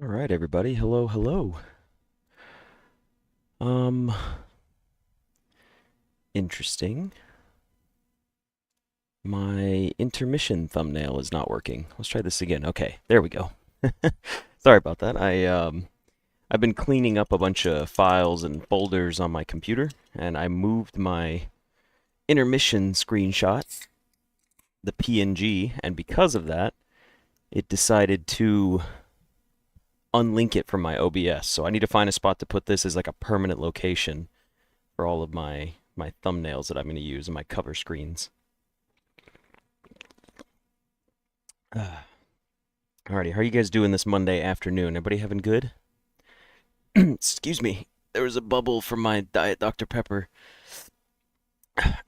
All right, everybody. Hello, hello. Um, Interesting. My intermission thumbnail is not working. Let's try this again. Okay, there we go. Sorry about that. I've been cleaning up a bunch of files and folders on my computer, and I moved my intermission screenshot, the PNG, and because of that, it decided to unlink it from my OBS. So I need to find a spot to put this as like a permanent location for all of my thumbnails that I'm going to use and my cover screens. Alrighty, how are you guys doing this Monday afternoon? Everybody having good? Excuse me. There was a bubble from my Diet Dr. Pepper.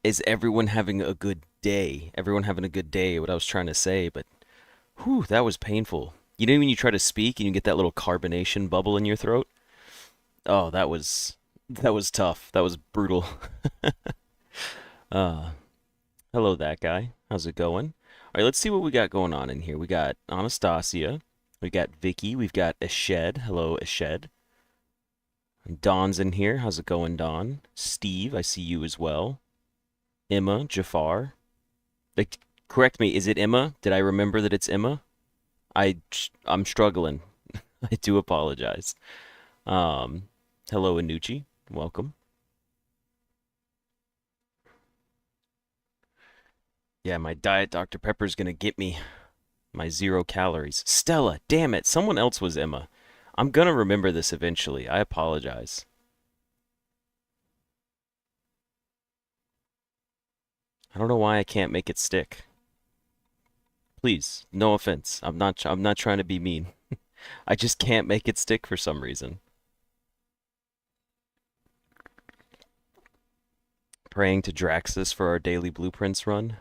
Is everyone having a good day? Everyone having a good day, what I was trying to say, but whew, that was painful. You know when you try to speak and you get that little carbonation bubble in your throat? Oh, that was tough. That was brutal. Uh, Hello that guy. How's it going? All right, let's see what we got going on in here. We got Anastasia, we got Vicky, we've got Eshed. Hello, Eshed. Don's in here. How's it going, Don? Steve, I see you as well. Emma, Jafar. Like, correct me, is it Emma? Did I remember that it's Emma? I'm struggling. I do apologize. Um, Hello, Anucci. Welcome. Yeah, my Diet Dr. Pepper's gonna get me. My 0 calories. Stella, damn it, someone else was Emma. I'm gonna remember this eventually. I apologize. I don't know why I can't make it stick. Please, no offense. I'm not trying to be mean. I just can't make it stick for some reason. Praying to Draxus for our daily blueprints run.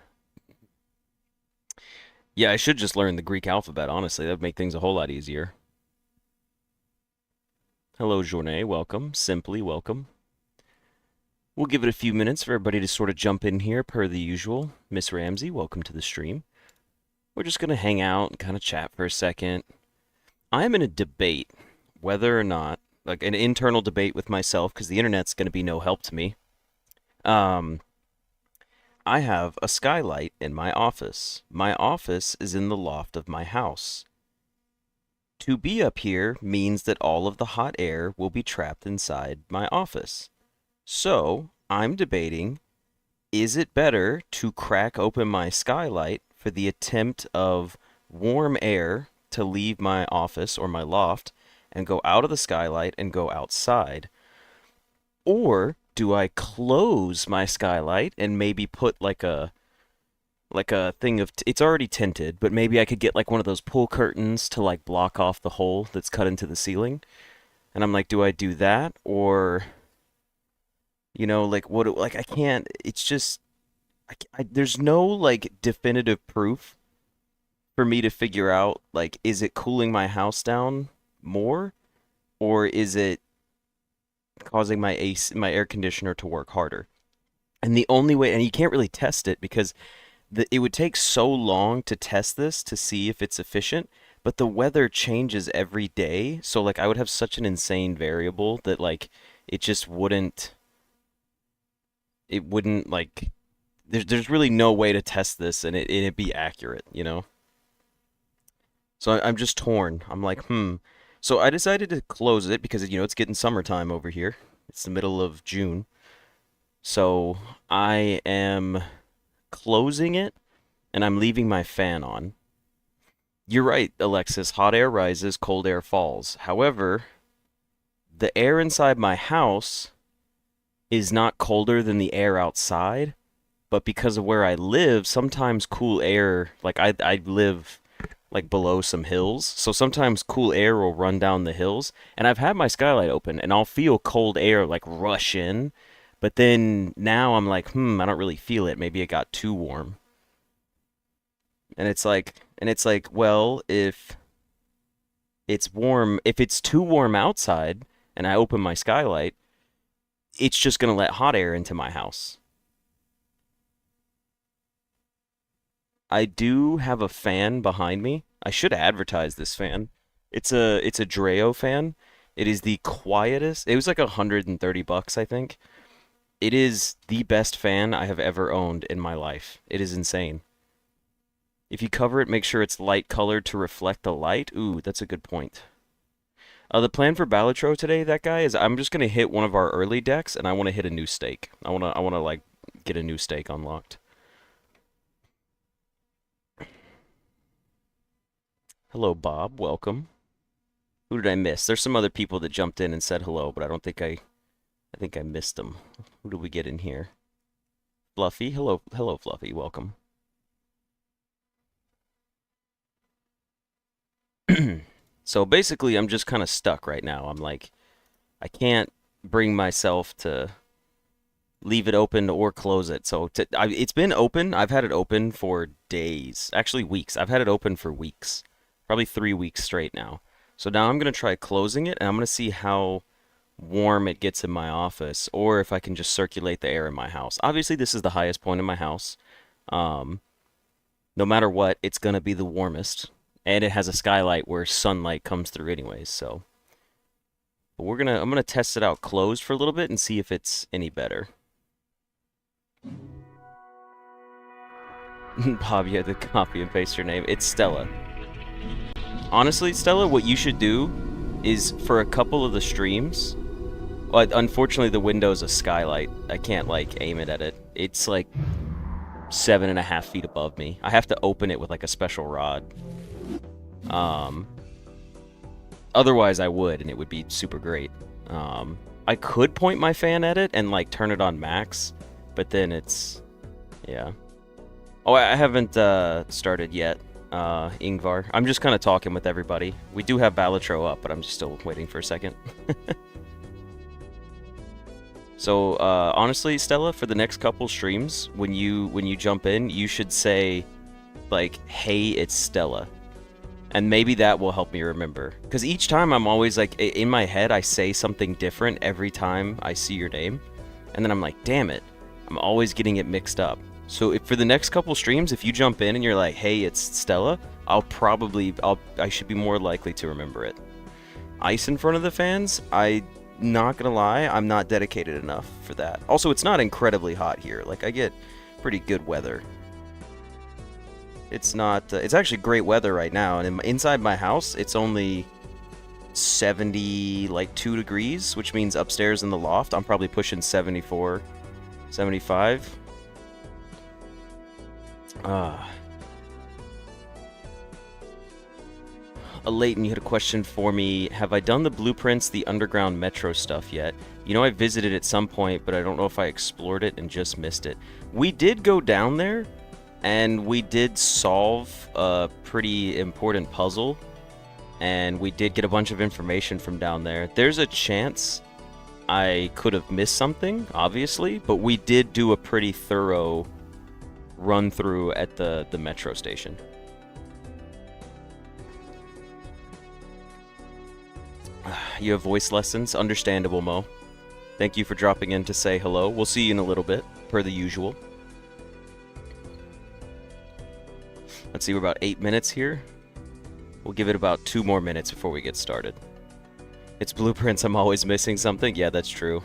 Yeah, I should just learn the Greek alphabet, honestly. That would make things a whole lot easier. Hello, Journée. Welcome. Simply welcome. We'll give it a few minutes for everybody to sort of jump in here, per the usual. Miss Ramsey, welcome to the stream. We're just going to hang out and kind of chat for a second. I'm in a debate whether or not, like an internal debate with myself, because the internet's going to be no help to me. Um, I have a skylight in my office. My office is in the loft of my house. To be up here means that all of the hot air will be trapped inside my office. So, I'm debating, is it better to crack open my skylight for the attempt of warm air to leave my office or my loft and go out of the skylight and go outside? Or do I close my skylight and maybe put like a thing of it's already tinted, but maybe I could get like one of those pull curtains to like block off the hole that's cut into the ceiling. And I'm like, do I do that or like what like I can't it's just there's no like definitive proof for me to figure out like is it cooling my house down more or is it causing my air conditioner to work harder? And the only way and you can't really test it because it would take so long to test this to see if it's efficient, but the weather changes every day. So like I would have such an insane variable that like it just wouldn't like there's really no way to test this and it'd be accurate. So I'm just torn. I'm like, hmm. So I decided to close it because it's getting summertime over here. It's the middle of June. So I am closing it and I'm leaving my fan on. You're right, Alexis. Hot air rises, cold air falls. However, the air inside my house is not colder than the air outside, but because of where I live, sometimes cool air, like I live like below some hills, so sometimes cool air will run down the hills, and I've had my skylight open and I'll feel cold air like rush in, but then now I'm like, I don't really feel it. Maybe it got too warm. And it's like, well, if it's too warm outside and I open my skylight, it's just going to let hot air into my house. I do have a fan behind me. I should advertise this fan. It's a Dreo fan. It is the quietest. It was like $130, I think. It is the best fan I have ever owned in my life. It is insane. If you cover it, make sure it's light colored to reflect the light. Ooh, that's a good point. The plan for Balatro today, that guy, is I'm just gonna hit one of our early decks, and I want to hit a new stake. I wanna like get a new stake unlocked. Hello, Bob. Welcome. Who did I miss? There's some other people that jumped in and said hello, but I don't think I think I missed them. Who did we get in here? Fluffy. Hello, hello, Fluffy. Welcome. So basically, I'm just kind of stuck right now. I'm like, I can't bring myself to leave it open or close it. So it's been open. I've had it open for days, actually weeks. I've had it open for weeks, probably 3 weeks straight now. So now I'm gonna try closing it, and I'm gonna see how warm it gets in my office, or if I can just circulate the air in my house. Obviously, this is the highest point in my house. Um, no matter what, it's gonna be the warmest, and it has a skylight where sunlight comes through anyways. So, but I'm gonna test it out closed for a little bit and see if it's any better. Bob, you had to copy and paste your name. It's Stella. Honestly, Stella, what you should do is for a couple of the streams. Well, unfortunately, the window's a skylight. I can't like aim it at it. It's like 7.5 feet above me. I have to open it with like a special rod. Otherwise, I would, and it would be super great. I could point my fan at it and like turn it on max, but then it's, yeah. Oh, I haven't started yet, Ingvar. I'm just kind of talking with everybody. We do have Balatro up, but I'm just still waiting for a second. So, honestly, Stella, for the next couple streams, when you jump in, you should say, like, "Hey, it's Stella," and maybe that will help me remember. Because each time I'm always like, in my head, I say something different every time I see your name, and then I'm like, "Damn it, I'm always getting it mixed up." So, if for the next couple streams, if you jump in and you're like, "Hey, it's Stella," I should be more likely to remember it. Ice in front of the fans, not gonna lie, I'm not dedicated enough for that. Also, it's not incredibly hot here. Like, I get pretty good weather. It's not, it's actually great weather right now, and inside my house, it's only 70, like 2 degrees, which means upstairs in the loft, I'm probably pushing 74, 75. Leighton, you had a question for me. Have I done the blueprints, the underground metro stuff yet? You know, I visited at some point, but I don't know if I explored it and just missed it. We did go down there, and we did solve a pretty important puzzle, and we did get a bunch of information from down there. There's a chance I could have missed something, obviously, but we did do a pretty thorough run through at the metro station. You have voice lessons? Understandable, Mo. Thank you for dropping in to say hello. We'll see you in a little bit, per the usual. Let's see, we're about 8 minutes here. We'll give it about 2 more minutes before we get started. It's blueprints, I'm always missing something? Yeah, that's true.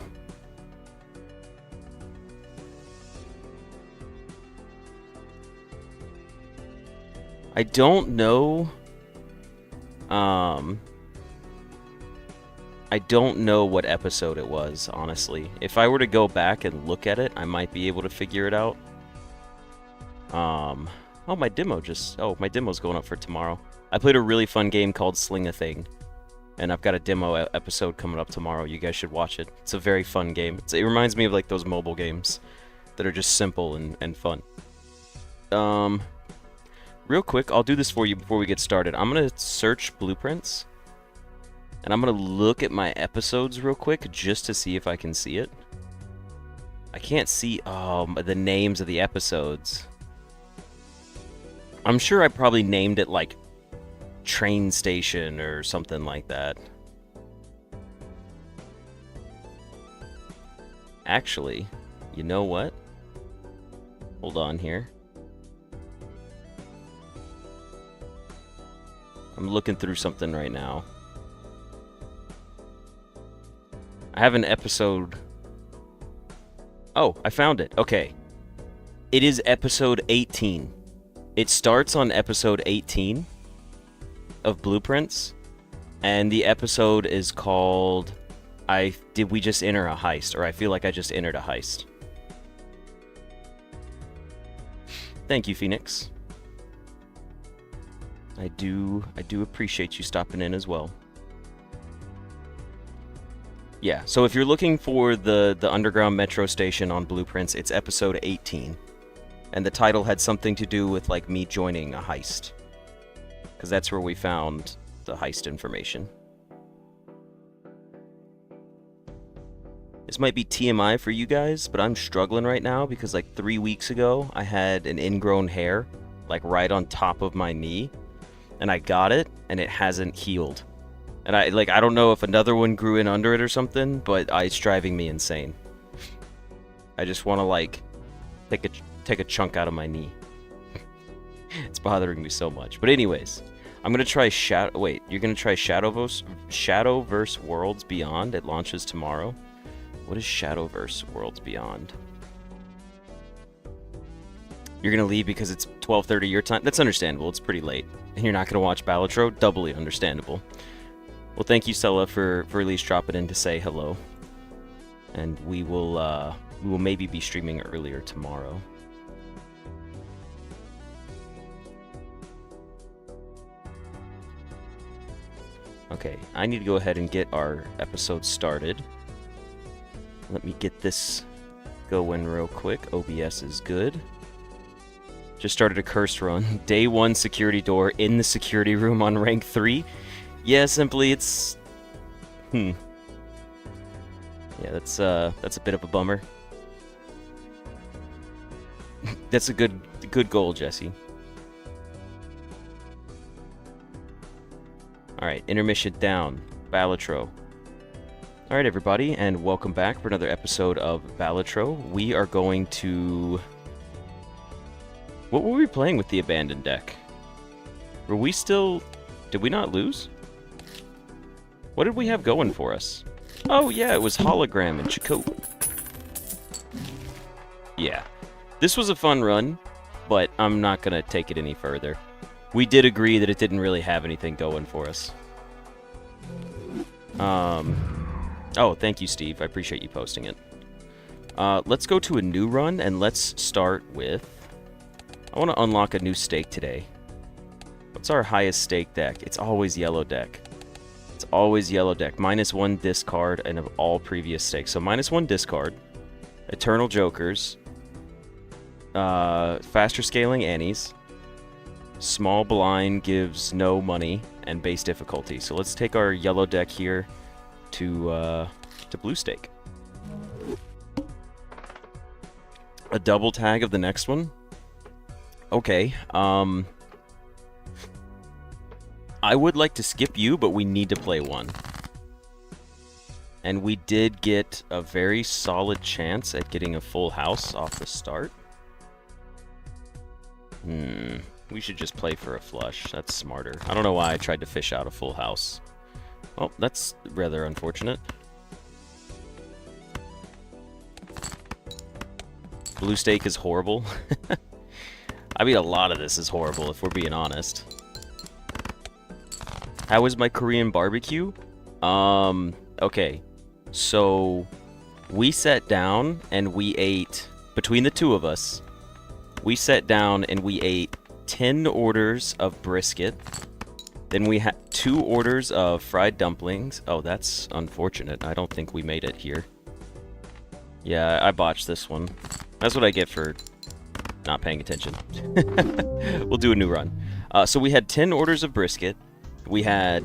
I don't know... I don't know what episode it was, honestly. If I were to go back and look at it, I might be able to figure it out. Oh, my demo's going up for tomorrow. I played a really fun game called Sling a Thing, and I've got a demo episode coming up tomorrow. You guys should watch it. It's a very fun game. It reminds me of like those mobile games that are just simple and fun. Real quick, I'll do this for you before we get started. I'm gonna search blueprints. And I'm going to look at my episodes real quick just to see if I can see it. I can't see the names of the episodes. I'm sure I probably named it like Train Station or something like that. Actually, you know what? Hold on here. I'm looking through something right now. I have an episode... Oh, I found it. Okay. It is episode 18. It starts on episode 18 of Blueprints, and the episode is called Did We Just Enter a Heist? Or I feel like I just entered a heist. Thank you, Phoenix. I do appreciate you stopping in as well. Yeah, so if you're looking for the underground metro station on Blueprints, it's episode 18. And the title had something to do with, like, me joining a heist. Because that's where we found the heist information. This might be TMI for you guys, but I'm struggling right now because, like, 3 weeks ago, I had an ingrown hair, like, right on top of my knee. And I got it, and it hasn't healed. And I don't know if another one grew in under it or something, but it's driving me insane. I just want to, like, take a chunk out of my knee. It's bothering me so much. But anyways, I'm gonna try Wait, you're gonna try Shadowverse Worlds Beyond? It launches tomorrow. What is Shadowverse Worlds Beyond? You're gonna leave because it's 12:30 your time? That's understandable. It's pretty late. And you're not gonna watch Balatro? Doubly understandable. Well, thank you, Stella, for at least dropping in to say hello. And we will maybe be streaming earlier tomorrow. Okay, I need to go ahead and get our episode started. Let me get this going real quick. OBS is good. Just started a curse run. Day 1 security door in the security room on rank 3. Yeah, simply it's... Yeah, that's a bit of a bummer. That's a good goal, Jesse. Alright, intermission down. Balatro. Alright, everybody, and welcome back for another episode of Balatro. We are going to... What were we playing with the abandoned deck? Were we still... Did we not lose? What did we have going for us? Oh, yeah, it was Hologram and Chakot. Yeah. This was a fun run, but I'm not going to take it any further. We did agree that it didn't really have anything going for us. Oh, thank you, Steve. I appreciate you posting it. Let's go to a new run, and let's start with... I want to unlock a new stake today. What's our highest stake deck? It's always yellow deck. It's always yellow deck. -1 discard and of all previous stakes. So -1 discard. Eternal Jokers. Faster scaling Annies. Small blind gives no money and base difficulty. So let's take our yellow deck here to blue stake. A double tag of the next one. Okay, I would like to skip you, but we need to play one. And we did get a very solid chance at getting a full house off the start. We should just play for a flush. That's smarter. I don't know why I tried to fish out a full house. Well, that's rather unfortunate. Blue stake is horrible. I mean, a lot of this is horrible, if we're being honest. How was my Korean barbecue? Okay. So, we sat down and we ate, between the two of us, we sat down and we ate 10 orders of brisket. Then we had 2 orders of fried dumplings. Oh, that's unfortunate. I don't think we made it here. Yeah, I botched this one. That's what I get for not paying attention. We'll do a new run. So we had 10 orders of brisket. We had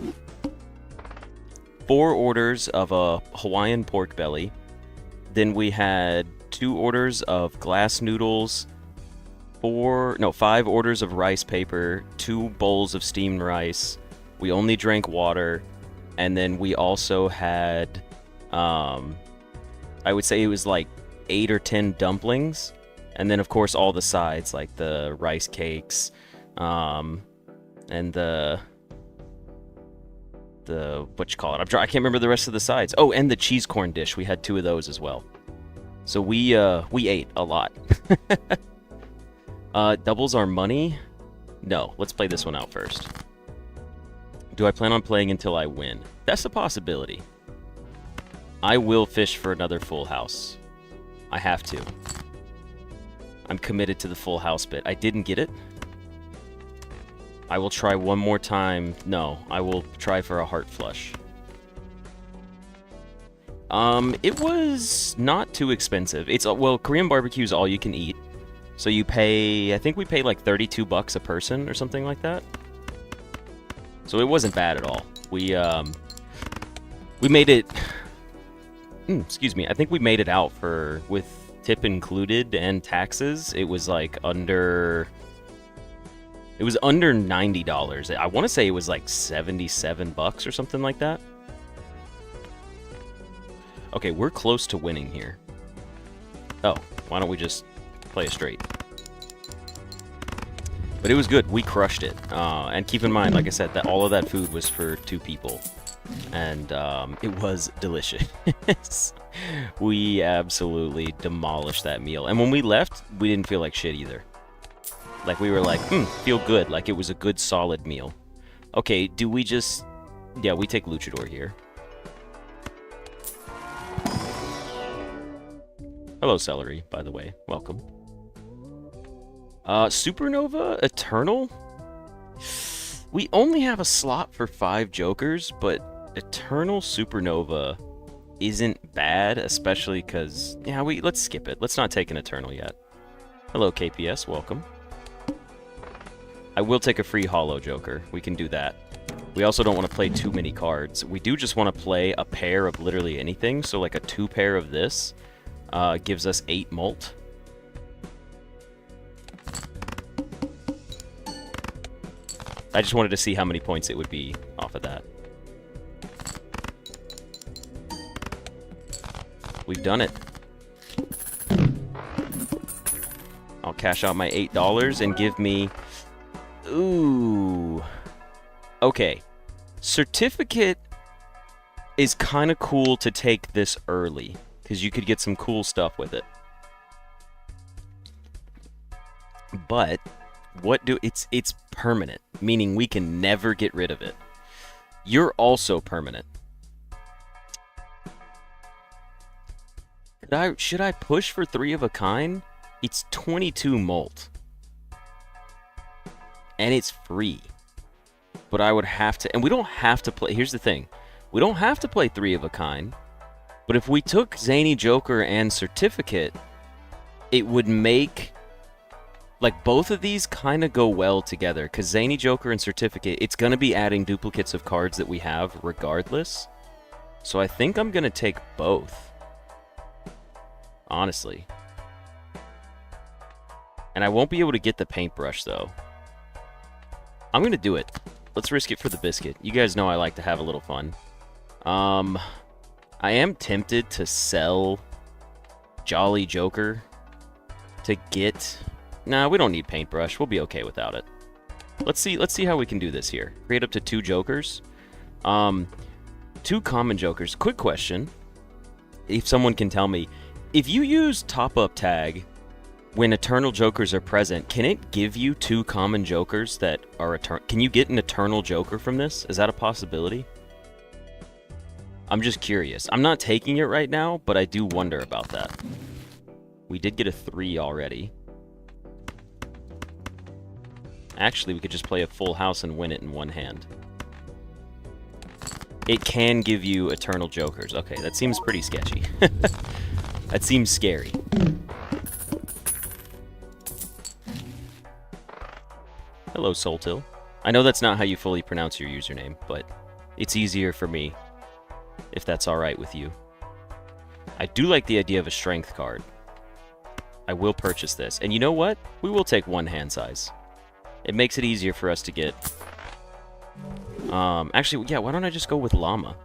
4 orders of a Hawaiian pork belly. Then we had 2 orders of glass noodles. 5 orders of rice paper. 2 bowls of steamed rice. We only drank water. And then we also had, I would say it was like 8 or 10 dumplings. And then, of course, all the sides, like the rice cakes, and the what you call it? I can't remember the rest of the sides. Oh, and the cheese corn dish. We had 2 of those as well. So we ate a lot. Doubles our money? No, let's play this one out first. Do I plan on playing until I win? That's a possibility. I will fish for another full house. I have to. I'm committed to the full house bit. I didn't get it. I will try one more time. No, I will try for a heart flush. It was not too expensive. Well, Korean barbecue is all you can eat. So you pay, I think we pay like 32 bucks a person or something like that. So it wasn't bad at all. We made it, excuse me, I think we made it out with tip included and taxes. It was like under $90. I want to say it was like 77 bucks or something like that. Okay, we're close to winning here. Oh, why don't we just play it straight? But it was good. We crushed it. And keep in mind, like I said, that all of that food was for 2 people. And it was delicious. We absolutely demolished that meal. And when we left, we didn't feel like shit either. Like, we were like, feel good. Like, it was a good, solid meal. Okay, do we just... Yeah, we take Luchador here. Hello, Celery, by the way. Welcome. Supernova? Eternal? We only have a slot for 5 Jokers, but Eternal Supernova isn't bad, especially because... Yeah, let's skip it. Let's not take an Eternal yet. Hello, KPS. Welcome. I will take a free Holo Joker. We can do that. We also don't want to play too many cards. We do just want to play a pair of literally anything, so like a 2 pair of this gives us 8 molt. I just wanted to see how many points it would be off of that. We've done it. I'll cash out my $8 and give me... Ooh. Okay. Certificate is kind of cool to take this early, because you could get some cool stuff with it. But it's permanent, meaning we can never get rid of it. You're also permanent. Should I push for 3 of a kind? It's 22 molt. And it's free. But I would have to... And we don't have to play... Here's the thing. We don't have to play 3 of a kind. But if we took Zany Joker and Certificate, it would make... Like, both of these kind of go well together. Because Zany Joker and Certificate, it's going to be adding duplicates of cards that we have regardless. So I think I'm going to take both. Honestly. And I won't be able to get the paintbrush, though. I'm going to do it. Let's risk it for the biscuit. You guys know I like to have a little fun. I am tempted to sell Jolly Joker to get... Nah, we don't need paintbrush. We'll be okay without it. Let's see how we can do this here. Create up to 2 Jokers. 2 common Jokers. Quick question. If someone can tell me, if you use top-up tag... When Eternal Jokers are present, can it give you 2 common Jokers that are Eternal? Can you get an Eternal Joker from this? Is that a possibility? I'm just curious. I'm not taking it right now, but I do wonder about that. We did get a 3 already. Actually, we could just play a full house and win it in one hand. It can give you Eternal Jokers. Okay, that seems pretty sketchy. That seems scary. Hello, Soltil. I know that's not how you fully pronounce your username, but it's easier for me, if that's alright with you. I do like the idea of a strength card. I will purchase this. And you know what? We will take 1 hand size. It makes it easier for us to get... Actually, yeah, why don't I just go with Llama?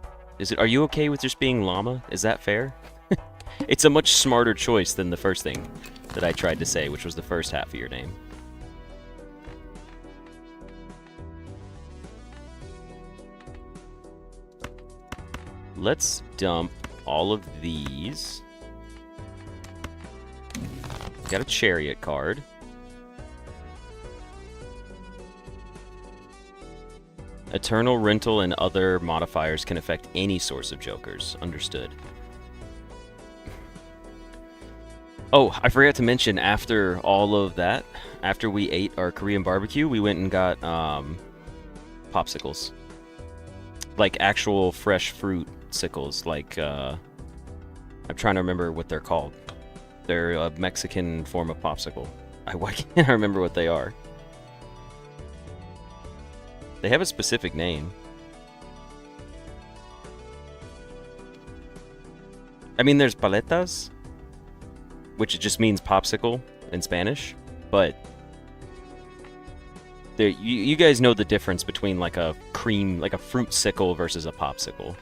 Are you okay with just being Llama? Is that fair? It's a much smarter choice than the first thing that I tried to say, which was the first half of your name. Let's dump all of these. Got a chariot card. Eternal rental and other modifiers can affect any source of jokers. Understood. Oh, I forgot to mention, after all of that, after we ate our Korean barbecue, we went and got popsicles. Like actual fresh fruit sickles. Like, I'm trying to remember what they're called. They're a Mexican form of popsicle. Why can't I remember what they are? They have a specific name. I mean, there's paletas, which just means popsicle in Spanish, but you guys know the difference between like a fruit sickle versus a popsicle.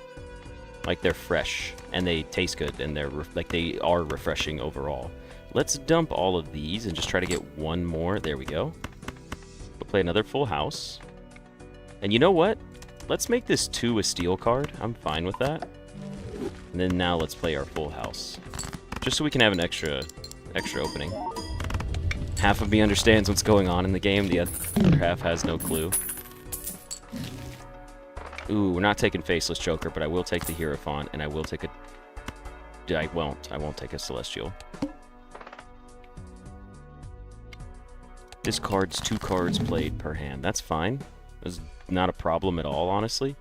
Like, they're fresh and they taste good and they are refreshing overall. Let's dump all of these and just try to get one more. There we go. We'll play another full house. And you know what? Let's make this 2 a steel card. I'm fine with that. And then now let's play our full house. Just so we can have an extra opening. Half of me understands what's going on in the game, the other half has no clue. Ooh, we're not taking Faceless Joker, but I will take the Hierophant, and I will take a... I won't take a Celestial. Discards 2 cards played per hand. That's fine. It's not a problem at all, honestly.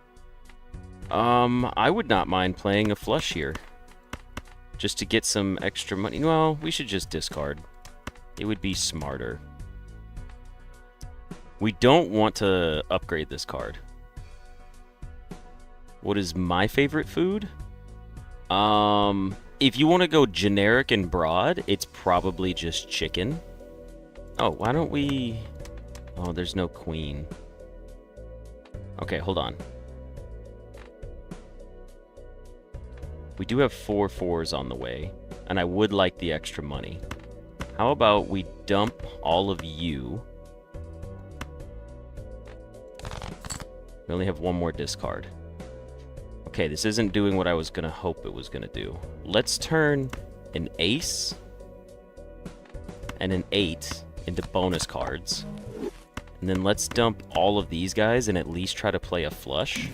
I would not mind playing a flush here. Just to get some extra money. Well, we should just discard. It would be smarter. We don't want to upgrade this card. What is my favorite food? If you want to go generic and broad, it's probably just chicken. Oh, why don't we... Oh, there's no queen. Okay, hold on. We do have 4 4s on the way, and I would like the extra money. How about we dump all of you? We only have one more discard. Okay, this isn't doing what I was going to hope it was going to do. Let's turn an ace and an 8 into bonus cards. And then let's dump all of these guys and at least try to play a flush.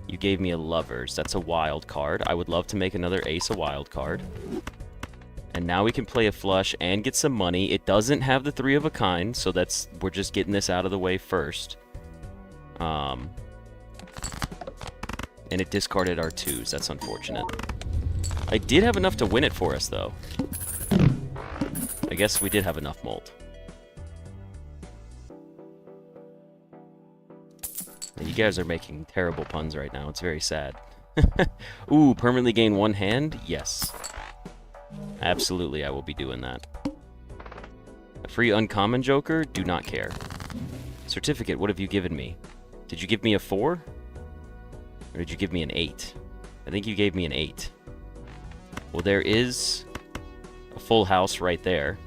You gave me a lovers. That's a wild card. I would love to make another ace a wild card. And now we can play a flush and get some money. It doesn't have the 3 of a kind, so we're just getting this out of the way first. And it discarded our 2s. That's unfortunate. I did have enough to win it for us, though. I guess we did have enough mold. You guys are making terrible puns right now. It's very sad. Ooh, permanently gain 1 hand? Yes. Absolutely, I will be doing that. A free uncommon joker? Do not care. Certificate, what have you given me? Did you give me a 4? Or did you give me an 8? I think you gave me an 8. Well, there is a full house right there.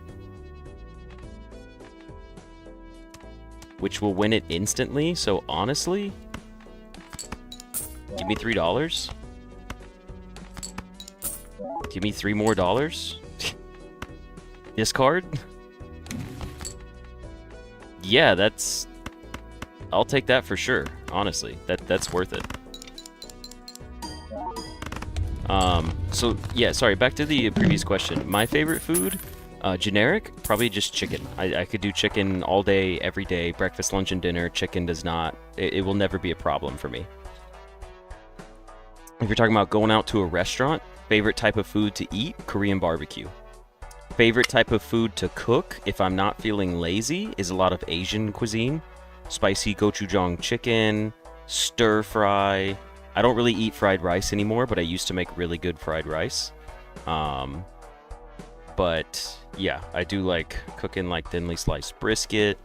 Which will win it instantly, so honestly... Give me $3. Give me $3 more dollars. Discard? Yeah, that's... I'll take that for sure, honestly. That's worth it. So, yeah, sorry, back to the previous question. My favorite food, generic, probably just chicken. I could do chicken all day, every day, breakfast, lunch, and dinner. Chicken does not... It will never be a problem for me. If you're talking about going out to a restaurant, favorite type of food to eat, Korean barbecue. Favorite type of food to cook, if I'm not feeling lazy, is a lot of Asian cuisine. Spicy gochujang chicken, stir fry. I don't really eat fried rice anymore, but I used to make really good fried rice. But yeah, I do like cooking like thinly sliced brisket.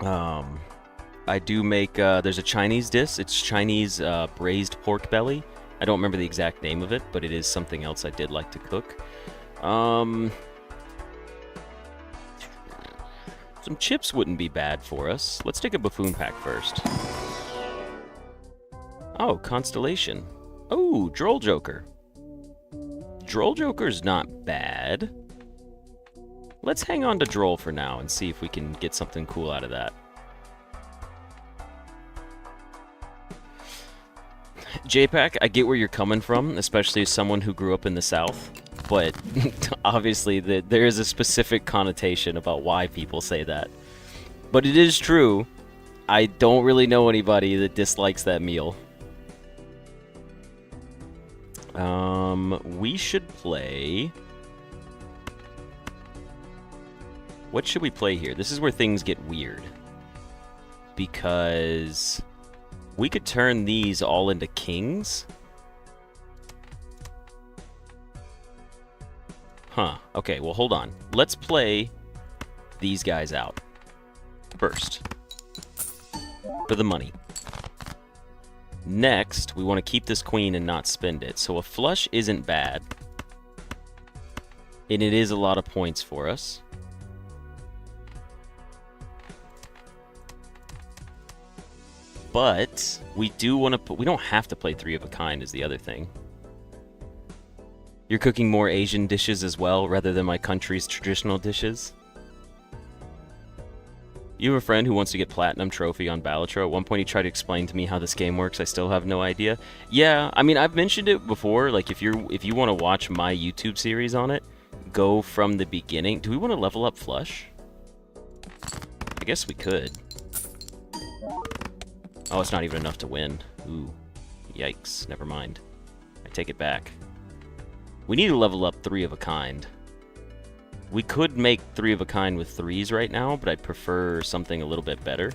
I do make, there's a Chinese dish. It's Chinese braised pork belly. I don't remember the exact name of it, but it is something else I did like to cook. Some chips wouldn't be bad for us. Let's take a buffoon pack first. Oh, Constellation. Oh, Droll Joker. Droll Joker's not bad. Let's hang on to Droll for now and see if we can get something cool out of that. JPack, I get where you're coming from, especially as someone who grew up in the South. But obviously, there is a specific connotation about why people say that. But it is true. I don't really know anybody that dislikes that meal. We should play... What should we play here? This is where things get weird. Because we could turn these all into kings. Huh. Okay, well, hold on. Let's play these guys out first. For the money. Next, we want to keep this queen and not spend it. So a flush isn't bad. And it is a lot of points for us. But we do want to put... We don't have to play three of a kind is the other thing. You're cooking more Asian dishes as well, rather than my country's traditional dishes? You have a friend who wants to get Platinum Trophy on Balatro. At one point he tried to explain to me how this game works. I still have no idea. Yeah, I mean, I've mentioned it before. Like, if you want to watch my YouTube series on it, go from the beginning. Do we want to level up Flush? I guess we could. Oh, it's not even enough to win. Ooh. Yikes. Never mind. I take it back. We need to level up three of a kind. We could make three of a kind with threes right now, but I'd prefer something a little bit better.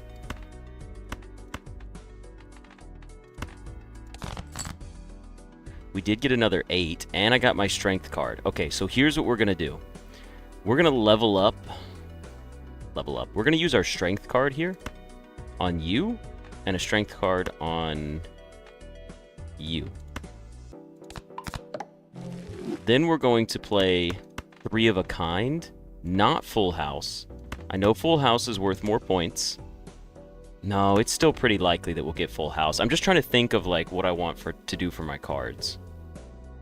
We did get another 8, and I got my strength card. Okay, so here's what we're going to do. We're going to level up. Level up. We're going to use our strength card here on you, and a strength card on you. Then we're going to play three of a kind, not full house. I know full house is worth more points. No, it's still pretty likely that we'll get full house. I'm just trying to think of like what I want to do for my cards.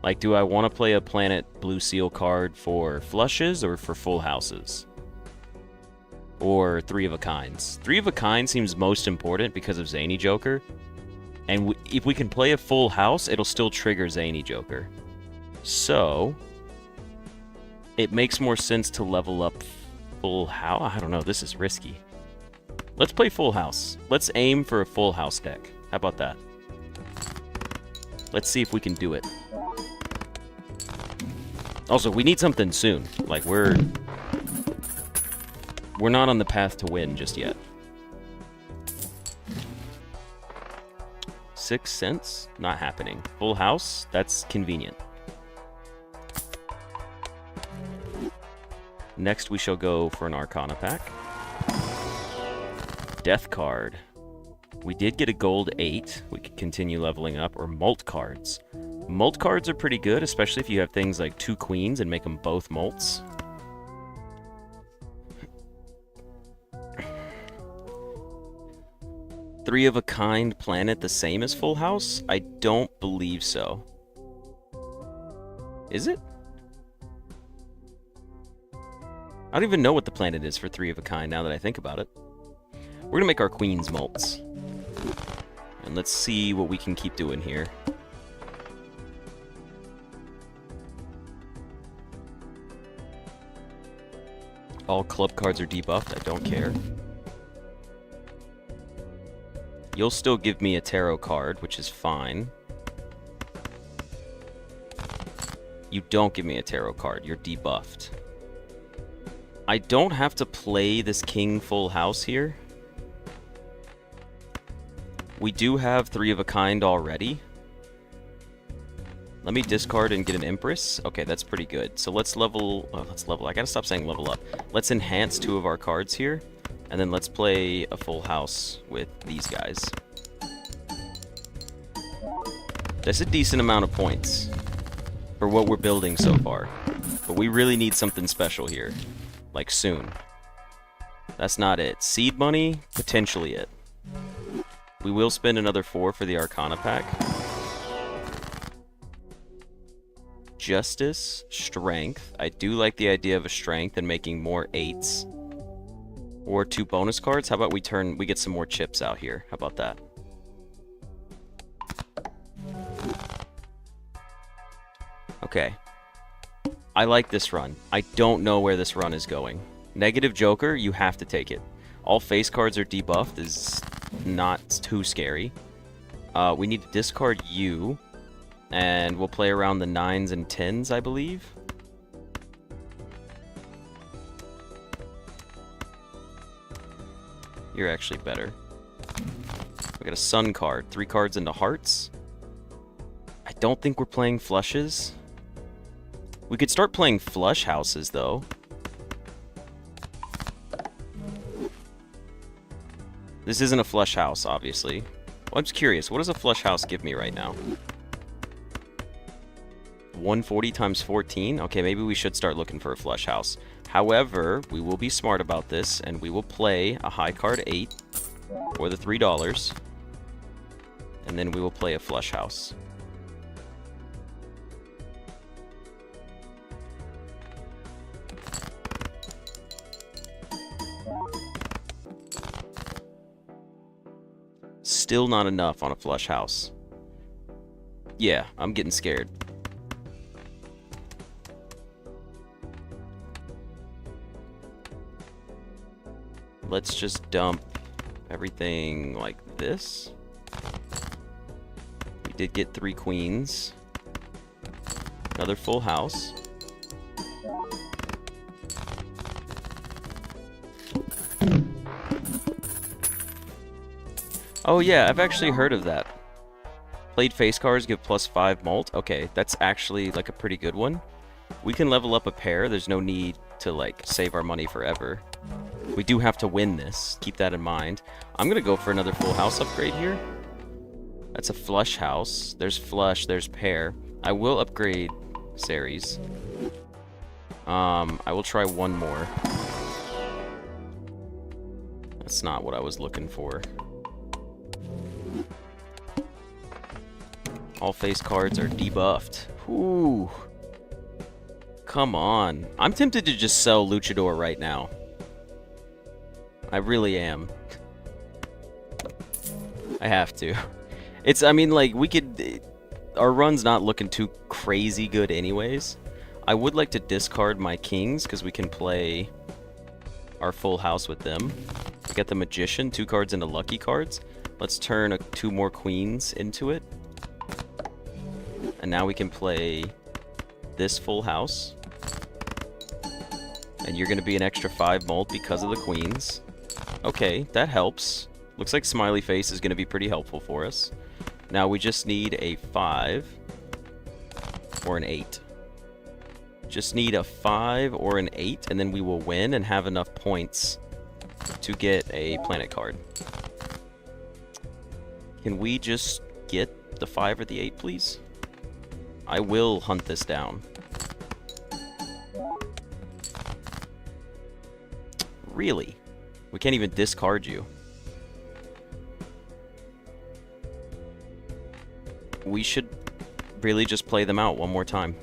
Like, do I want to play a Planet Blue Seal card for flushes or for full houses? Or three of a kinds? Three of a kind seems most important because of Zany Joker. And if we can play a full house, it'll still trigger Zany Joker. So, it makes more sense to level up full house. I don't know, this is risky. Let's play full house. Let's aim for a full house deck. How about that? Let's see if we can do it. Also, we need something soon. Like, we're not on the path to win just yet. 6 cents? Not happening. Full house? That's convenient. Next, we shall go for an Arcana pack. Death card. We did get a gold 8. We could continue leveling up. Or Molt cards. Molt cards are pretty good, especially if you have things like 2 queens and make them both Molts. Three of a kind planet the same as full house? I don't believe so. Is it? I don't even know what the planet is for three of a kind now that I think about it. We're gonna make our queens Molts. And let's see what we can keep doing here. All club cards are debuffed, I don't care. You'll still give me a tarot card, which is fine. You don't give me a tarot card, you're debuffed. I don't have to play this king full house here. We do have three of a kind already. Let me discard and get an Empress. Okay, that's pretty good. So let's level... Oh, let's level... I gotta stop saying level up. Let's enhance 2 of our cards here. And then let's play a full house with these guys. That's a decent amount of points for what we're building so far. But we really need something special here. Like, soon. That's not it. Seed money? Potentially it. We will spend another 4 for the Arcana pack. Justice, Strength. I do like the idea of a Strength and making more 8s. Or 2 bonus cards. How about we get some more chips out here? How about that? Okay. I like this run. I don't know where this run is going. Negative Joker, you have to take it. All face cards are debuffed is not too scary. We need to discard you. And we'll play around the 9s and 10s, I believe. You're actually better. We got a Sun card. 3 cards into Hearts. I don't think we're playing flushes. We could start playing flush houses, though. This isn't a flush house, obviously. Well, I'm just curious. What does a flush house give me right now? 140 times 14? Okay, maybe we should start looking for a flush house. However, we will be smart about this, and we will play a high card 8 for the $3. And then we will play a flush house. Still not enough on a flush house. Yeah, I'm getting scared. Let's just dump everything like this. We did get 3 queens. Another full house. Oh yeah, I've actually heard of that. Played face cards give +5 mult. Okay, that's actually like a pretty good one. We can level up a pair. There's no need to like save our money forever. We do have to win this. Keep that in mind. I'm gonna go for another full house upgrade here. That's a flush house. There's flush, there's pair. I will upgrade Ceres. I will try one more. That's not what I was looking for. All face cards are debuffed. Ooh. Come on. I'm tempted to just sell Luchador right now. I really am. I have to. I mean, like, we could... Our run's not looking too crazy good anyways. I would like to discard my kings, because we can play our full house with them. We got the Magician, 2 cards into lucky cards. Let's turn 2 more queens into it. And now we can play this full house. And you're going to be an extra 5 mult because of the queens. Okay, that helps. Looks like Smiley Face is going to be pretty helpful for us. Now we just need a 5 or an 8. Just need a 5 or an 8, and then we will win and have enough points to get a planet card. Can we just get the 5 or the 8, please? I will hunt this down. Really? We can't even discard you. We should really just play them out one more time.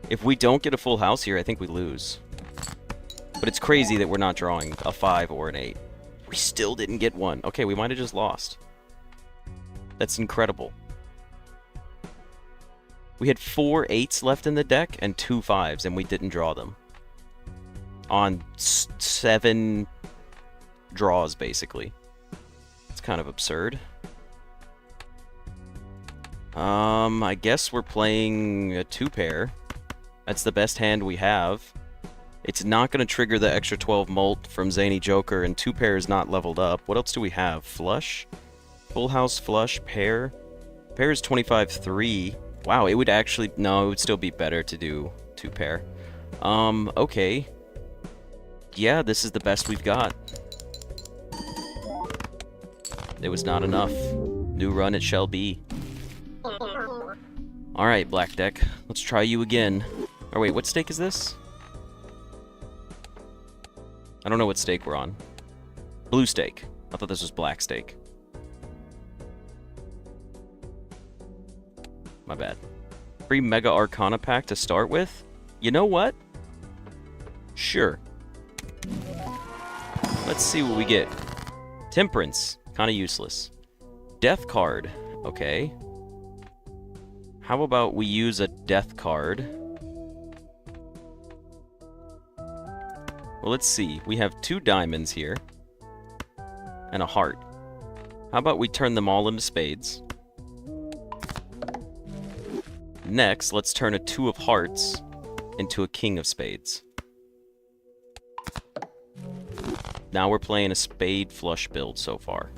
If we don't get a full house here, I think we lose. But it's crazy that we're not drawing a 5 or an 8. We still didn't get one. Okay, we might have just lost. That's incredible. We had 4 8s left in the deck and 2 5s, and we didn't draw them. On 7 draws, basically. It's kind of absurd. I guess we're playing a 2-pair. That's the best hand we have. It's not going to trigger the extra 12 mult from Zany Joker, and 2-pair is not leveled up. What else do we have? Flush? Full house, flush, pair. Pair is 25-3. Wow, it would actually... No, it would still be better to do 2-pair. Okay. Yeah, this is the best we've got. It was not enough. New run it shall be. Alright, Black Deck. Let's try you again. Oh wait, what stake is this? I don't know what stake we're on. Blue stake. I thought this was black steak. My bad. Free Mega Arcana pack to start with? You know what? Sure. Let's see what we get. Temperance. Kind of useless. Death card. Okay. How about we use a death card? Well, let's see. We have 2 diamonds here. And a heart. How about we turn them all into spades? Next, let's turn a 2 of hearts into a king of spades. Now we're playing a spade flush build so far.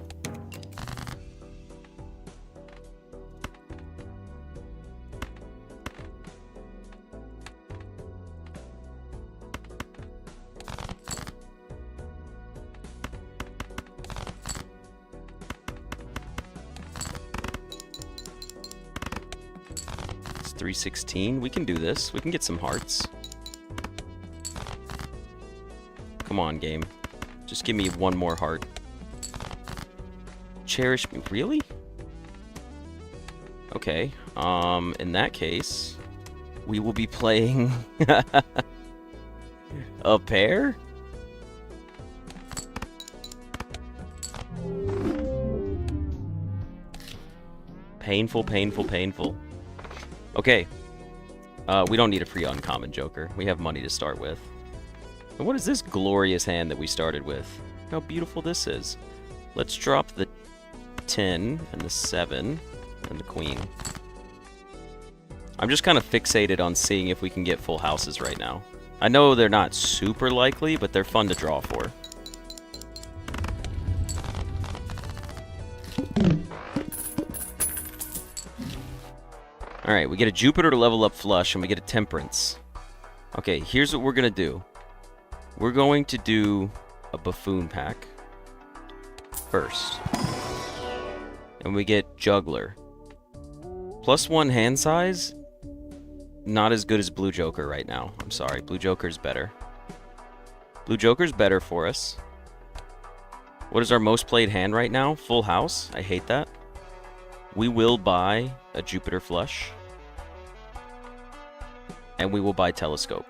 It's 316. We can do this. We can get some hearts. Come on, game. Just give me 1 more heart. Cherish me. Really? Okay. In that case, we will be playing a pair? Painful, painful, painful. Okay. We don't need a free uncommon Joker. We have money to start with. And what is this glorious hand that we started with? Look how beautiful this is. Let's drop the 10 and the 7 and the queen. I'm just kind of fixated on seeing if we can get full houses right now. I know they're not super likely, but they're fun to draw for. Alright, we get a Jupiter to level up flush, and we get a Temperance. Okay, here's what we're going to do. We're going to do a Buffoon pack first. And we get Juggler. +1 hand size? Not as good as Blue Joker right now. I'm sorry, Blue Joker's better. Blue Joker's better for us. What is our most played hand right now? Full house? I hate that. We will buy a Jupiter flush. And we will buy Telescope.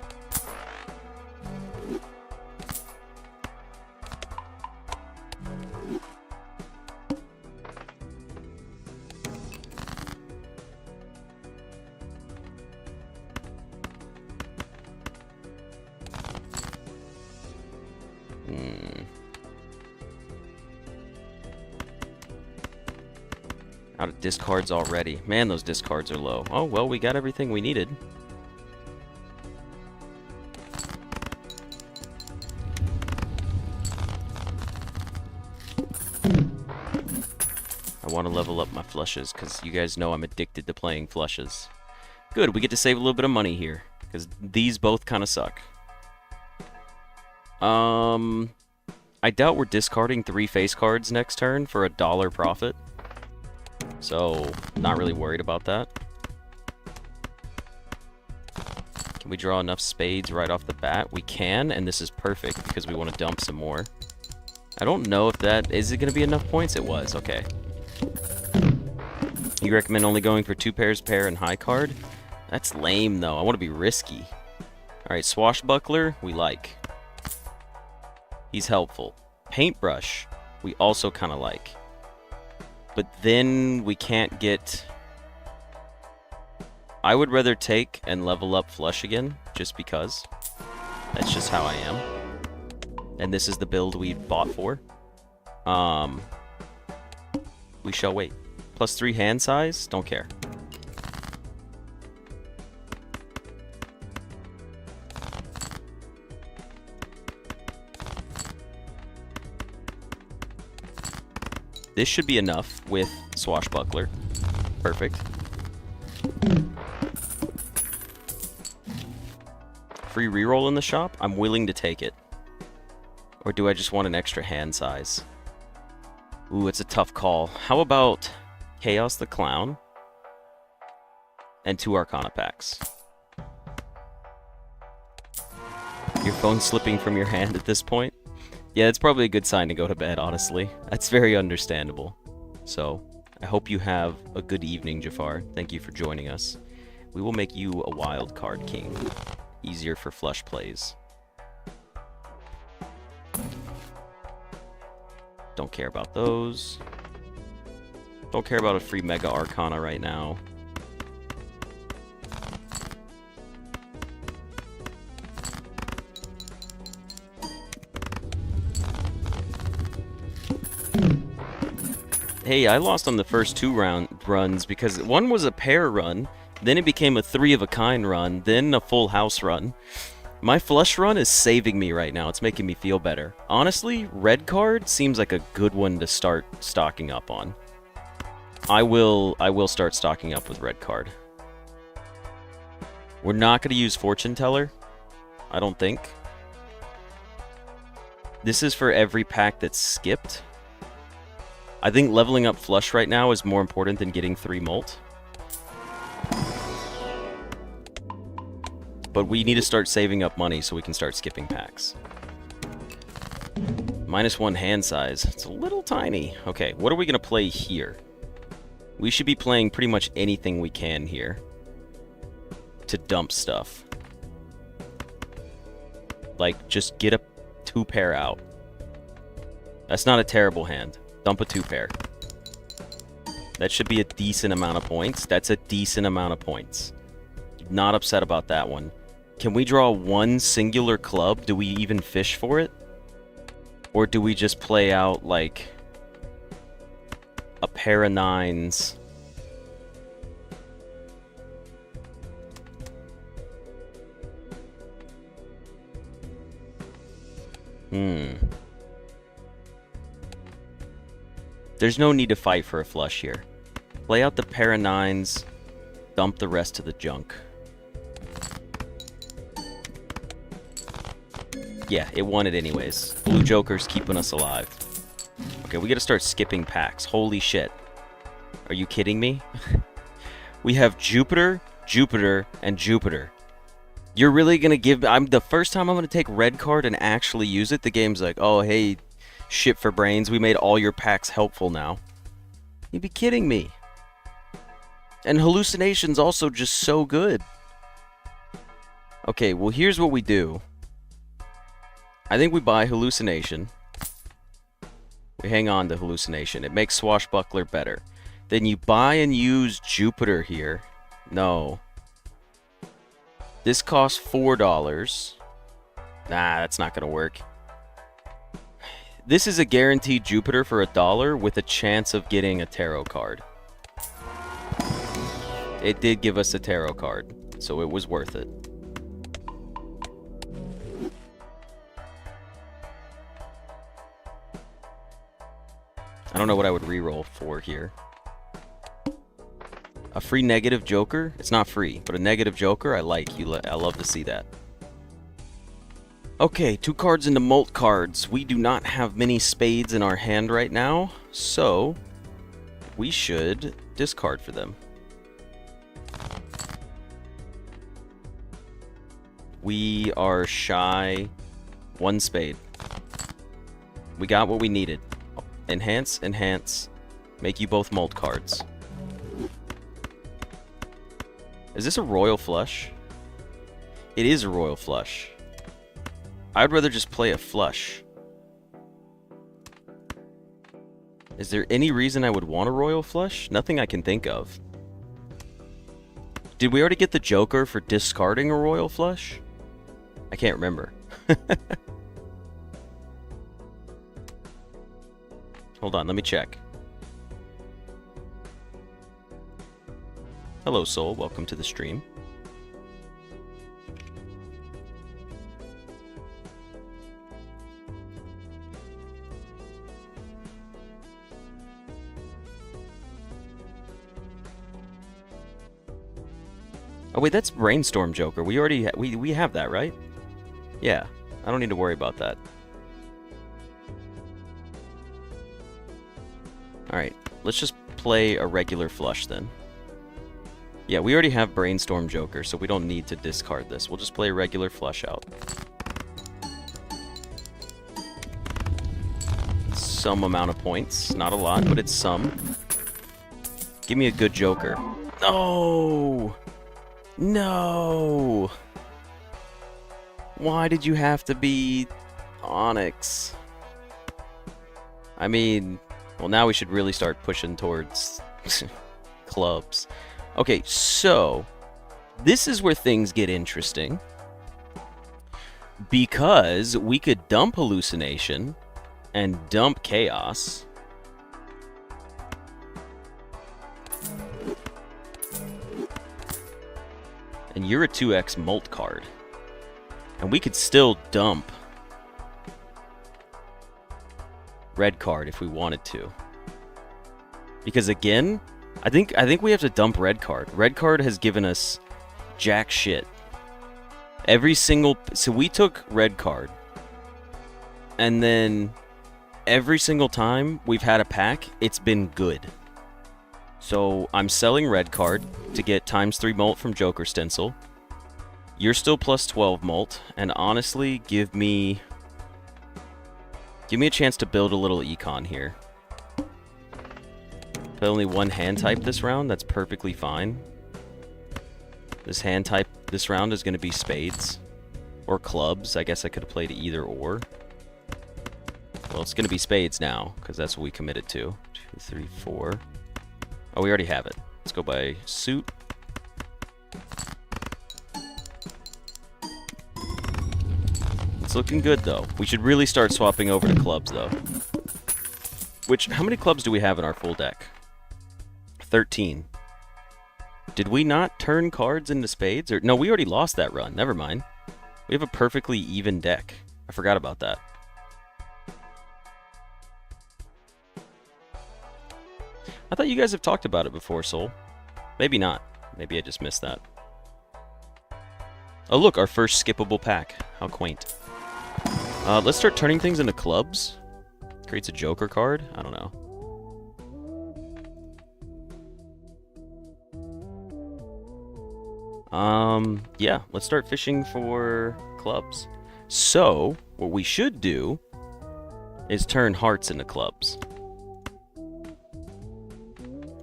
Out of discards already. Man, those discards are low. Oh, well, we got everything we needed. I want to level up my flushes, because you guys know I'm addicted to playing flushes. Good, we get to save a little bit of money here, because these both kind of suck. I doubt we're discarding 3 face cards next turn for a $1 profit. So, not really worried about that. Can we draw enough spades right off the bat? We can, and this is perfect because we want to dump some more. I don't know if that... Is it going to be enough points? It was. Okay. You recommend only going for 2 pairs, pair, and high card? That's lame, though. I want to be risky. Alright, Swashbuckler, we like. He's helpful. Paintbrush, we also kind of like. But then we can't get... I would rather take and level up flush again, just because. That's just how I am. And this is the build we bought for. We shall wait. +3 hand size? Don't care. This should be enough with Swashbuckler. Perfect. Free reroll in the shop? I'm willing to take it. Or do I just want an extra hand size? Ooh, it's a tough call. How about Chaos the Clown and 2 Arcana packs? Your phone's slipping from your hand at this point? Yeah, it's probably a good sign to go to bed, honestly. That's very understandable. So, I hope you have a good evening, Jafar. Thank you for joining us. We will make you a wild card king. Easier for flush plays. Don't care about those. Don't care about a free Mega Arcana right now. Hey, I lost on the first two runs because one was a pair run, then it became a 3-of-a-kind run, then a full house run. My flush run is saving me right now. It's making me feel better. Honestly, red card seems like a good one to start stocking up on. I will start stocking up with red card. We're not going to use Fortune Teller, I don't think. This is for every pack that's skipped. I think leveling up flush right now is more important than getting 3 molt. But we need to start saving up money so we can start skipping packs. -1 hand size. It's a little tiny. Okay, what are we going to play here? We should be playing pretty much anything we can here to dump stuff. Like, just get a 2-pair out. That's not a terrible hand. Dump a 2-pair. That should be a decent amount of points. That's a decent amount of points. Not upset about that one. Can we draw one singular club? Do we even fish for it? Or do we just play out, like, a pair of 9s? There's no need to fight for a flush here. Play out the pair of 9s, dump the rest of the junk. Yeah, it won it anyways. Blue Joker's keeping us alive. Okay, we gotta start skipping packs. Holy shit. Are you kidding me? We have Jupiter, Jupiter, and Jupiter. You're really gonna give... the first time I'm gonna take red card and actually use it, the game's like, oh, hey, shit for brains, we made all your packs helpful now. You'd be kidding me. And Hallucination's also just so good. Okay, well, here's what we do. I think we buy Hallucination. We hang on to Hallucination. It makes Swashbuckler better. Then you buy and use Jupiter here. No. This costs $4. Nah, that's not going to work. This is a guaranteed Jupiter for $1 with a chance of getting a tarot card. It did give us a tarot card, so it was worth it. I don't know what I would reroll for here. A free negative Joker? It's not free, but a negative Joker, I like. I love to see that. Okay, 2 cards into Molt cards. We do not have many spades in our hand right now, so we should discard for them. We are shy 1 spade. We got what we needed. Enhance, enhance. Make you both Molt cards. Is this a royal flush? It is a royal flush. I'd rather just play a flush. Is there any reason I would want a royal flush? Nothing I can think of. Did we already get the Joker for discarding a royal flush? I can't remember. Hold on, let me check. Hello, Soul. Welcome to the stream. Oh wait, that's Brainstorm Joker. We already we have that, right? Yeah, I don't need to worry about that. Alright, let's just play a regular flush then. Yeah, we already have Brainstorm Joker, so we don't need to discard this. We'll just play a regular flush out. some amount of points. Not a lot, but it's some. Give me a good joker. No! No! Why did you have to be Onyx? I mean, well, now we should really start pushing towards clubs. Okay, so this is where things get interesting. Because we could dump Hallucination and dump Chaos. And you're a 2x Molt card. And we could still dump Red card if we wanted to. Because again, I think we have to dump Red card. Red card has given us jack shit. Every single... So we took Red card. And then every single time we've had a pack, it's been good. So I'm selling Red card to get ×3 Molt from Joker Stencil. You're still plus 12 Molt. And honestly, give me a chance to build a little econ here. Play only one hand type this round, that's perfectly fine. This hand type this round is going to be spades. Or clubs, I guess I could have played either or. Well, it's going to be spades now, because that's what we committed to. 2, 3, 4. Oh, we already have it. Let's go by suit. It's looking good, though. We should really start swapping over to clubs, though. Which, how many clubs do we have in our full deck? 13. Did we not turn cards into spades? Or no, we already lost that run. Never mind. We have a perfectly even deck. I forgot about that. I thought you guys have talked about it before, Soul. Maybe not. Maybe I just missed that. Oh, look, our first skippable pack. How quaint. Let's start turning things into clubs. Creates a Joker card. I don't know. Yeah, let's start fishing for clubs. So, what we should do is turn hearts into clubs.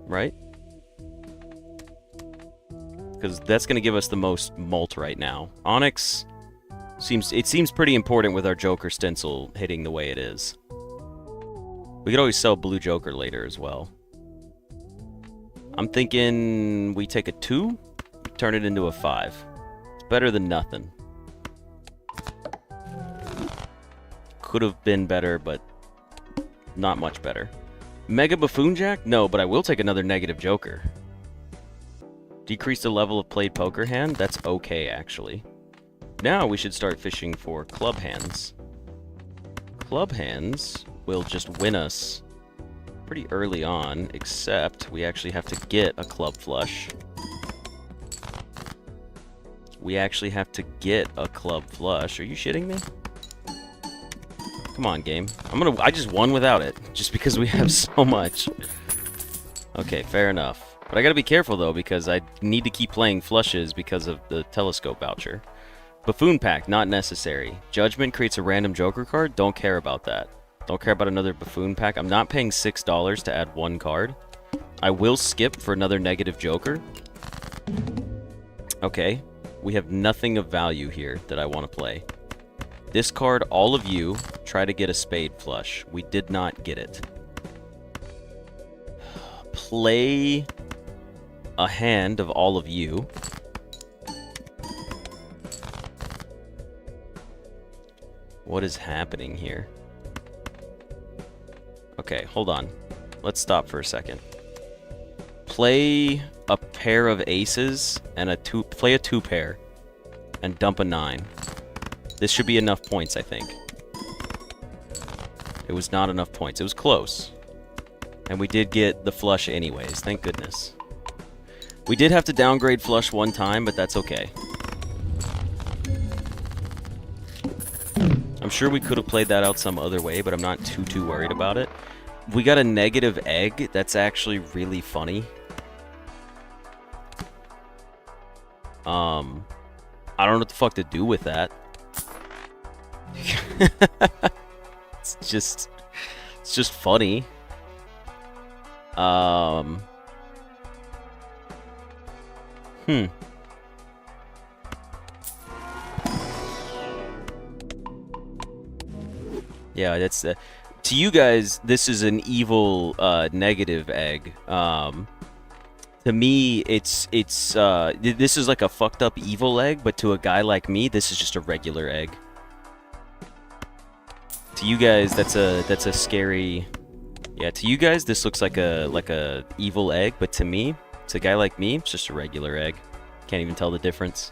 Right? Because that's going to give us the most Molt right now. Onyx seems pretty important with our Joker Stencil hitting the way it is. We could always sell Blue Joker later as well. I'm thinking we take a 2, turn it into a 5. It's better than nothing. Could have been better, but not much better. Mega Buffoon Jack? No, but I will take another negative Joker. Decrease the level of played poker hand? That's okay, actually. Now we should start fishing for club hands. Club hands will just win us pretty early on, except we actually have to get a club flush. We actually have to get a club flush. Are you shitting me? Come on, game. I just won without it, just because we have so much. Okay, fair enough. But I gotta be careful, though, because I need to keep playing flushes because of the telescope voucher. Buffoon Pack, not necessary. Judgment creates a random Joker card? Don't care about that. Don't care about another Buffoon Pack. I'm not paying $6 to add one card. I will skip for another negative Joker. Okay. We have nothing of value here that I want to play. This card, all of you, try to get a spade flush. We did not get it. Play a hand of all of you. What is happening here? Okay, hold on. Let's stop for a second. Play a pair of aces and play a 2 pair and dump a 9. This should be enough points, I think. It was not enough points. It was close. And we did get the flush anyways, thank goodness. We did have to downgrade flush one time, but that's okay. I'm sure we could have played that out some other way, but I'm not too worried about it. We got a negative egg. That's actually really funny. I don't know what the fuck to do with that. It's It's just funny. Yeah, that's to you guys. This is an evil negative egg. To me, it's this is like a fucked up evil egg, but to a guy like me, this is just a regular egg. To you guys, that's a scary. Yeah, to you guys, this looks like a evil egg, but to me, to a guy like me, it's just a regular egg. Can't even tell the difference.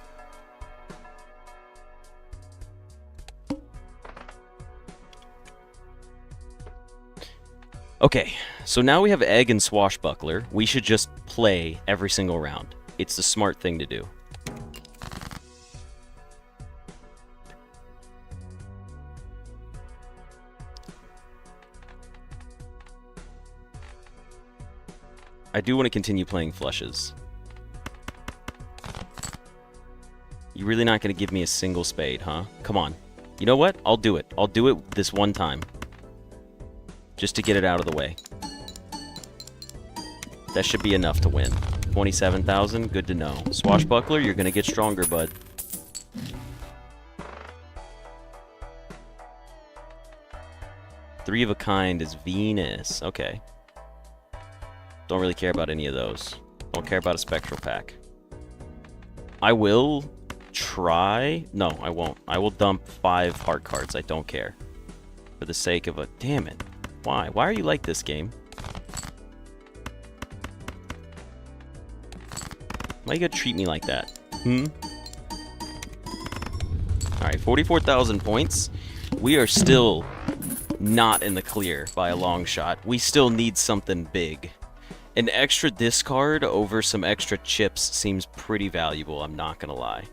Okay, so now we have Egg and Swashbuckler. We should just play every single round. It's the smart thing to do. I do want to continue playing flushes. You're really not going to give me a single spade, huh? Come on. You know what? I'll do it. I'll do it this one time. Just to get it out of the way. That should be enough to win. 27,000, good to know. Swashbuckler, you're gonna get stronger, bud. Three of a kind is Venus. Okay. Don't really care about any of those. Don't care about a spectral pack. I will try... No, I won't. I will dump 5 heart cards. I don't care. For the sake of a... Damn it. Why? Why are you like this game? Why you gotta treat me like that? Alright, 44,000 points. We are still not in the clear by a long shot. We still need something big. An extra discard over some extra chips seems pretty valuable, I'm not gonna lie.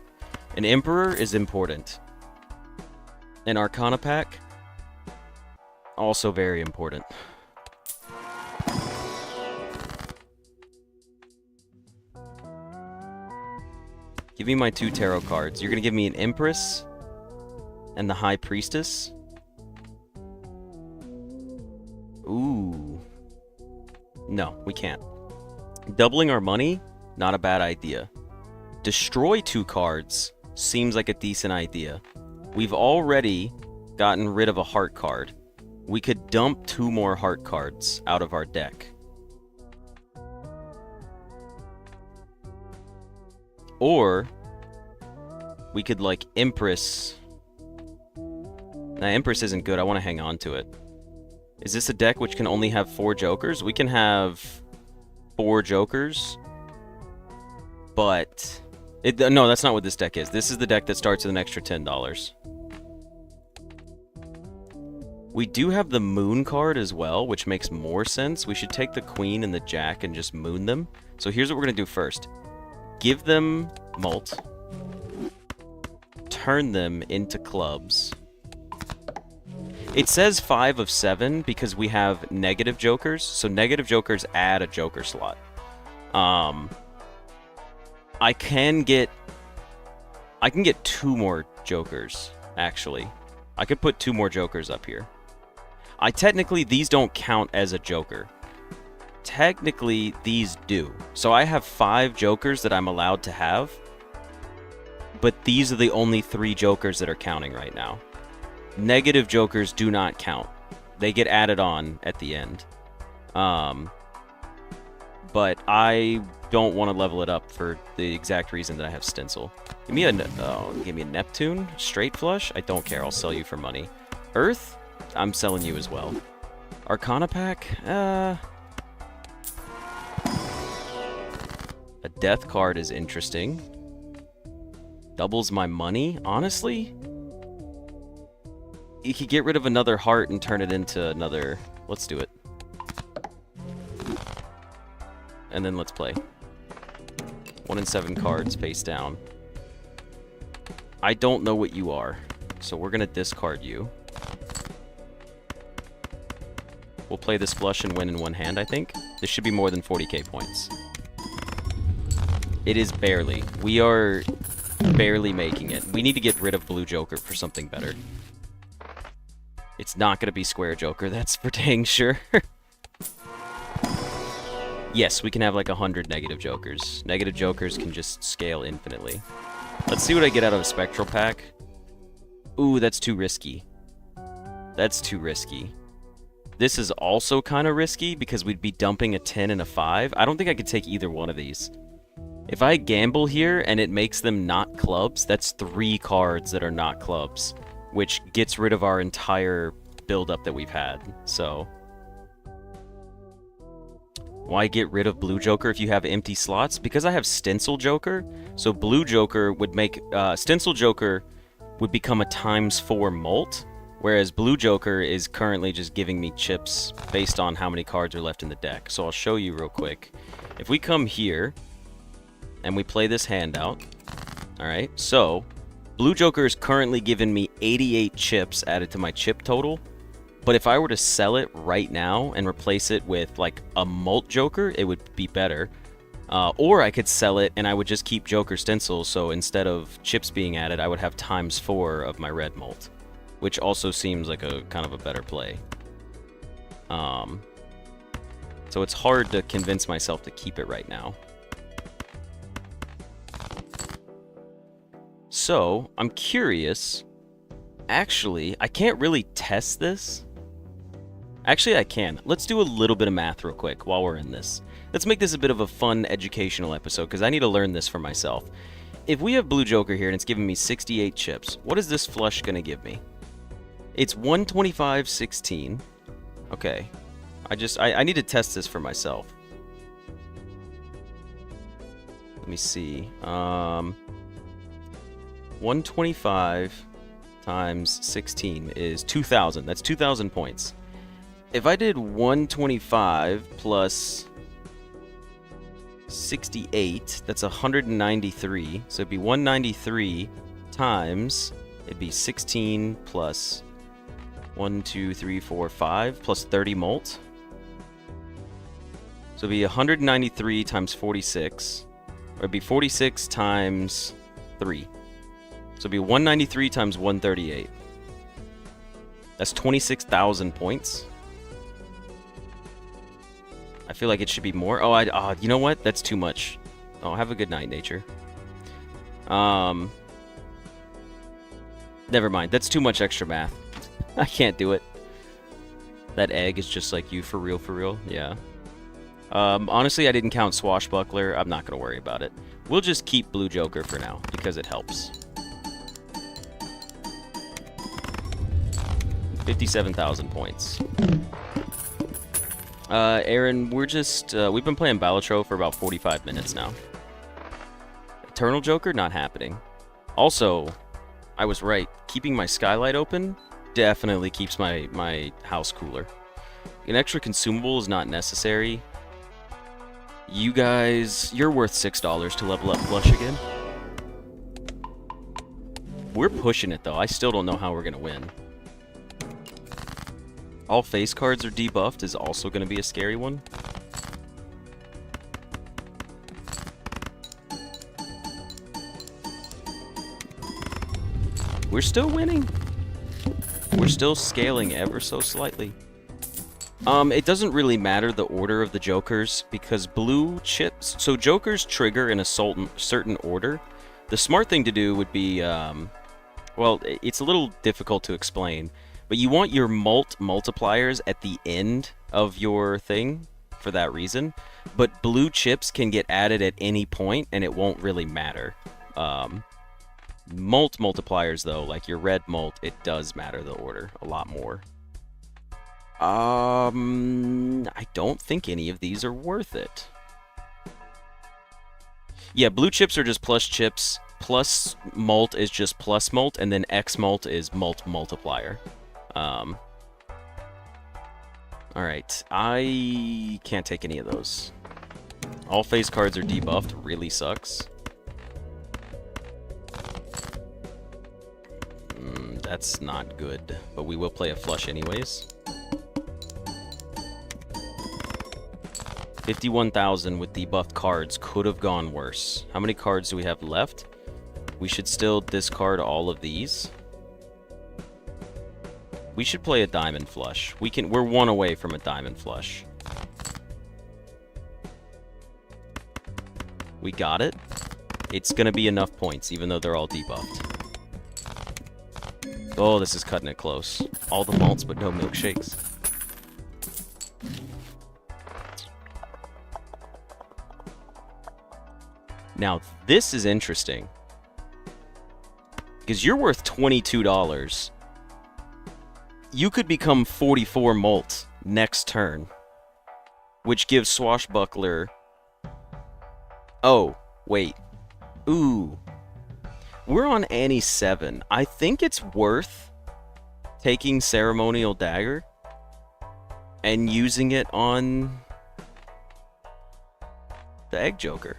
An Emperor is important. An Arcana pack? Also very important. Give me my 2 tarot cards. You're gonna give me an Empress and the High Priestess. Ooh. No, we can't. Doubling our money? Not a bad idea. Destroy 2 cards seems like a decent idea. We've already gotten rid of a heart card. We could dump 2 more heart cards out of our deck. Or we could, like, Empress. Nah, Empress isn't good. I want to hang on to it. Is this a deck which can only have 4 jokers? We can have 4 jokers. But... no, that's not what this deck is. This is the deck that starts with an extra $10. We do have the Moon card as well, which makes more sense. We should take the Queen and the Jack and just moon them. So here's what we're going to do first. Give them Mult. Turn them into clubs. It says 5 of 7 because we have negative jokers. So negative jokers add a joker slot. I can get 2 more jokers, actually. I could put 2 more jokers up here. Technically, these don't count as a joker. Technically, these do. So I have 5 jokers that I'm allowed to have. But these are the only 3 jokers that are counting right now. Negative jokers do not count. They get added on at the end. But I don't want to level it up for the exact reason that I have Stencil. Give me a Neptune? Straight flush? I don't care. I'll sell you for money. Earth? I'm selling you as well. Arcana pack? A death card is interesting. Doubles my money? Honestly? You could get rid of another heart and turn it into another... Let's do it. And then let's play. 1 in 7 cards face down. I don't know what you are, so we're gonna discard you. We'll play this flush and win in one hand, I think. This should be more than 40k points. It is barely. We are barely making it. We need to get rid of Blue Joker for something better. It's not going to be Square Joker, that's for dang sure. Yes, we can have like 100 negative Jokers. Negative Jokers can just scale infinitely. Let's see what I get out of a Spectral Pack. Ooh, that's too risky. That's too risky. This is also kind of risky because we'd be dumping a 10 and a 5. I don't think I could take either one of these. If I gamble here and it makes them not clubs, that's 3 cards that are not clubs, which gets rid of our entire build-up that we've had. So, why get rid of Blue Joker if you have empty slots? Because I have Stencil Joker, so Blue Joker would make... Stencil Joker would become a ×4 molt, whereas Blue Joker is currently just giving me chips based on how many cards are left in the deck. So I'll show you real quick. If we come here and we play this handout, alright, so Blue Joker is currently giving me 88 chips added to my chip total, but if I were to sell it right now and replace it with like a Molt Joker, it would be better. Or I could sell it and I would just keep Joker Stencils, so instead of chips being added, I would have ×4 of my red Molt, which also seems like a kind of a better play. So it's hard to convince myself to keep it right now. So, I'm curious. Actually, I can't really test this. Actually, I can. Let's do a little bit of math real quick while we're in this. Let's make this a bit of a fun, educational episode, because I need to learn this for myself. If we have Blue Joker here and it's giving me 68 chips, what is this flush going to give me? It's 125, 16. Okay. I need to test this for myself. Let me see. 125 times 16 is 2,000. That's 2,000 points. If I did 125 plus 68, that's 193. So it'd be 193 times, it'd be 16 plus 1, 2, 3, 4, 5, plus 30 molt. So it'd be 193 times 46, or it'd be 46 times 3. So it'd be 193 times 138. That's 26,000 points. I feel like it should be more. Oh, you know what? That's too much. Oh, have a good night, nature. Never mind. That's too much extra math. I can't do it. That egg is just like you, for real, for real. Yeah. Honestly, I didn't count Swashbuckler. I'm not going to worry about it. We'll just keep Blue Joker for now, because it helps. 57,000 points. Aaron, we're just, we've been playing Balatro for about 45 minutes now. Eternal Joker, not happening. Also, I was right. Keeping my skylight open definitely keeps my house cooler. An extra consumable is not necessary. You guys, you're worth $6 to level up Flush again. We're pushing it, though. I still don't know how we're going to win. All face cards are debuffed is also going to be a scary one. We're still winning. We're still scaling ever so slightly. It doesn't really matter the order of the Jokers, because blue chips... So Jokers trigger in a certain order. The smart thing to do would be... well, it's a little difficult to explain. But you want your multipliers at the end of your thing for that reason. But blue chips can get added at any point, and it won't really matter. Multipliers, though, like your red molt, it does matter the order a lot more. I don't think any of these are worth it. Yeah, blue chips are just plus chips. Plus molt is just plus molt, and then X molt is multiplier. Alright, I can't take any of those. All face cards are debuffed, really sucks. That's not good, but we will play a flush anyways. 51,000 with debuffed cards could have gone worse. How many cards do we have left? We should still discard all of these. We should play a diamond flush. We're one away from a diamond flush. We got it. It's gonna be enough points, even though they're all debuffed. Oh, this is cutting it close. All the malts, but no milkshakes. Now, this is interesting. Because you're worth $22. You could become 44 malt next turn. Which gives Swashbuckler... Oh, wait. Ooh. We're on Annie 7. I think it's worth taking Ceremonial Dagger and using it on the Egg Joker.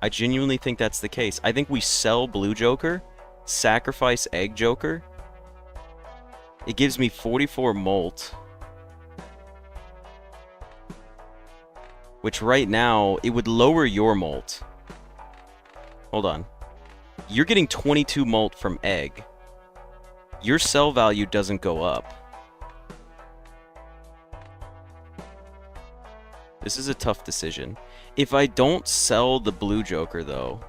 I genuinely think that's the case. I think we sell Blue Joker, sacrifice Egg Joker. It gives me 44 Molt. Which right now, it would lower your Molt. Hold on. You're getting 22 Molt from Egg. Your sell value doesn't go up. This is a tough decision. If I don't sell the Blue Joker, though...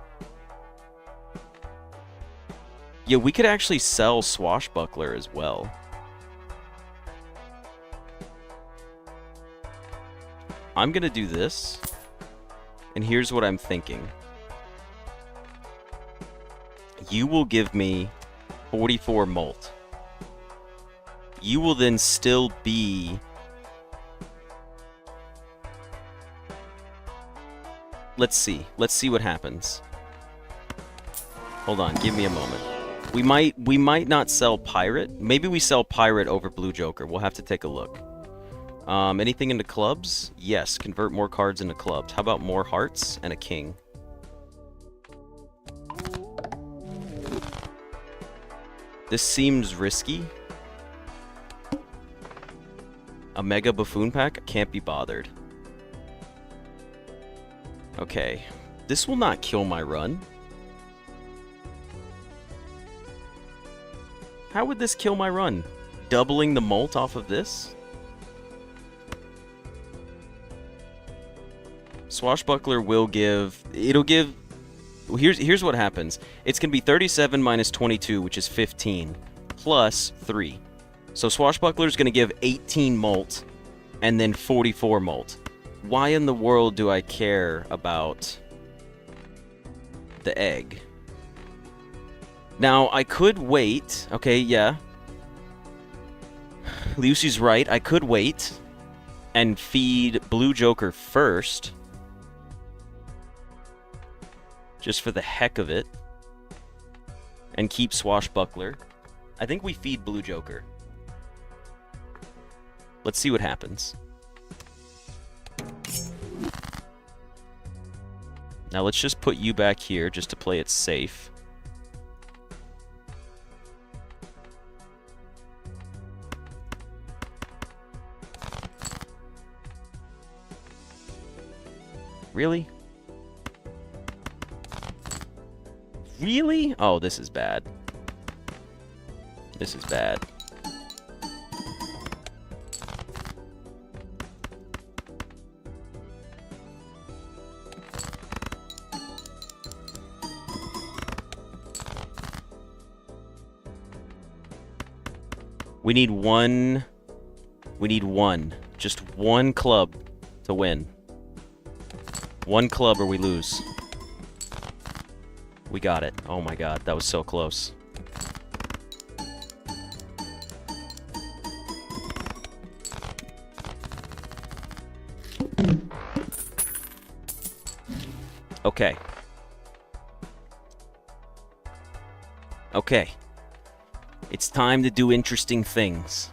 Yeah, we could actually sell Swashbuckler as well. I'm gonna do this. And here's what I'm thinking. You will give me 44 Molt. You will then still be... Let's see. Let's see what happens. Hold on, give me a moment. We might not sell Pirate. Maybe we sell Pirate over Blue Joker. We'll have to take a look. Anything into clubs? Yes, convert more cards into clubs. How about more hearts and a king? This seems risky. A Mega Buffoon pack? I can't be bothered. Okay. This will not kill my run. How would this kill my run? Doubling the Molt off of this? Swashbuckler will give... It'll give... Here's what happens. It's going to be 37 minus 22, which is 15, plus 3. So Swashbuckler's going to give 18 Molt, and then 44 Molt. Why in the world do I care about the egg? Now, I could wait. Okay, yeah. Lucy's right. I could wait and feed Blue Joker first. Just for the heck of it. And keep Swashbuckler. I think we feed Blue Joker. Let's see what happens. Now let's just put you back here just to play it safe. Really? Really? Oh, this is bad. This is bad. We need one. We need one. Just one club to win. One club or we lose. We got it. Oh my god, that was so close. Okay. Okay. It's time to do interesting things.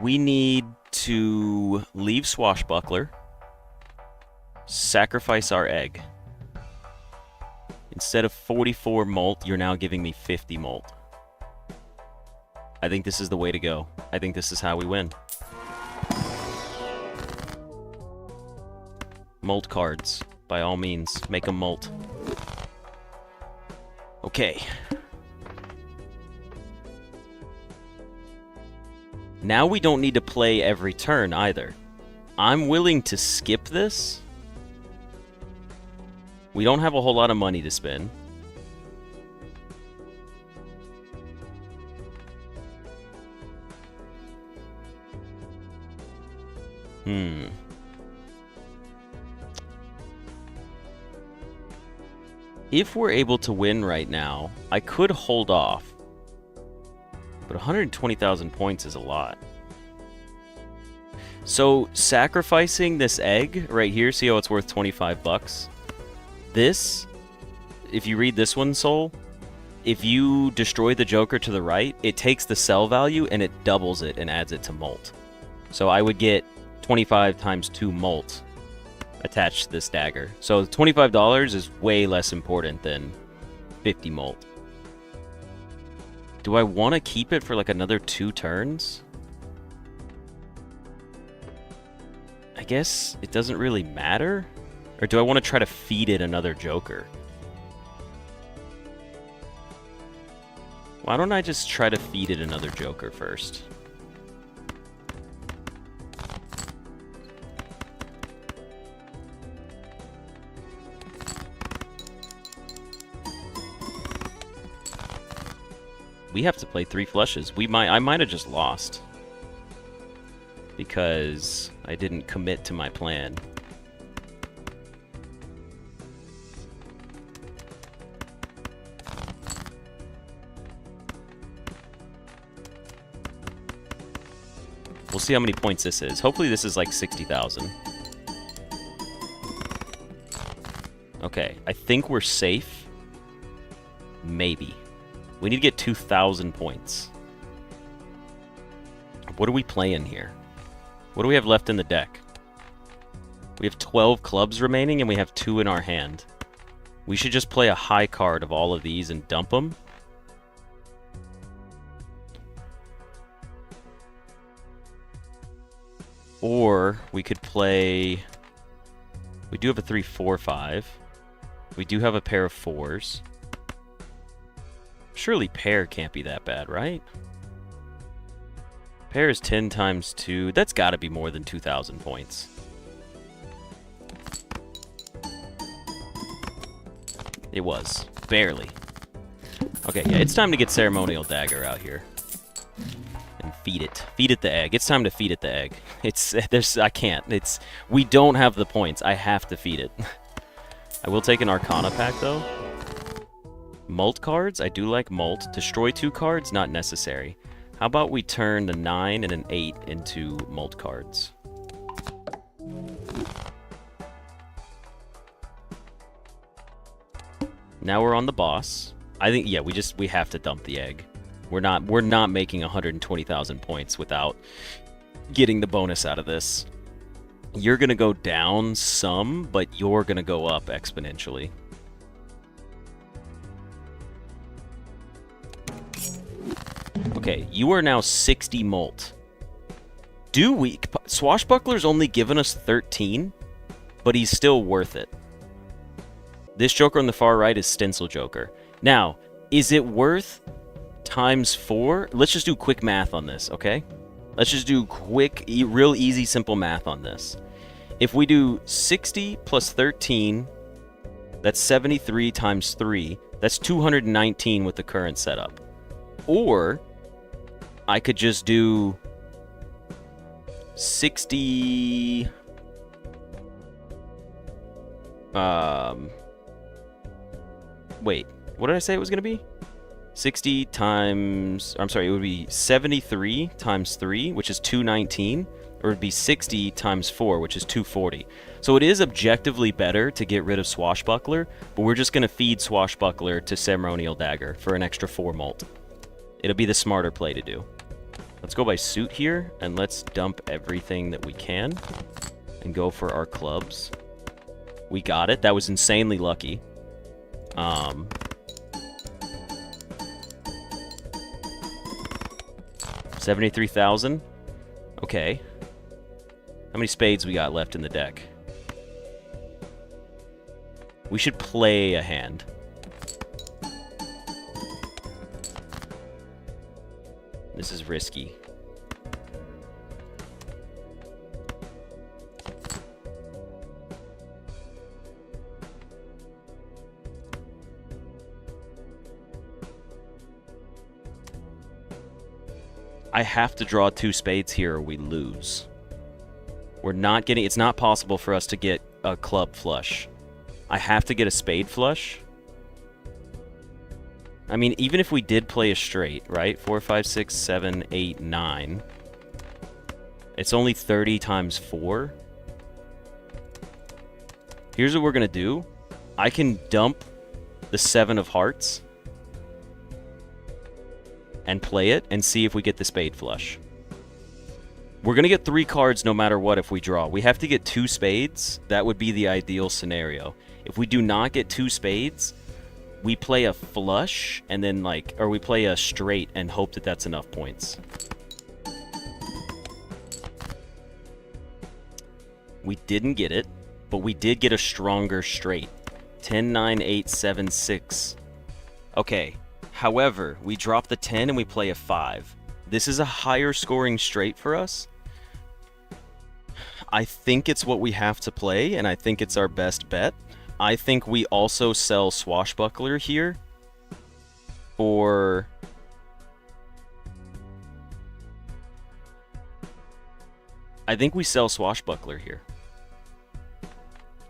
We need to leave Swashbuckler, sacrifice our egg. Instead of 44 Molt, you're now giving me 50 Molt. I think this is the way to go. I think this is how we win. Molt cards. By all means, make them molt. Okay. Now we don't need to play every turn either. I'm willing to skip this. We don't have a whole lot of money to spend. If we're able to win right now, I could hold off. But 120,000 points is a lot. So, sacrificing this egg right here, see how it's worth 25 bucks? This, if you read this one, Soul, if you destroy the Joker to the right, it takes the sell value and it doubles it and adds it to molt. So I would get 25 times 2 molt attached to this dagger. So $25 is way less important than 50 molt. Do I want to keep it for like another 2 turns? I guess it doesn't really matter. Or do I want to try to feed it another Joker? Why don't I just try to feed it another Joker first? We have to play 3 flushes. I might have just lost. Because I didn't commit to my plan. We'll see how many points this is. Hopefully this is like 60,000. Okay, I think we're safe. Maybe. We need to get 2,000 points. What are we playing here? What do we have left in the deck? We have 12 clubs remaining and we have 2 in our hand. We should just play a high card of all of these and dump them. Or we could play... We do have a 3, 4, 5. We do have a pair of 4s. Surely pair can't be that bad, right? Pair is 10 times 2. That's got to be more than 2,000 points. It was. Barely. Okay, yeah, it's time to get Ceremonial Dagger out here. And feed it. Feed it the egg. It's time to feed it the egg. I can't. We don't have the points. I have to feed it. I will take an Arcana pack, though. Molt cards? I do like molt. Destroy 2 cards? Not necessary. How about we turn the 9 and an 8 into molt cards? Now we're on the boss. I think, yeah, we have to dump the egg. We're not making 120,000 points without getting the bonus out of this. You're gonna go down some, but you're gonna go up exponentially. Okay, you are now 60 molt. Swashbuckler's only given us 13, but he's still worth it. This Joker on the far right is Stencil Joker. Now, is it worth times 4? Let's just do quick math on this, okay? Let's just do quick, real easy, simple math on this. If we do 60 plus 13, that's 73 times 3. That's 219 with the current setup. Or I could just do 60... Wait, what did I say it was going to be? 60 times... I'm sorry, it would be 73 times 3, which is 219. Or it would be 60 times 4, which is 240. So it is objectively better to get rid of Swashbuckler, but we're just going to feed Swashbuckler to Ceremonial Dagger for an extra 4 molt. It'll be the smarter play to do. Let's go by suit here, and let's dump everything that we can and go for our clubs. We got it. That was insanely lucky. 73,000. Okay. How many spades we got left in the deck? We should play a hand. This is risky. I have to draw 2 spades here or we lose. We're not getting... It's not possible for us to get a club flush. I have to get a spade flush. I mean, even if we did play a straight, right? 4, 5, 6, 7, 8, 9. It's only 30 times 4. Here's what we're going to do. I can dump the 7 of hearts and play it and see if we get the spade flush. We're going to get 3 cards no matter what if we draw. We have to get 2 spades. That would be the ideal scenario. If we do not get 2 spades, we play a flush and then or we play a straight and hope that that's enough points. We didn't get it, but we did get a stronger straight. 10, 9, 8, 7, 6. Okay. However, we drop the 10 and we play a 5. This is a higher scoring straight for us. I think it's what we have to play, and I think it's our best bet. I think we also sell Swashbuckler here for... I think we sell Swashbuckler here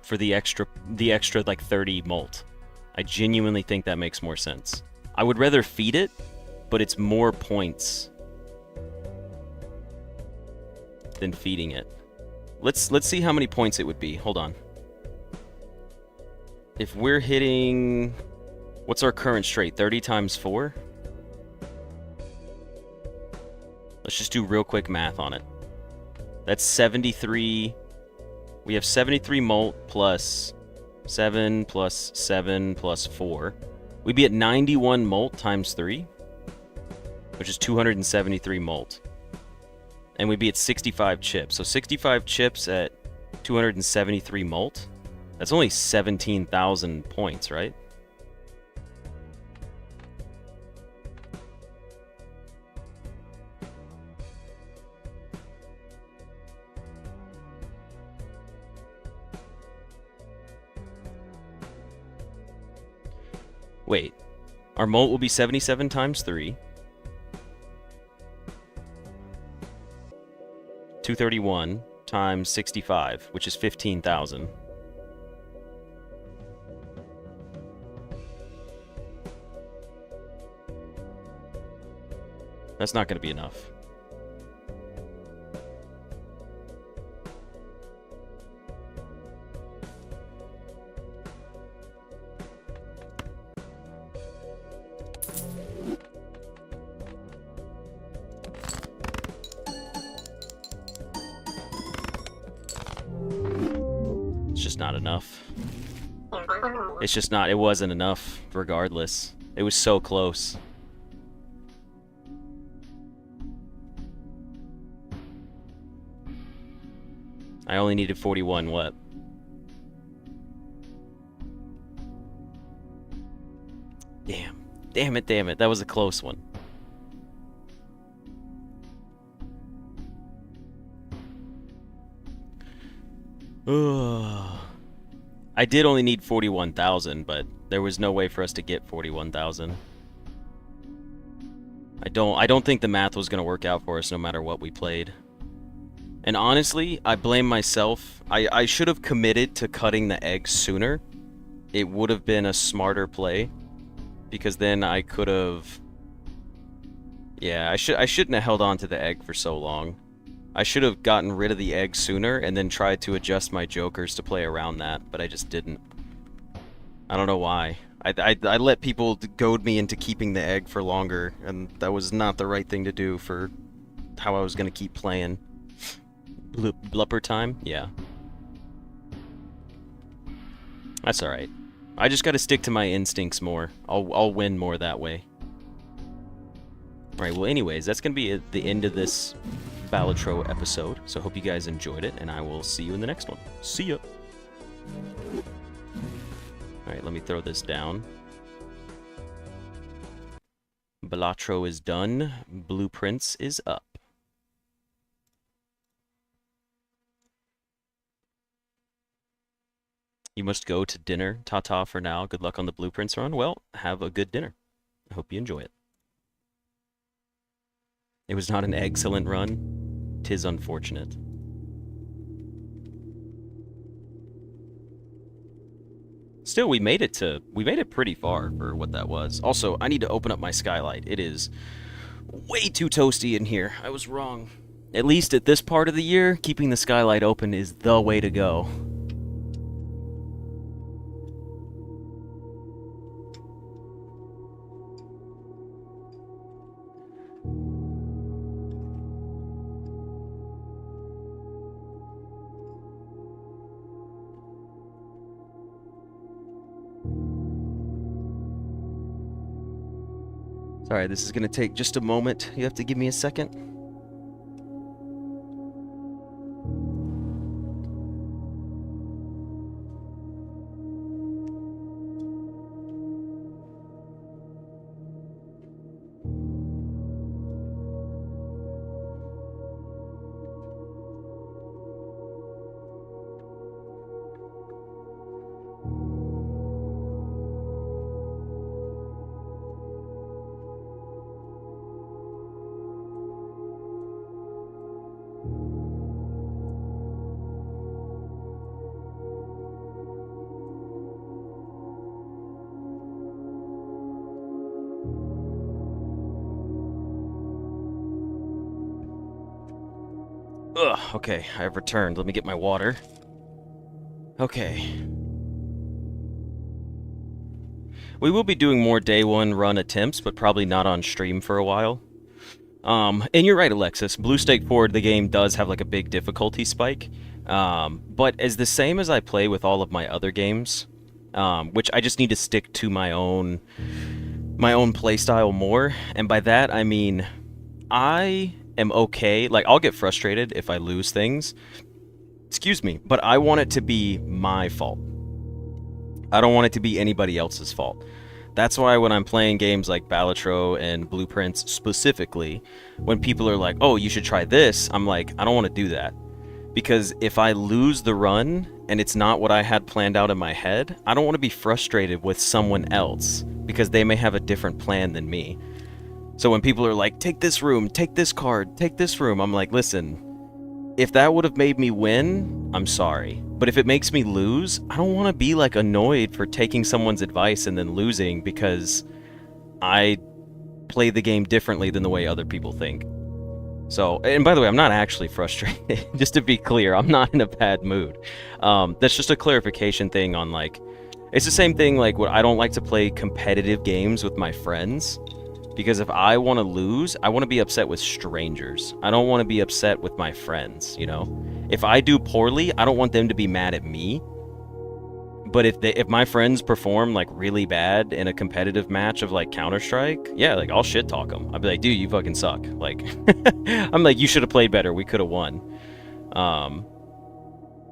for the extra like 30 mult. I genuinely think that makes more sense. I would rather feed it, but it's more points than feeding it. Let's see how many points it would be. Hold on. If we're hitting... What's our current straight? 30 times 4? Let's just do real quick math on it. That's 73... We have 73 mult plus 7 plus 7 plus 4. We'd be at 91 mult times 3, which is 273 mult. And we'd be at 65 chips. So 65 chips at 273 mult. That's only 17,000 points, right? Wait, our mult will be 77 times 3. 231 times 65, which is 15,000. That's not going to be enough. It's just not enough. It's just not, it wasn't enough, regardless. It was so close. I only needed 41, what? Damn. Damn it, damn it. That was a close one. Ugh. I did only need 41,000, but there was no way for us to get 41,000. I don't think the math was going to work out for us no matter what we played. And honestly, I blame myself. I should have committed to cutting the egg sooner. It would have been a smarter play, because then I could have... Yeah, I shouldn't have held on to the egg for so long. I should have gotten rid of the egg sooner and then tried to adjust my jokers to play around that, but I just didn't. I don't know why. I let people goad me into keeping the egg for longer, and that was not the right thing to do for how I was going to keep playing. Blupper time? Yeah. That's alright. I just gotta stick to my instincts more. I'll win more that way. Alright, well anyways, that's gonna be the end of this Balatro episode. So I hope you guys enjoyed it, and I will see you in the next one. See ya! Alright, let me throw this down. Balatro is done. Blueprints is up. You must go to dinner. Ta-ta for now. Good luck on the Blueprints run. Well, have a good dinner. I hope you enjoy it. It was not an excellent run. 'Tis unfortunate. Still, we made it pretty far for what that was. Also, I need to open up my skylight. It is way too toasty in here. I was wrong. At least at this part of the year, keeping the skylight open is the way to go. Sorry, this is going to take just a moment. You have to give me a second. Ugh, okay, I've returned. Let me get my water. Okay. We will be doing more day one run attempts, but probably not on stream for a while. And you're right, Alexis. Blue Stake Forward, the game does have like a big difficulty spike. But as the same as I play with all of my other games, which I just need to stick to my own playstyle more. And by that, I mean, I am okay. Like, I'll get frustrated if I lose things. Excuse me, but I want it to be my fault. I don't want it to be anybody else's fault. That's why when I'm playing games like Balatro and Blueprints specifically, when people are like, oh, you should try this, I'm like, I don't want to do that. Because if I lose the run and it's not what I had planned out in my head, I don't want to be frustrated with someone else because they may have a different plan than me. So when people are like, take this room, take this card, take this room, I'm like, listen, if that would have made me win, I'm sorry. But if it makes me lose, I don't want to be like annoyed for taking someone's advice and then losing because I play the game differently than the way other people think. So, and by the way, I'm not actually frustrated. Just to be clear, I'm not in a bad mood. That's just a clarification thing on like, it's the same thing like what I don't like to play competitive games with my friends. Because if I want to lose, I want to be upset with strangers. I don't want to be upset with my friends, you know? If I do poorly, I don't want them to be mad at me. But if my friends perform like really bad in a competitive match of like Counter-Strike, yeah, like I'll shit talk them. I'll be like, dude, you fucking suck. Like, I'm like, you should have played better. We could have won.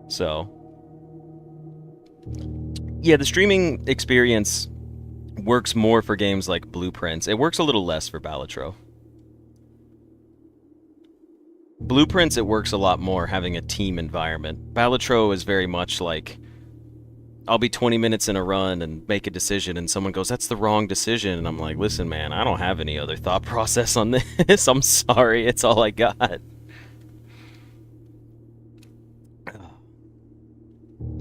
So, yeah, the streaming experience works more for games like Blueprints. It works a little less for Balatro. Blueprints, it works a lot more having a team environment. Balatro is very much like, I'll be 20 minutes in a run and make a decision and someone goes, that's the wrong decision. And I'm like, listen, man, I don't have any other thought process on this. I'm sorry, it's all I got.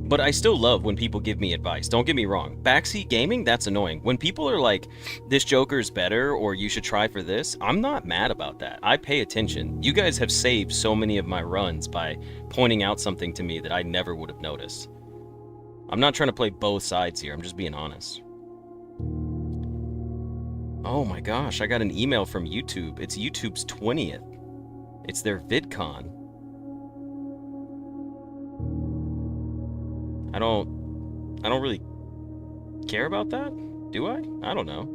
But I still love when people give me advice. Don't get me wrong. Backseat gaming, that's annoying. When people are like, this Joker's better, or you should try for this, I'm not mad about that. I pay attention. You guys have saved so many of my runs by pointing out something to me that I never would have noticed. I'm not trying to play both sides here. I'm just being honest. Oh my gosh, I got an email from YouTube. It's YouTube's 20th. It's their VidCon. I don't really care about that, do I? I don't know.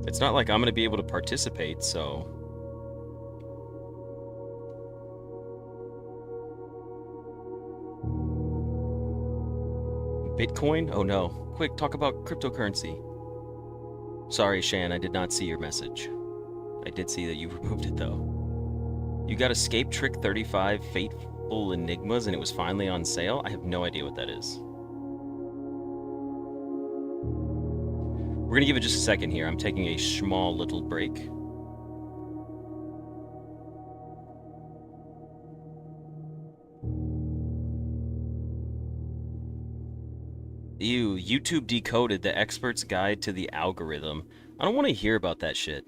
It's not like I'm gonna be able to participate, so... Bitcoin? Oh no. Quick, talk about cryptocurrency. Sorry, Shan, I did not see your message. I did see that you removed it, though. You got Escape Trick 35 Fateful Enigmas and it was finally on sale? I have no idea what that is. We're gonna give it just a second here. I'm taking a small little break. Ew, YouTube decoded the expert's guide to the algorithm. I don't want to hear about that shit.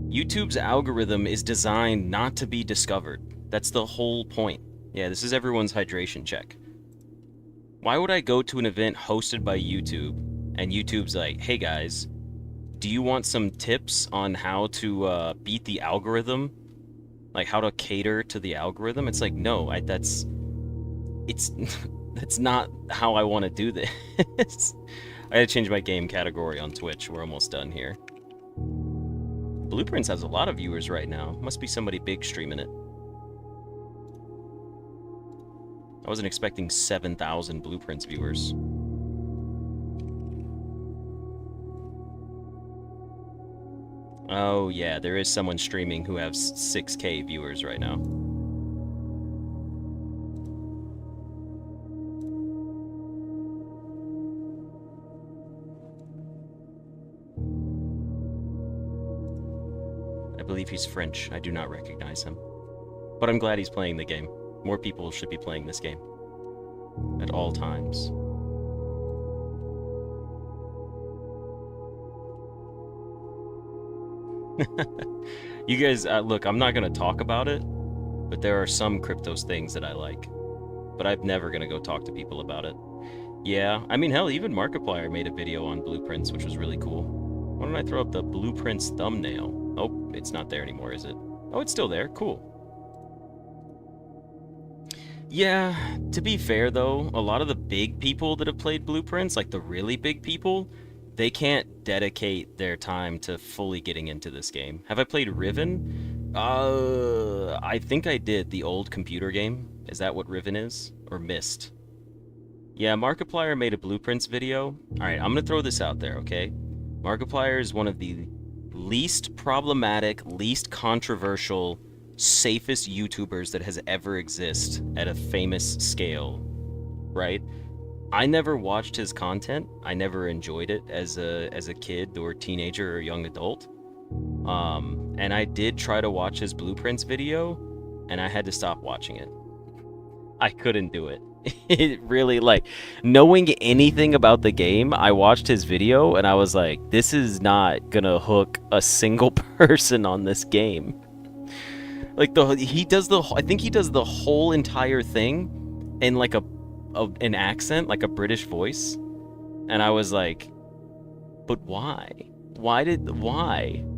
YouTube's algorithm is designed not to be discovered. That's the whole point. Yeah, this is everyone's hydration check. Why would I go to an event hosted by YouTube and YouTube's like, hey guys, do you want some tips on how to beat the algorithm? Like how to cater to the algorithm? It's like, no, that's not how I want to do this. I gotta change my game category on Twitch. We're almost done here. Blueprints has a lot of viewers right now. Must be somebody big streaming it. I wasn't expecting 7,000 Blueprints viewers. Oh yeah, there is someone streaming who has 6K viewers right now. I believe he's French. I do not recognize him. But I'm glad he's playing the game. More people should be playing this game. At all times. You guys, look, I'm not going to talk about it, but there are some cryptos things that I like. But I'm never going to go talk to people about it. Yeah, I mean, hell, even Markiplier made a video on Blueprints, which was really cool. Why don't I throw up the Blueprints thumbnail? Oh, it's not there anymore, is it? Oh, it's still there. Cool. Yeah, to be fair, though, a lot of the big people that have played Blueprints, like the really big people, they can't dedicate their time to fully getting into this game. Have I played Riven? I think I did, the old computer game. Is that what Riven is? Or Myst? Yeah, Markiplier made a Blueprints video. Alright, I'm gonna throw this out there, okay? Markiplier is one of the least problematic, least controversial, safest YouTubers that has ever existed at a famous scale, right? I never watched his content. I never enjoyed it as a kid or teenager or young adult. And I did try to watch his Blueprints video, and I had to stop watching it. I couldn't do it. It really, like, knowing anything about the game, I watched his video, and I was like, this is not gonna hook a single person on this game. Like, I think he does the whole entire thing in, like, an accent, like a British voice. And I was like, but why? Why?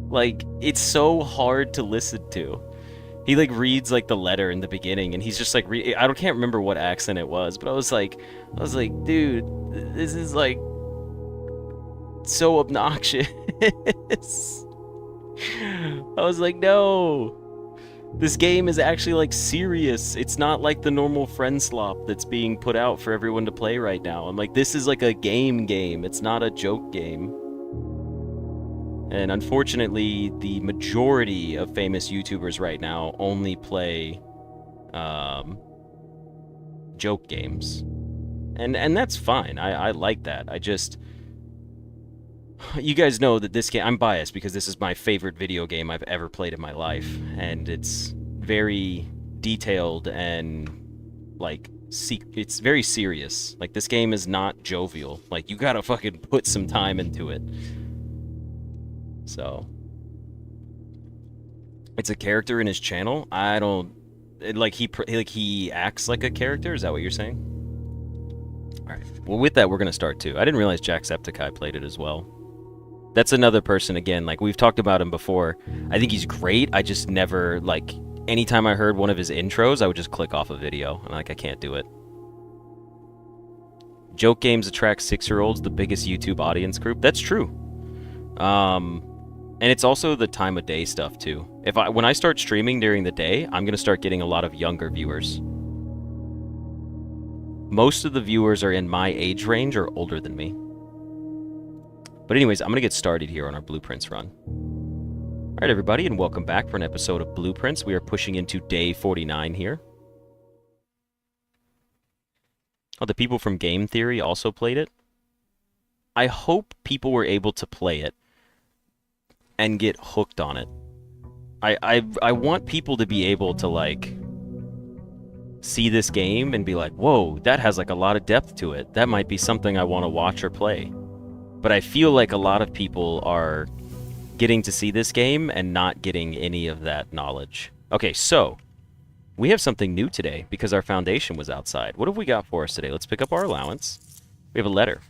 Like, it's so hard to listen to. He, like, reads, like, the letter in the beginning, and he's just, like, I can't remember what accent it was, but I was like, dude, this is, like, so obnoxious. I was like, no. This game is actually, like, serious. It's not like the normal friend slop that's being put out for everyone to play right now. I'm like, this is like a game. It's not a joke game. And unfortunately, the majority of famous YouTubers right now only play joke games. And that's fine. I like that. I just... You guys know that this game... I'm biased because this is my favorite video game I've ever played in my life. And it's very detailed and, like, it's very serious. Like, this game is not jovial. Like, you gotta fucking put some time into it. So... It's a character in his channel? I don't... he acts like a character? Is that what you're saying? Alright. Well, with that, we're gonna start, too. I didn't realize Jacksepticeye played it as well. That's another person, again, like, we've talked about him before. I think he's great. I just never, like, anytime I heard one of his intros, I would just click off a video. I'm like, I can't do it. Joke games attract 6-year-olds, the biggest YouTube audience group. That's true. And it's also the time of day stuff, too. When I start streaming during the day, I'm going to start getting a lot of younger viewers. Most of the viewers are in my age range or older than me. But anyways, I'm going to get started here on our Blueprints run. All right, everybody, and welcome back for an episode of Blueprints. We are pushing into day 49 here. Oh, the people from Game Theory also played it. I hope people were able to play it and get hooked on it. I want people to be able to, like, see this game and be like, whoa, that has, like, a lot of depth to it. That might be something I want to watch or play. But I feel like a lot of people are getting to see this game and not getting any of that knowledge. Okay, so we have something new today because our foundation was outside. What have we got for us today? Let's pick up our allowance. We have a letter.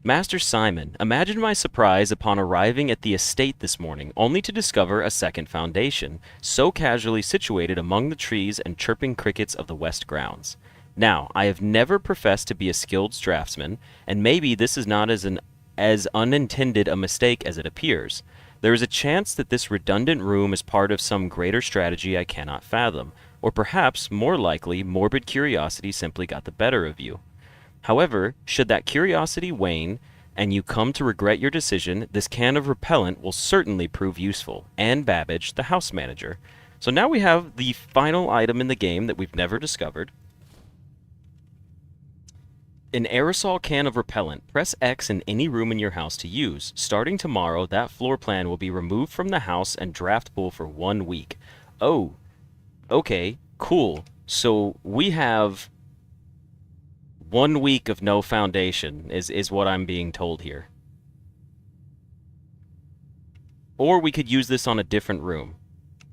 Master Simon, imagine my surprise upon arriving at the estate this morning, only to discover a second foundation, so casually situated among the trees and chirping crickets of the west grounds. Now, I have never professed to be a skilled draftsman, and maybe this is not as unintended a mistake as it appears. There is a chance that this redundant room is part of some greater strategy I cannot fathom, or perhaps, more likely, morbid curiosity simply got the better of you. However, should that curiosity wane, and you come to regret your decision, this can of repellent will certainly prove useful. And Babbage, the house manager. So now we have the final item in the game that we've never discovered. An aerosol can of repellent. Press X in any room in your house to use. Starting tomorrow, that floor plan will be removed from the house and draft pool for 1 week. Oh, okay, cool. So we have 1 week of no foundation is what I'm being told here. Or we could use this on a different room.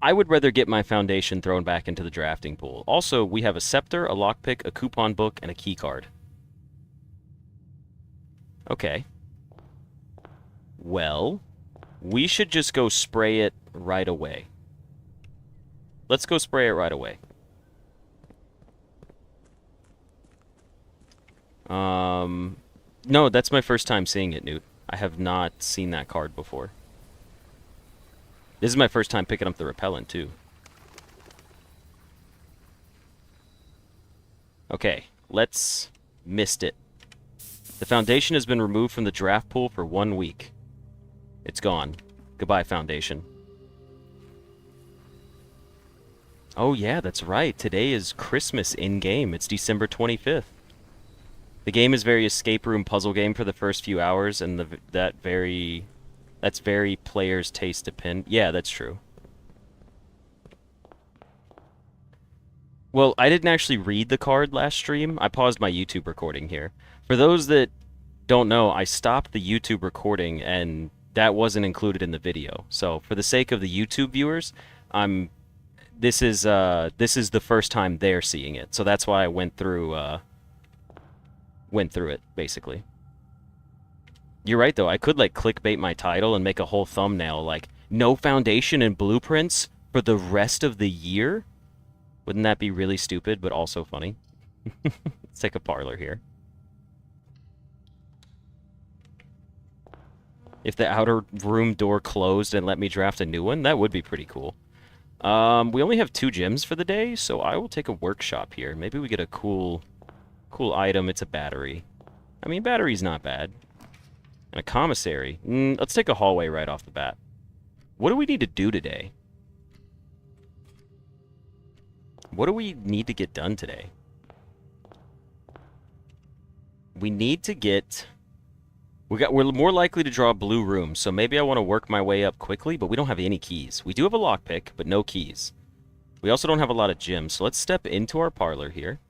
I would rather get my foundation thrown back into the drafting pool. Also, we have a scepter, a lockpick, a coupon book, and a key card. Okay. Well, we should just go spray it right away. Let's go spray it right away. No, that's my first time seeing it, Newt. I have not seen that card before. This is my first time picking up the repellent, too. Okay, let's mist it. The foundation has been removed from the draft pool for 1 week. It's gone. Goodbye, foundation. Oh, yeah, that's right. Today is Christmas in-game. It's December 25th. The game is very escape room puzzle game for the first few hours, and that's very player's taste depend. Yeah, that's true. Well, I didn't actually read the card last stream. I paused my YouTube recording here. For those that don't know, I stopped the YouTube recording, and that wasn't included in the video. So, for the sake of the YouTube viewers, this is the first time they're seeing it. So that's why I went through it, basically. You're right, though. I could, like, clickbait my title and make a whole thumbnail, like, no foundation and blueprints for the rest of the year? Wouldn't that be really stupid, but also funny? Let's take a parlor here. If the outer room door closed and let me draft a new one, that would be pretty cool. We only have 2 gems for the day, so I will take a workshop here. Maybe we get a cool item. It's a battery. I mean, battery's not bad. And a commissary. Let's take a hallway right off the bat. What do we need to do today? What do we need to get done today? We need to get... We're more likely to draw blue rooms, so maybe I want to work my way up quickly, but we don't have any keys. We do have a lockpick, but no keys. We also don't have a lot of gems, so let's step into our parlor here.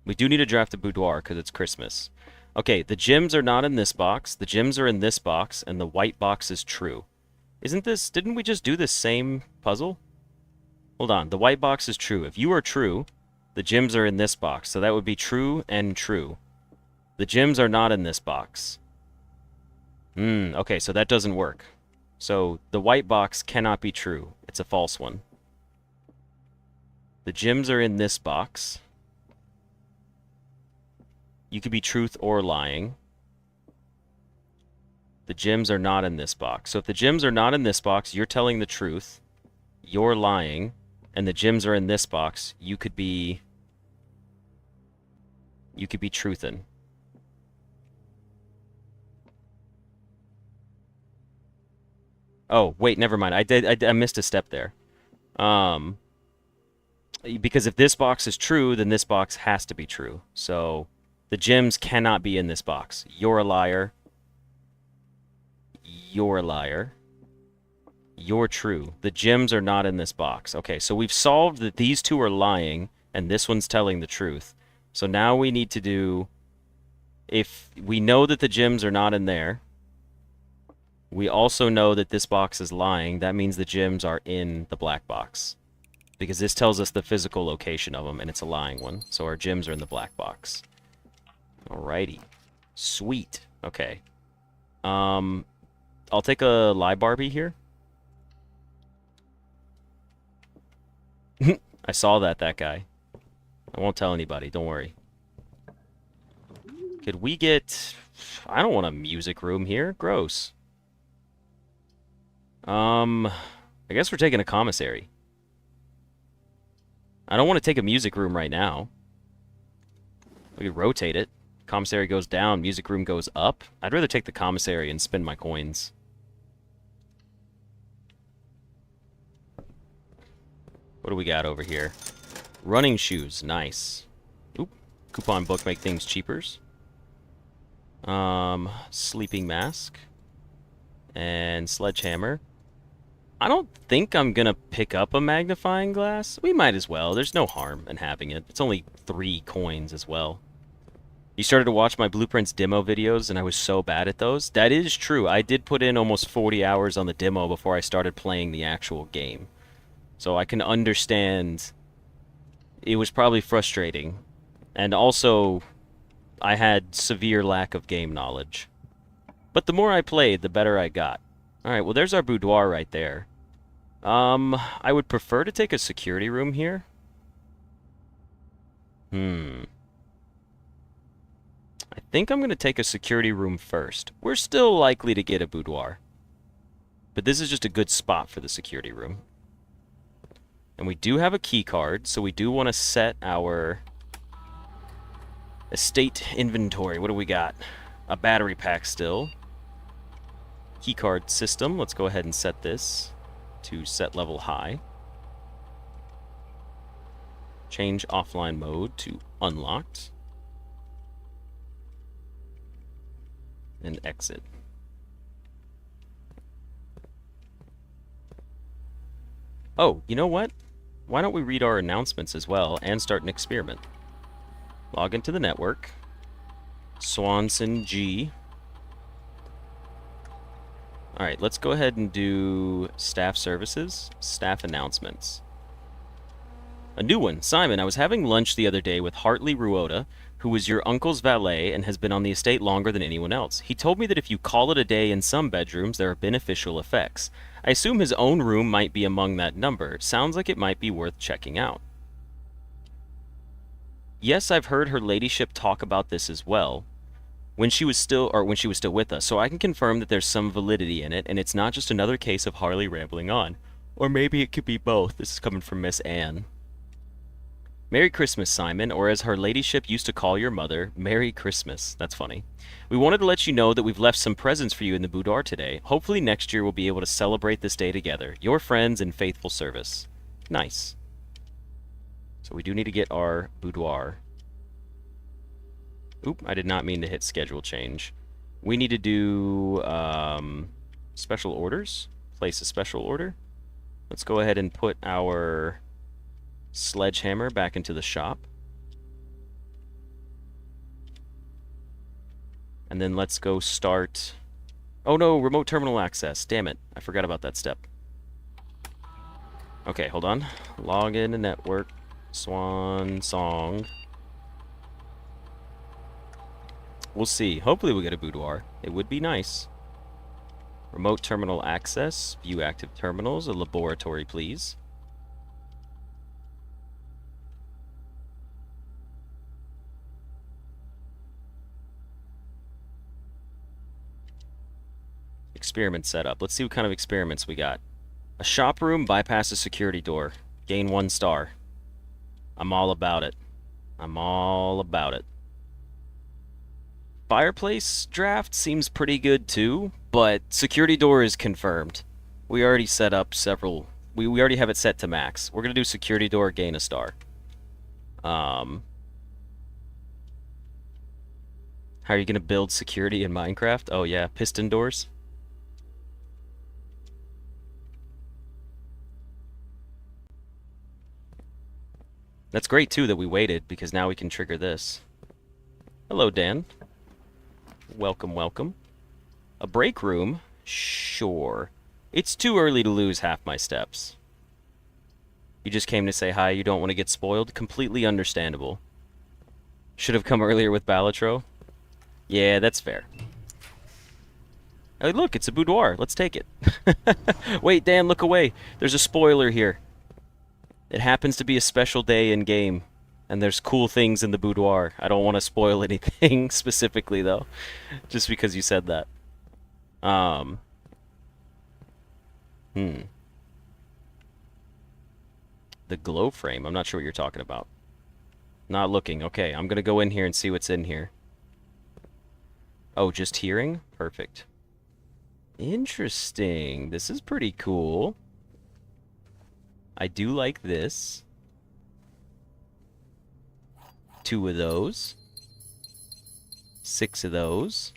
We do need to draft a boudoir because it's Christmas. Okay, the gems are not in this box. The gems are in this box, and the white box is true. Didn't we just do this same puzzle? Hold on, the white box is true. If you are true, the gems are in this box, so that would be true and true. The gems are not in this box. Okay, so that doesn't work. So the white box cannot be true. It's a false one. The gems are in this box. You could be truth or lying. The gems are not in this box. So if the gems are not in this box, you're telling the truth. You're lying. and the gems are in this box, you could be truthin'. Oh, wait, never mind. I missed a step there. Because if this box is true, then this box has to be true. So the gems cannot be in this box. You're a liar. You're a liar. You're true. The gems are not in this box. Okay, so we've solved that these two are lying, and this one's telling the truth. So now we need to do... If we know that the gems are not in there, we also know that this box is lying. That means the gems are in the black box. Because this tells us the physical location of them, and it's a lying one. So our gems are in the black box. Alrighty. Sweet. Okay. I'll take a lie Barbie here. I saw that guy. I won't tell anybody, don't worry. Could we get... I don't want a music room here. Gross. I guess we're taking a commissary. I don't want to take a music room right now. We could rotate it. Commissary goes down, music room goes up. I'd rather take the commissary and spend my coins. What do we got over here? Running shoes, nice. Oop, coupon book make things cheapers. Sleeping mask. And sledgehammer. I don't think I'm gonna pick up a magnifying glass. We might as well. There's no harm in having it. It's only 3 coins as well. You started to watch my Blueprints demo videos, and I was so bad at those. That is true. I did put in almost 40 hours on the demo before I started playing the actual game. So I can understand it was probably frustrating. And also, I had severe lack of game knowledge. But the more I played, the better I got. Alright, well there's our boudoir right there. I would prefer to take a security room here. I think I'm going to take a security room first. We're still likely to get a boudoir. But this is just a good spot for the security room. And we do have a key card, so we do want to set our estate inventory. What do we got? A battery pack still. Keycard system. Let's go ahead and set this to set level high. Change offline mode to unlocked. And exit. Oh, you know what? Why don't we read our announcements as well and start an experiment? Log into the network. Swanson G. Alright, let's go ahead and do staff services, staff announcements. A new one. Simon, I was having lunch the other day with Hartley Ruota, who was your uncle's valet and has been on the estate longer than anyone else. He told me that if you call it a day in some bedrooms, there are beneficial effects. I assume his own room might be among that number. Sounds like it might be worth checking out. Yes, I've heard her ladyship talk about this as well. When she was still with us, so I can confirm that there's some validity in it, and it's not just another case of Harley rambling on. Or maybe it could be both. This is coming from Miss Anne. Merry Christmas, Simon, or as her ladyship used to call your mother, Merry Christmas. That's funny. We wanted to let you know that we've left some presents for you in the boudoir today. Hopefully next year we'll be able to celebrate this day together. Your friends in faithful service. Nice. So we do need to get our boudoir. Oop, I did not mean to hit schedule change. We need to do special orders. Place a special order. Let's go ahead and put our sledgehammer back into the shop. And then let's go start... Oh no, remote terminal access. Damn it, I forgot about that step. Okay, hold on. Log in to network. Swan song. We'll see. Hopefully we'll get a boudoir. It would be nice. Remote terminal access. View active terminals. A laboratory, please. Experiment setup. Let's see what kind of experiments we got. A shop room bypasses security door. Gain 1 star. I'm all about it. I'm all about it. Fireplace draft seems pretty good too, but security door is confirmed. We already set up several. We already have it set to max. We're gonna do security door, gain a star. How are you gonna build security in Minecraft? Oh yeah, piston doors. That's great too that we waited, because now we can trigger this. Hello, Dan. Welcome, welcome. A break room? Sure. It's too early to lose half my steps. You just came to say hi, you don't want to get spoiled? Completely understandable. Should have come earlier with Balatro? Yeah, that's fair. Hey, look, it's a boudoir. Let's take it. Wait, Dan, look away. There's a spoiler here. It happens to be a special day in game, and there's cool things in the boudoir. I don't want to spoil anything specifically, though, just because you said that. The glow frame. I'm not sure what you're talking about. Not looking. Okay, I'm gonna go in here and see what's in here. Oh, just hearing? Perfect. Interesting. This is pretty cool. I do like this. 2 of those. 6 of those.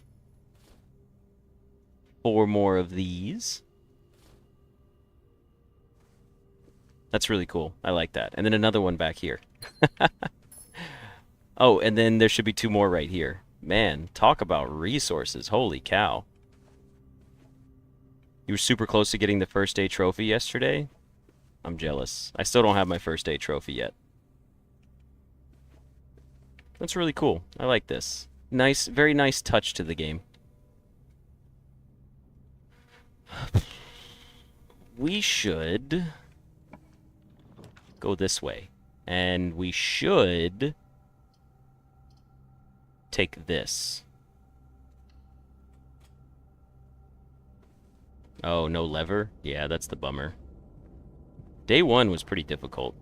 4 more of these. That's really cool. I like that. And then another one back here. Oh, and then there should be 2 more right here. Man, talk about resources. Holy cow. You were super close to getting the first day trophy yesterday? I'm jealous. I still don't have my first day trophy yet. That's really cool. I like this. Nice, very nice touch to the game. We should go this way. And we should take this. Oh, no lever? Yeah, that's the bummer. Day 1 was pretty difficult.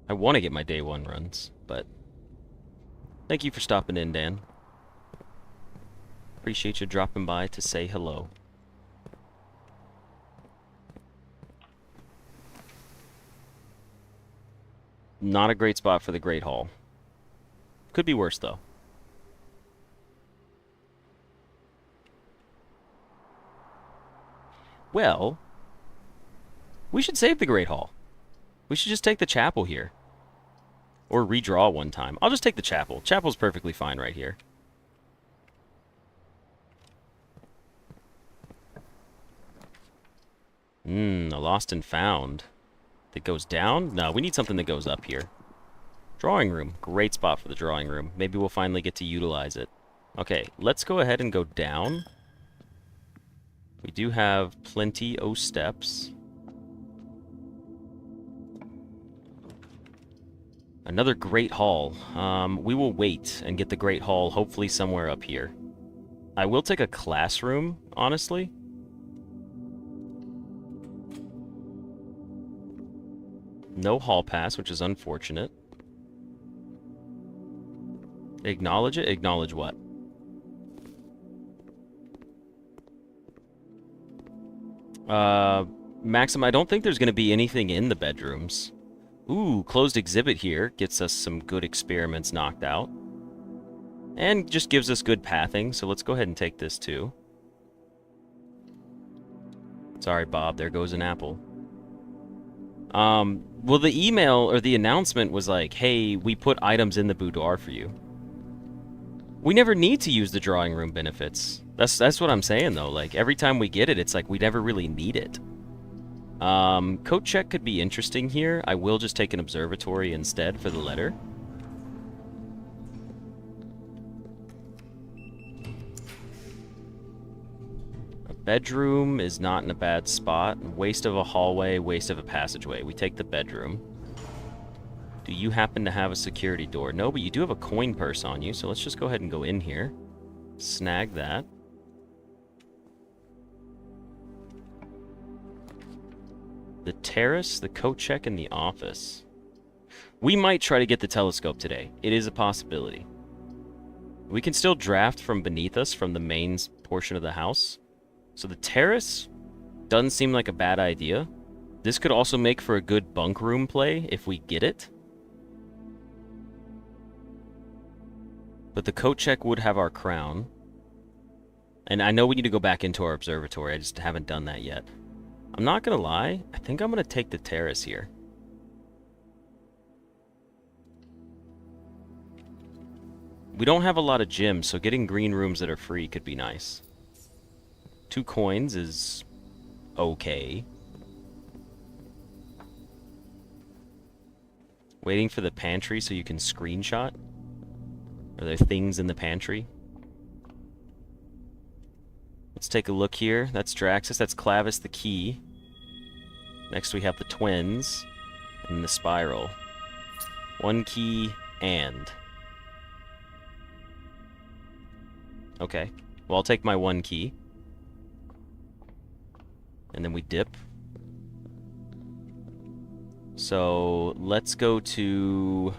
I want to get my day 1 runs, but thank you for stopping in, Dan. Appreciate you dropping by to say hello. Not a great spot for the Great Hall. Could be worse, though. Well, we should save the Great Hall. We should just take the chapel here. Or redraw one time. I'll just take the chapel. Chapel's perfectly fine right here. A lost and found. That goes down? No, we need something that goes up here. Drawing room. Great spot for the drawing room. Maybe we'll finally get to utilize it. Okay, let's go ahead and go down. We do have plenty of steps. Another Great Hall. We will wait and get the Great Hall hopefully somewhere up here. I will take a classroom, honestly. No hall pass, which is unfortunate. Acknowledge it? Acknowledge what? Maxim, I don't think there's going to be anything in the bedrooms. Ooh, closed exhibit here. Gets us some good experiments knocked out. And just gives us good pathing, so let's go ahead and take this too. Sorry, Bob, there goes an apple. Well, the email or the announcement was like, hey, we put items in the boudoir for you. We never need to use the drawing room benefits. That's what I'm saying, though. Like, every time we get it, it's like we never really need it. Coat check could be interesting here. I will just take an observatory instead for the letter. A bedroom is not in a bad spot. Waste of a hallway, waste of a passageway. We take the bedroom. Do you happen to have a security door? No, but you do have a coin purse on you, so let's just go ahead and go in here. Snag that. The terrace, the coat check, and the office. We might try to get the telescope today. It is a possibility. We can still draft from beneath us from the main portion of the house. So the terrace doesn't seem like a bad idea. This could also make for a good bunk room play if we get it. But the coat check would have our crown. And I know we need to go back into our observatory. I just haven't done that yet. I'm not going to lie. I think I'm going to take the terrace here. We don't have a lot of gyms, so getting green rooms that are free could be nice. 2 coins is okay. Waiting for the pantry so you can screenshot? Are there things in the pantry? Let's take a look here. That's Draxus. That's Clavis the key. Next we have the twins and the spiral. 1 key and. Okay. Well, I'll take my 1 key. And then we dip. So let's go to...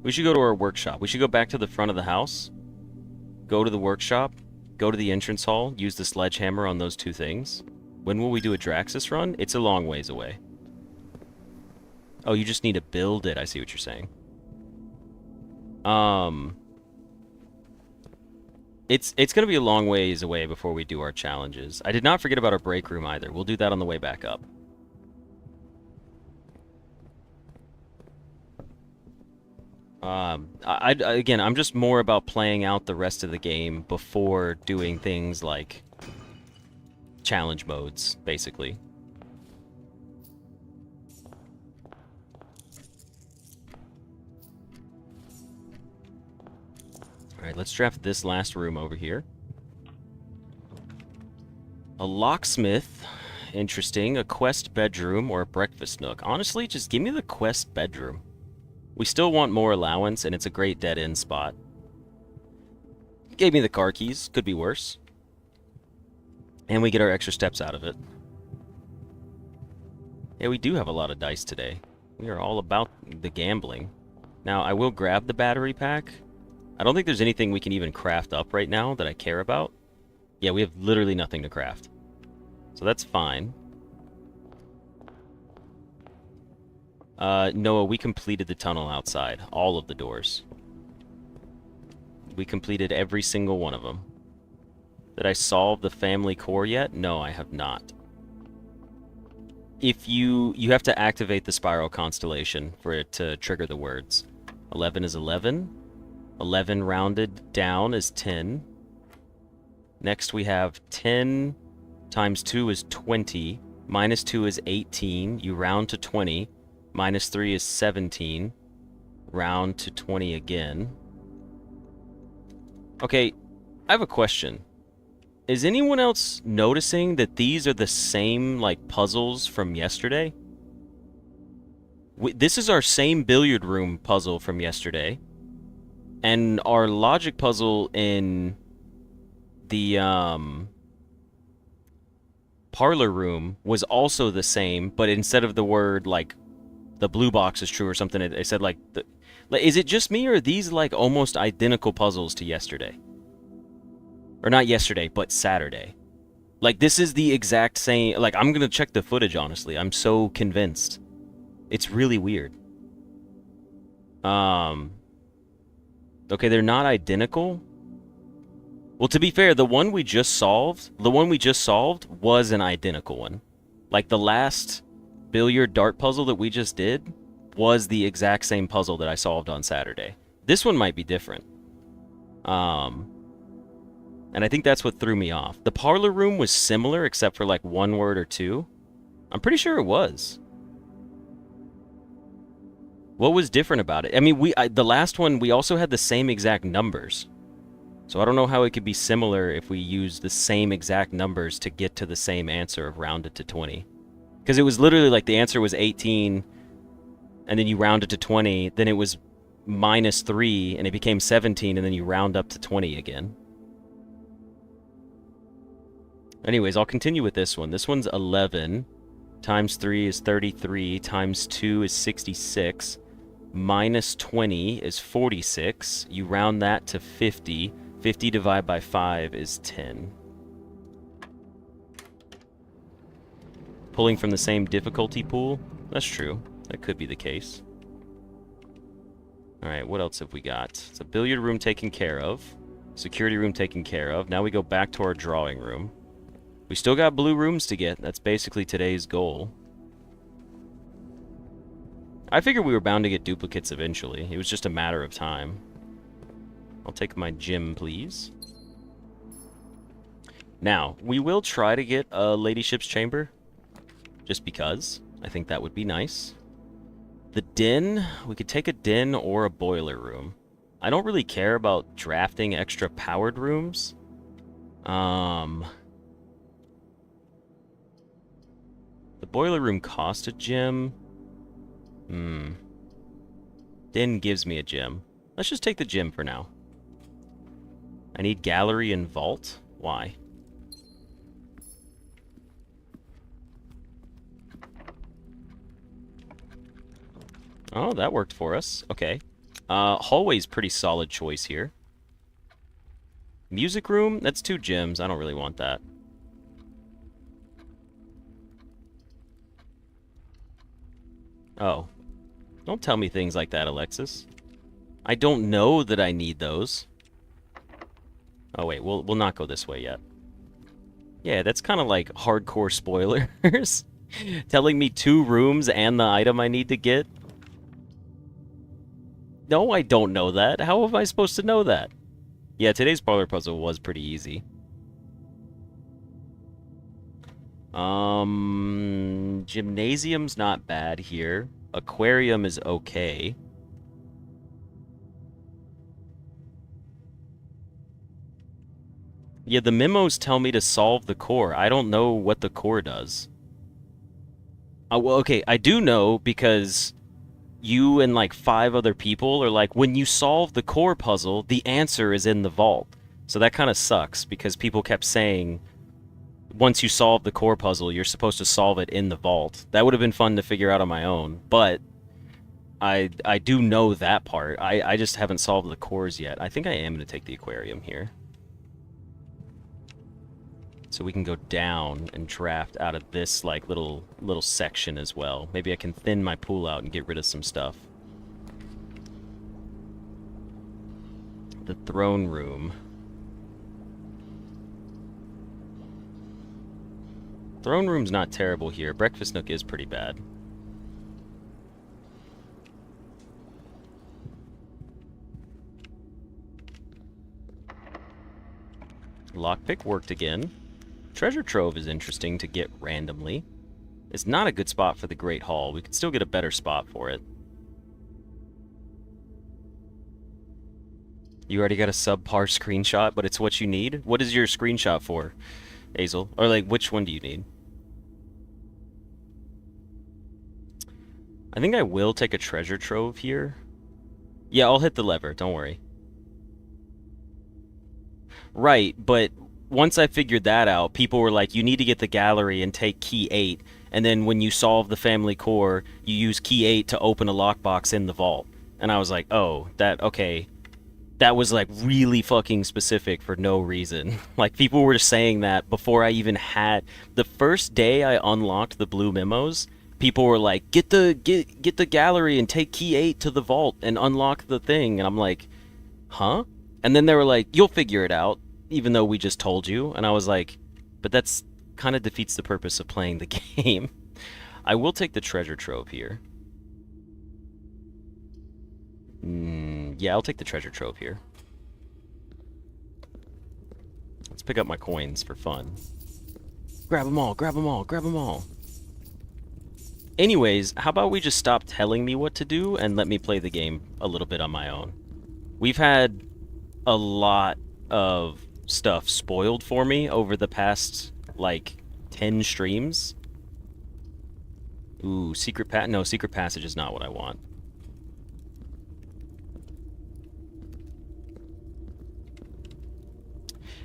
We should go to our workshop. We should go back to the front of the house. Go to the workshop. Go to the entrance hall. Use the sledgehammer on those 2 things. When will we do a Draxus run? It's a long ways away. Oh, you just need to build it. I see what you're saying. It's going to be a long ways away before we do our challenges. I did not forget about our break room either. We'll do that on the way back up. Again, I'm just more about playing out the rest of the game before doing things like challenge modes, basically. Alright, let's draft this last room over here. A locksmith. Interesting. A quest bedroom or a breakfast nook. Honestly, just give me the quest bedroom. We still want more allowance, and it's a great dead-end spot. Gave me the car keys. Could be worse. And we get our extra steps out of it. Yeah, we do have a lot of dice today. We are all about the gambling. Now, I will grab the battery pack. I don't think there's anything we can even craft up right now that I care about. Yeah, we have literally nothing to craft. So that's fine. Noah, we completed the tunnel outside. All of the doors. We completed every single one of them. Did I solve the family core yet? No, I have not. If you have to activate the spiral constellation for it to trigger the words. 11 is 11. 11 rounded down is 10. Next we have 10 times 2 is 20. Minus 2 is 18. You round to 20. Minus 3 is 17. Round to 20 again. Okay, I have a question. Is anyone else noticing that these are the same, like, puzzles from yesterday? This is our same billiard room puzzle from yesterday. And our logic puzzle in the parlor room was also the same, but instead of the word, like, the blue box is true or something, it said, like, is it just me, or are these, like, almost identical puzzles to yesterday? Or not yesterday, but Saturday. Like, this is the exact same... Like, I'm gonna check the footage, honestly. I'm so convinced. It's really weird. Okay, they're not identical. Well, to be fair, the one we just solved was an identical one. Like, the last billiard dart puzzle that we just did was the exact same puzzle that I solved on Saturday. This one might be different. And I think that's what threw me off. The parlor room was similar, except for, like, 1 word or 2. I'm pretty sure it was. What was different about it? I mean, the last one, we also had the same exact numbers. So I don't know how it could be similar if we use the same exact numbers to get to the same answer of rounded to 20. Because it was literally like the answer was 18, and then you rounded to 20, then it was minus 3, and it became 17, and then you round up to 20 again. Anyways, I'll continue with this one. This one's 11. Times 3 is 33. Times 2 is 66. Minus 20 is 46. You round that to 50. 50 divided by 5 is 10. Pulling from the same difficulty pool? That's true. That could be the case. Alright, what else have we got? It's a billiard room taken care of. Security room taken care of. Now we go back to our drawing room. We still got blue rooms to get. That's basically today's goal. I figured we were bound to get duplicates eventually. It was just a matter of time. I'll take my gym, please. Now, we will try to get a ladyship's chamber. Just because. I think that would be nice. The den. We could take a den or a boiler room. I don't really care about drafting extra powered rooms. The boiler room cost a gem. Den gives me a gem. Let's just take the gem for now. I need gallery and vault. Why? Oh, that worked for us. Okay. Hallway's pretty solid choice here. Music room? That's 2 gems. I don't really want that. Oh. Don't tell me things like that, Alexis. I don't know that I need those. Oh, wait. We'll not go this way yet. Yeah, that's kind of like hardcore spoilers. Telling me 2 rooms and the item I need to get. No, I don't know that. How am I supposed to know that? Yeah, today's parlor puzzle was pretty easy. Gymnasium's not bad here. Aquarium is okay. Yeah, the memos tell me to solve the core. I don't know what the core does. Well, okay, I do know because you and like 5 other people are like, when you solve the core puzzle, the answer is in the vault. So that kind of sucks because people kept saying, once you solve the core puzzle, you're supposed to solve it in the vault. That would have been fun to figure out on my own, but I do know that part. I just haven't solved the cores yet. I think I am going to take the aquarium here. So we can go down and draft out of this like little section as well. Maybe I can thin my pool out and get rid of some stuff. The throne room. Throne room's not terrible here. Breakfast nook is pretty bad. Lockpick worked again. Treasure trove is interesting to get randomly. It's not a good spot for the Great Hall. We could still get a better spot for it. You already got a subpar screenshot, but it's what you need? What is your screenshot for, Hazel? Or like, which one do you need? I think I will take a treasure trove here. Yeah, I'll hit the lever, don't worry. Right, but once I figured that out, people were like, you need to get the gallery and take key 8, and then when you solve the family core, you use key 8 to open a lockbox in the vault. And I was like, oh, okay. That was like really fucking specific for no reason. Like, people were saying that before I even had... The first day I unlocked the blue memos, people were like, get the gallery and take key 8 to the vault and unlock the thing. And I'm like, huh? And then they were like, you'll figure it out, even though we just told you. And I was like, but that's kind of defeats the purpose of playing the game. I will take the treasure trove here. Yeah, I'll take the treasure trove here. Let's pick up my coins for fun. Grab them all, grab them all, grab them all. Anyways, how about we just stop telling me what to do and let me play the game a little bit on my own? We've had a lot of stuff spoiled for me over the past, like, 10 streams. Ooh, secret passage is not what I want.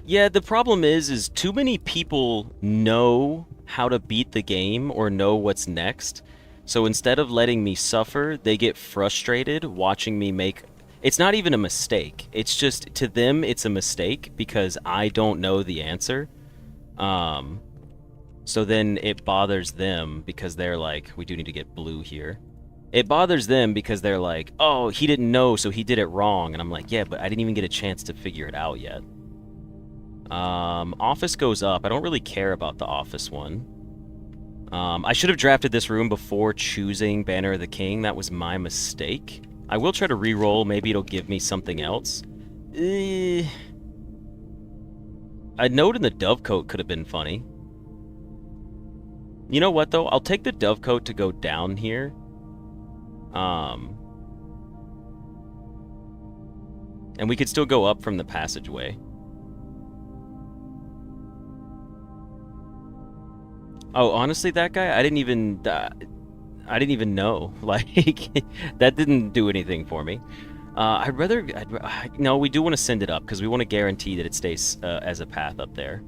Yeah, the problem is too many people know how to beat the game or know what's next. So instead of letting me suffer, they get frustrated watching me make... It's not even a mistake. It's just, to them, it's a mistake because I don't know the answer. So then it bothers them because they're like, we do need to get blue here. It bothers them because they're like, oh, he didn't know, so he did it wrong. And I'm like, yeah, but I didn't even get a chance to figure it out yet. Office goes up. I don't really care about the office one. I should have drafted this room before choosing Banner of the King. That was my mistake. I will try to re-roll. Maybe it'll give me something else. A note in the Dovecoat could have been funny. You know what, though? I'll take the Dovecoat to go down here. And we could still go up from the passageway. Oh, honestly, that guy, I didn't even know. Like, that didn't do anything for me. No, we do want to send it up because we want to guarantee that it stays as a path up there.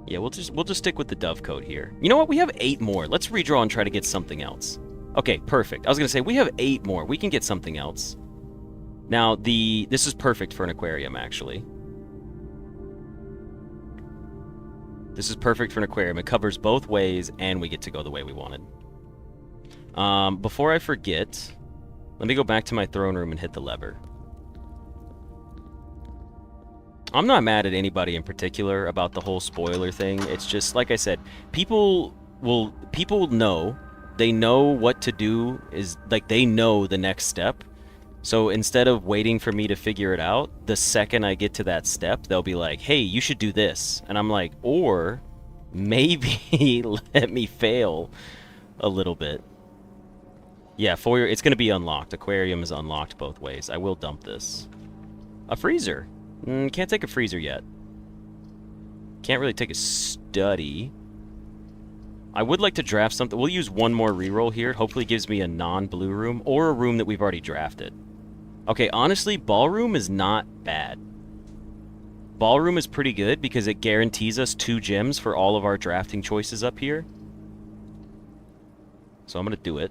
Yeah, we'll just stick with the Dovecoat here. You know what? We have 8 more. Let's redraw and try to get something else. Okay, perfect. I was gonna say we have 8 more. We can get something else. Now this is perfect for an aquarium, actually. This is perfect for an aquarium. It covers both ways, and we get to go the way we wanted. Before I forget, let me go back to my throne room and hit the lever. I'm not mad at anybody in particular about the whole spoiler thing. It's just, like I said, people know. They know what to do, is like they know the next step. So instead of waiting for me to figure it out, the second I get to that step, they'll be like, hey, you should do this. And I'm like, or maybe let me fail a little bit. Yeah, it's going to be unlocked. Aquarium is unlocked both ways. I will dump this. A freezer. Can't take a freezer yet. Can't really take a study. I would like to draft something. We'll use one more reroll here. Hopefully it gives me a non-blue room or a room that we've already drafted. Okay, honestly, ballroom is not bad. Ballroom is pretty good because it guarantees us 2 gems for all of our drafting choices up here. So I'm going to do it.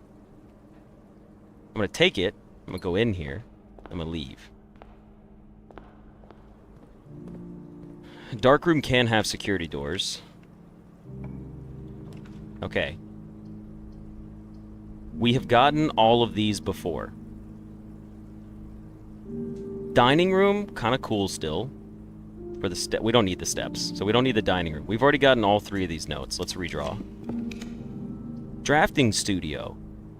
I'm going to take it. I'm going to go in here. I'm going to leave. Dark room can have security doors. Okay. We have gotten all of these before. Dining room, kind of cool still. For the we don't need the steps, so we don't need the dining room. We've already gotten all 3 of these notes. Let's redraw. Drafting studio.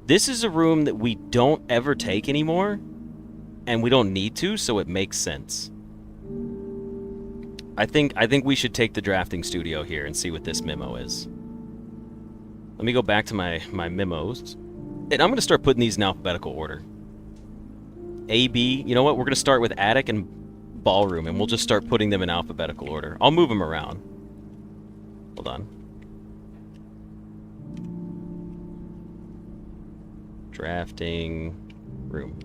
This is a room that we don't ever take anymore, and we don't need to, so it makes sense. I think we should take the drafting studio here and see what this memo is. Let me go back to my memos. And I'm going to start putting these in alphabetical order. A, B. You know what? We're going to start with attic and ballroom, and we'll just start putting them in alphabetical order. I'll move them around. Hold on. Drafting room.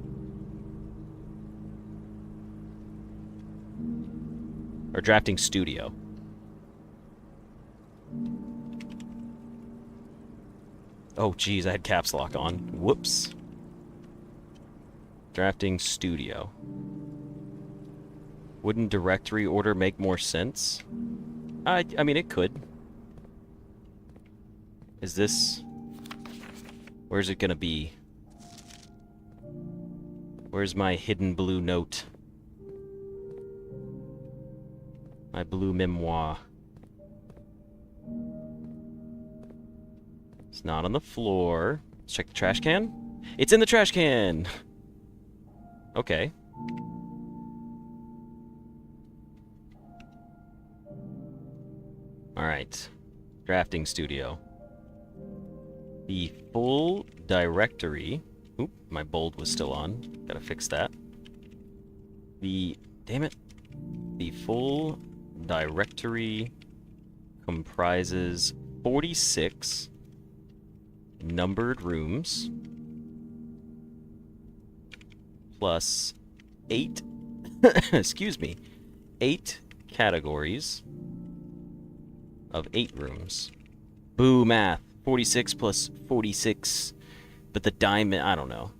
Or drafting studio. Oh, geez, I had caps lock on. Whoops. Drafting studio. Wouldn't directory order make more sense? I mean, it could. Is this... Where's it gonna be? Where's my hidden blue note? My blue memoir. It's not on the floor. Let's check the trash can. It's in the trash can! Okay. Alright. Drafting studio. The full directory... Oop, my bold was still on. Gotta fix that. Damn it. The full directory comprises 46 numbered rooms plus 8, excuse me, 8 categories of 8 rooms. Boo, math. 46 plus 46. But the diamond, I don't know.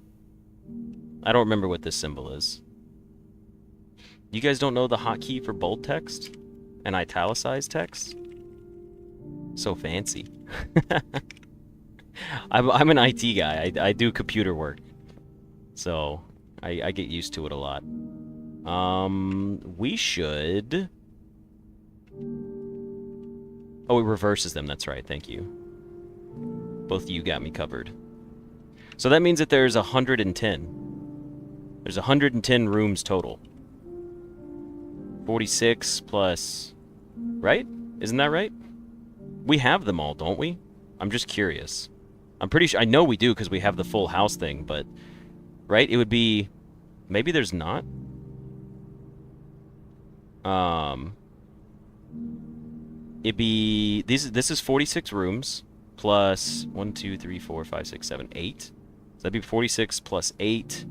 I don't remember what this symbol is. You guys don't know the hotkey for bold text and italicized text? So fancy. I'm an IT guy. I do computer work. So I get used to it a lot. We should... Oh, it reverses them. That's right. Thank you. Both of you got me covered. So that means that there's 110. There's 110 rooms total. 46 plus... Right? Isn't that right? We have them all, don't we? I'm just curious. I'm pretty sure... I know we do because we have the full house thing, but... Right? It would be... Maybe there's not? It'd be... This is 46 rooms plus 1, 2, 3, 4, 5, 6, 7, 8. So that'd be 46 plus 8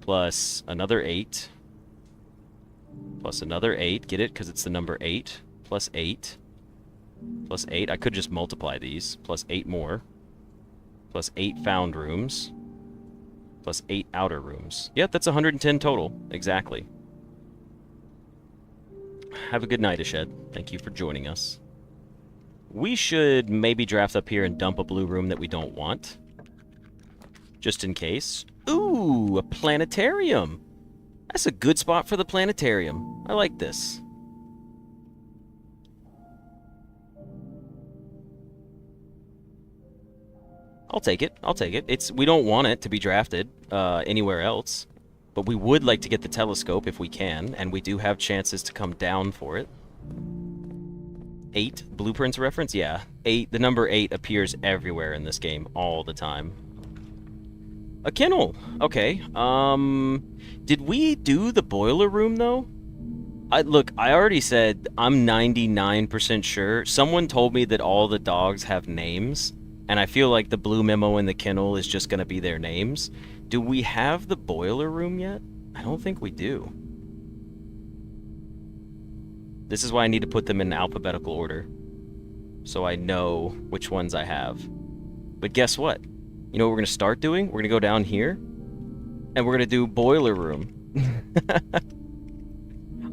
plus another 8 plus another 8. Get it? Because it's the number 8 plus 8 plus 8. I could just multiply these. Plus 8 more. Plus 8 found rooms. Plus 8 outer rooms. Yep, that's 110 total. Exactly. Have a good night, Ashed. Thank you for joining us. We should maybe draft up here and dump a blue room that we don't want. Just in case. Ooh, a planetarium. That's a good spot for the planetarium. I like this. I'll take it. I'll take it. We don't want it to be drafted anywhere else. But we would like to get the telescope if we can, and we do have chances to come down for it. 8 blueprints reference? Yeah. 8. The number 8 appears everywhere in this game all the time. A kennel. Okay. Did we do the boiler room though? Look, I already said I'm 99% sure. Someone told me that all the dogs have names, and I feel like the blue memo in the kennel is just going to be their names. Do we have the boiler room yet? I don't think we do. This is why I need to put them in alphabetical order, so I know which ones I have. But guess what? You know what we're going to start doing? We're going to go down here, and we're going to do boiler room.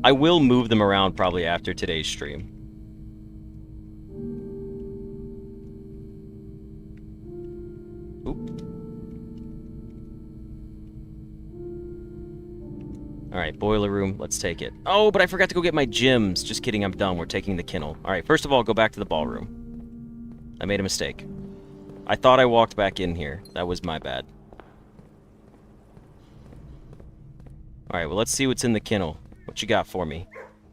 I will move them around probably after today's stream. Oop. Alright, boiler room, let's take it. Oh, but I forgot to go get my gems. Just kidding, I'm done. We're taking the kennel. Alright, first of all, go back to the ballroom. I made a mistake. I thought I walked back in here. That was my bad. Alright, well, let's see what's in the kennel. What you got for me?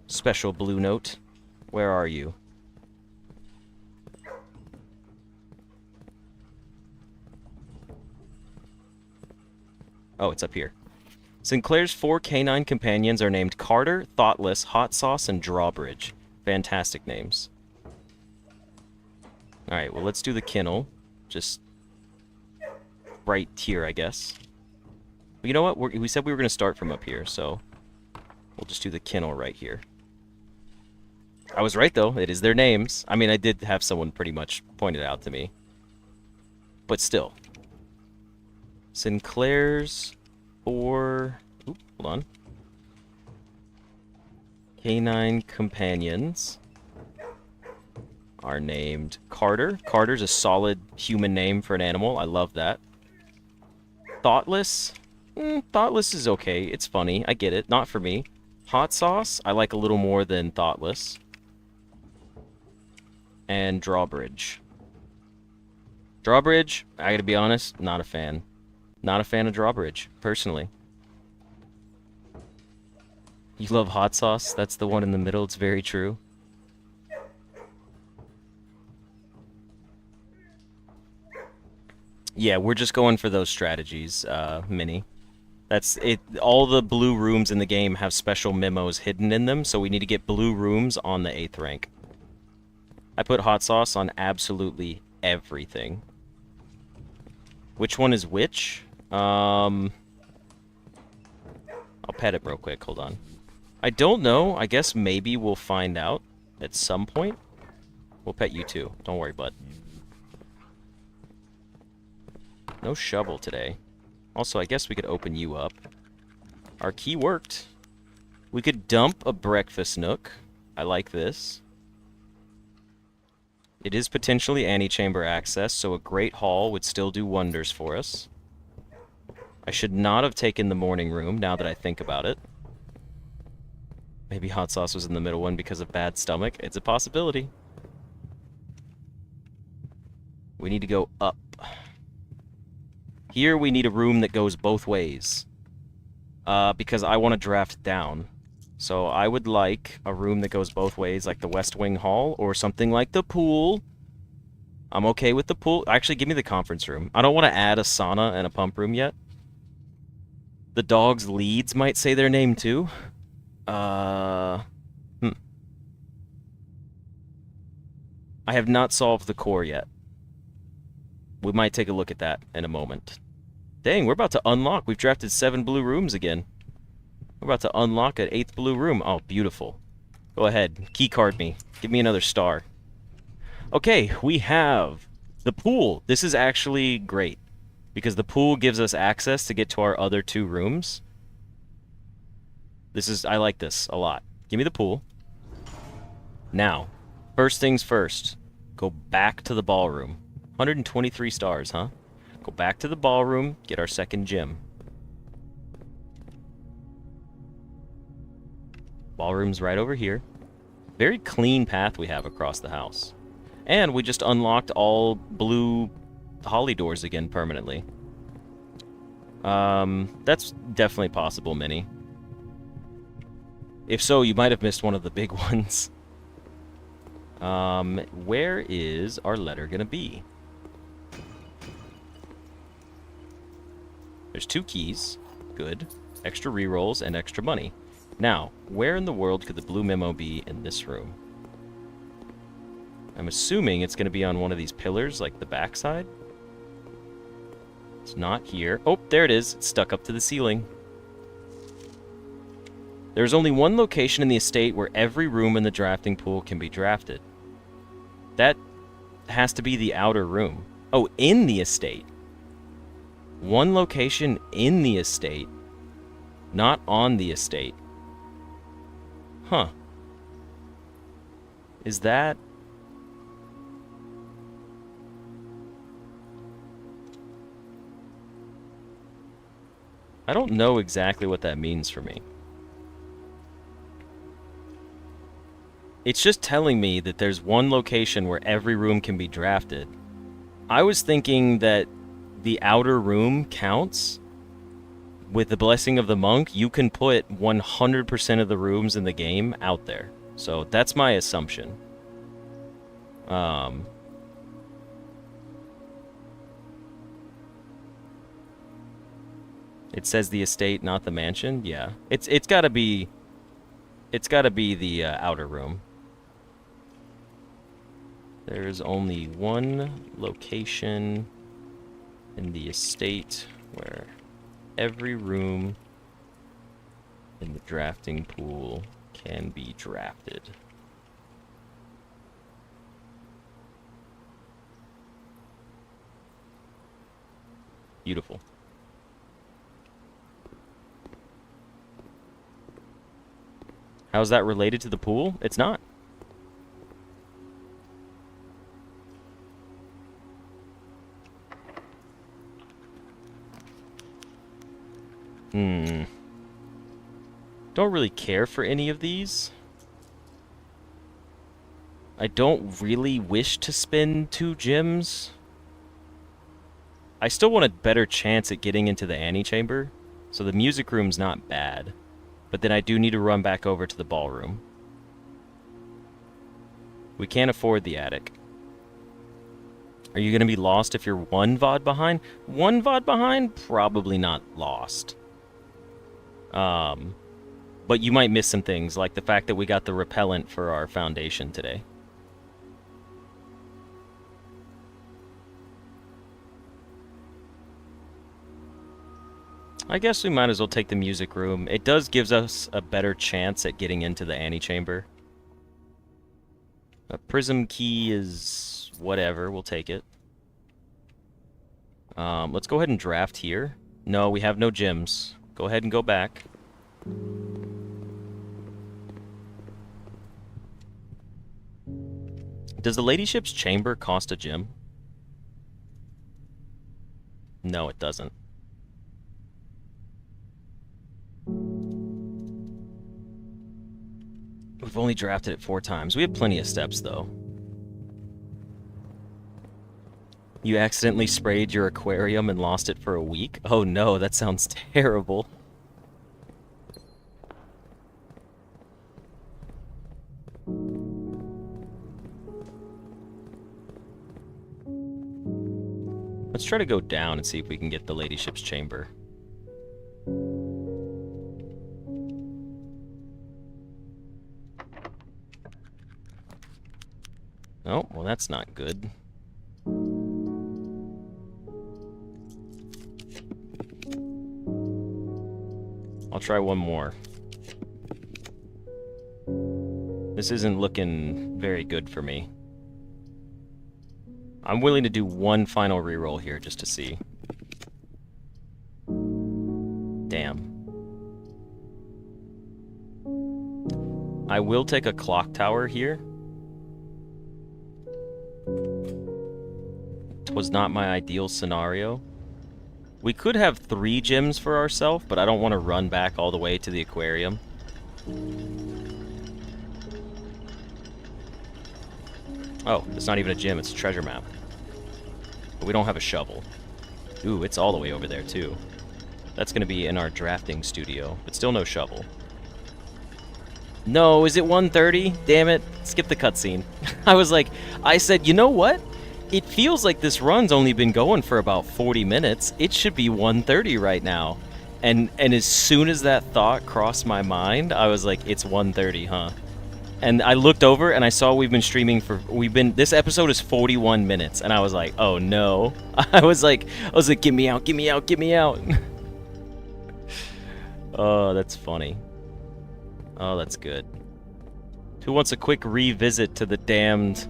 Special blue note. Where are you? Oh, it's up here. Sinclair's 4 canine companions are named Carter, Thoughtless, Hot Sauce, and Drawbridge. Fantastic names. Alright, well, let's do the kennel. Just right here, I guess. But you know what? We said we were going to start from up here, so we'll just do the kennel right here. I was right, though. It is their names. I mean, I did have someone pretty much point it out to me. But still. Sinclair's 4... Oop, hold on. Canine companions are named Carter. Carter's a solid human name for an animal. I love that. Thoughtless? Thoughtless is okay. It's funny. I get it. Not for me. Hot Sauce? I like a little more than Thoughtless. And Drawbridge. Drawbridge, I gotta be honest, not a fan. Not a fan of Drawbridge, personally. You love Hot Sauce? That's the one in the middle. It's very true. Yeah, we're just going for those strategies, Minnie. That's it. All the blue rooms in the game have special memos hidden in them, so we need to get blue rooms on the 8th rank. I put Hot Sauce on absolutely everything. Which one is which? I'll pet it real quick. Hold on. I don't know. I guess maybe we'll find out at some point. We'll pet you too. Don't worry, bud. No shovel today. Also, I guess we could open you up. Our key worked. We could dump a breakfast nook. I like this. It is potentially antechamber access, so a great hall would still do wonders for us. I should not have taken the morning room, now that I think about it. Maybe hot sauce was in the middle one because of bad stomach. It's a possibility. We need to go up. Here we need a room that goes both ways. Because I want to draft down. So I would like a room that goes both ways, like the West Wing Hall, or something like the pool. I'm okay with the pool. Actually, give me the conference room. I don't want to add a sauna and a pump room yet. The dog's leads might say their name too. I have not solved the core yet. We might take a look at that in a moment. Dang, we're about to unlock. We've drafted 7 blue rooms again. We're about to unlock an 8th blue room. Oh, beautiful. Go ahead. Keycard me. Give me another star. Okay, we have the pool. This is actually great, because the pool gives us access to get to our other 2 rooms. I like this a lot. Give me the pool. Now, first things first. Go back to the ballroom. 123 stars, huh? Go back to the ballroom, get our second gym. Ballroom's right over here. Very clean path we have across the house. And we just unlocked all blue holly doors again permanently. That's definitely possible, Minnie. If so, you might have missed one of the big ones. Where is our letter gonna be? There's 2 keys. Good. Extra rerolls and extra money. Now, where in the world could the blue memo be in this room? I'm assuming it's going to be on one of these pillars, like the backside. It's not here. Oh, there it is. It's stuck up to the ceiling. There's only one location in the estate where every room in the drafting pool can be drafted. That has to be the outer room. Oh, in the estate. One location in the estate, not on the estate. Huh. Is that... I don't know exactly what that means for me. It's just telling me that there's one location where every room can be drafted. I was thinking that the outer room counts. With the blessing of the monk, you can put 100% of the rooms in the game out there. So that's my assumption. It says the estate, not the mansion. Yeah, it's got to be. It's got to be the outer room. There's only one location in the estate where every room in the drafting pool can be drafted. Beautiful. How's that related to the pool? It's not. Don't really care for any of these. I don't really wish to spend 2 gems. I still want a better chance at getting into the antechamber, so the music room's not bad. But then I do need to run back over to the ballroom. We can't afford the attic. Are you going to be lost if you're 1 VOD behind? 1 VOD behind? Probably not lost. But you might miss some things, like the fact that we got the repellent for our foundation today. I guess we might as well take the music room. It does gives us a better chance at getting into the antechamber. A prism key is whatever. We'll take it. Let's go ahead and draft here. No, we have no gems. Go ahead and go back. Does the ladyship's chamber cost a gem? No, it doesn't. We've only drafted it 4 times. We have plenty of steps, though. You accidentally sprayed your aquarium and lost it for a week? Oh no, that sounds terrible. Let's try to go down and see if we can get the ladyship's chamber. Oh, well that's not good. I'll try one more. This isn't looking very good for me. I'm willing to do one final reroll here just to see. Damn. I will take a clock tower here. It was not my ideal scenario. We could have 3 gems for ourselves, but I don't want to run back all the way to the aquarium. Oh, it's not even a gem, it's a treasure map. But we don't have a shovel. Ooh, it's all the way over there, too. That's going to be in our drafting studio, but still no shovel. No, is it 1:30? Damn it. Skip the cutscene. I said, you know what? It feels like this run's only been going for about 40 minutes. It should be 1:30 right now. And as soon as that thought crossed my mind, I was like, it's 1:30, huh? And I looked over and I saw this episode is 41 minutes, and I was like, oh no. I was like, get me out, get me out, get me out. Oh, that's funny. Oh, that's good. Who wants a quick revisit to the damned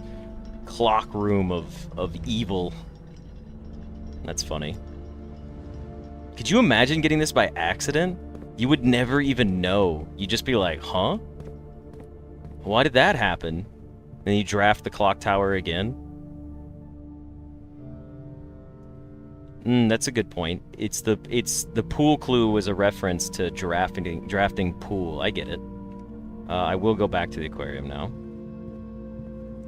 clock room of evil? That's funny. Could you imagine getting this by accident? You would never even know. You'd just be like, huh? Why did that happen? Then you draft the clock tower again. That's a good point. It's the pool clue was a reference to drafting pool. I get it. I will go back to the aquarium now.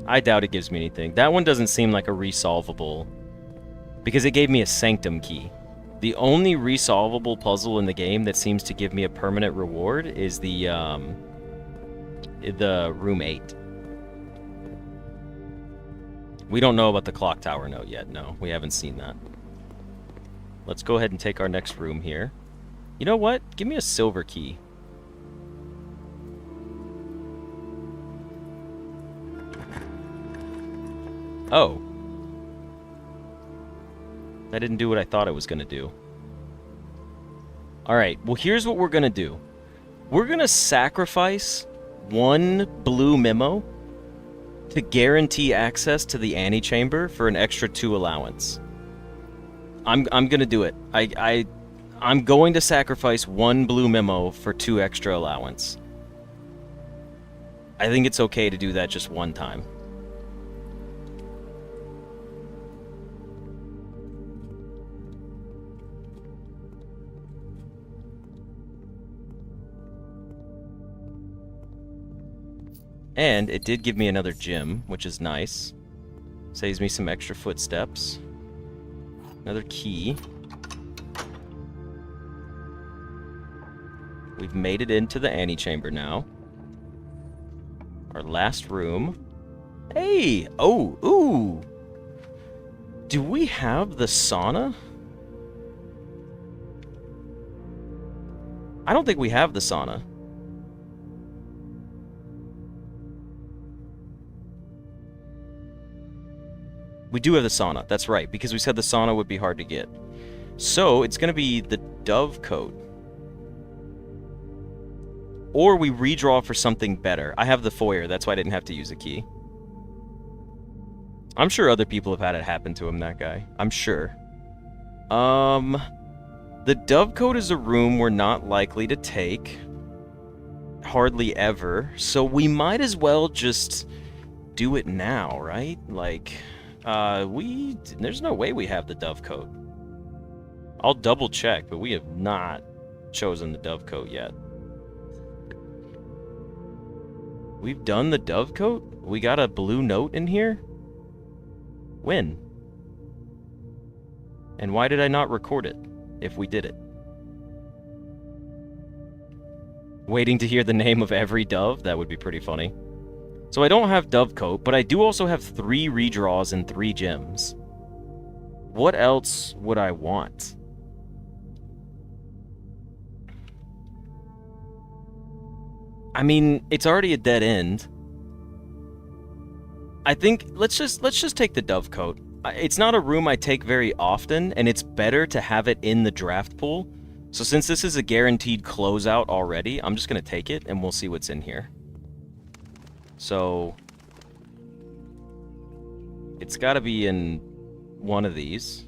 I doubt it gives me anything. That one doesn't seem like a resolvable, because it gave me a sanctum key. The only resolvable puzzle in the game that seems to give me a permanent reward is the room 8. We don't know about the clock tower note yet. No, we haven't seen that. Let's go ahead and take our next room here. You know what? Give me a silver key. Oh. That didn't do what I thought it was going to do. Alright, well here's what we're going to do. We're going to sacrifice 1 blue memo to guarantee access to the antechamber for an extra 2 allowance. I'm going to do it. I'm going to sacrifice 1 blue memo for 2 extra allowance. I think it's okay to do that just one time. And it did give me another gem, which is nice. Saves me some extra footsteps. Another key. We've made it into the antechamber now. Our last room. Hey! Oh, ooh! Do we have the sauna? I don't think we have the sauna. We do have the sauna, that's right, because we said the sauna would be hard to get. So it's going to be the dove coat. Or we redraw for something better. I have the foyer, that's why I didn't have to use a key. I'm sure other people have had it happen to him, that guy. I'm sure. The dove coat is a room we're not likely to take. Hardly ever. So we might as well just do it now, right? Like, there's no way we have the dove coat. I'll double check, but we have not chosen the dove coat yet. We've done the dove coat? We got a blue note in here? When? And why did I not record it, if we did it? Waiting to hear the name of every dove? That would be pretty funny. So I don't have dove coat, but I do also have 3 redraws and 3 gems. What else would I want? I mean, it's already a dead end. I think let's just take the dove coat. It's not a room I take very often, and it's better to have it in the draft pool. So since this is a guaranteed closeout already, I'm just gonna take it and we'll see what's in here. So it's gotta be in one of these.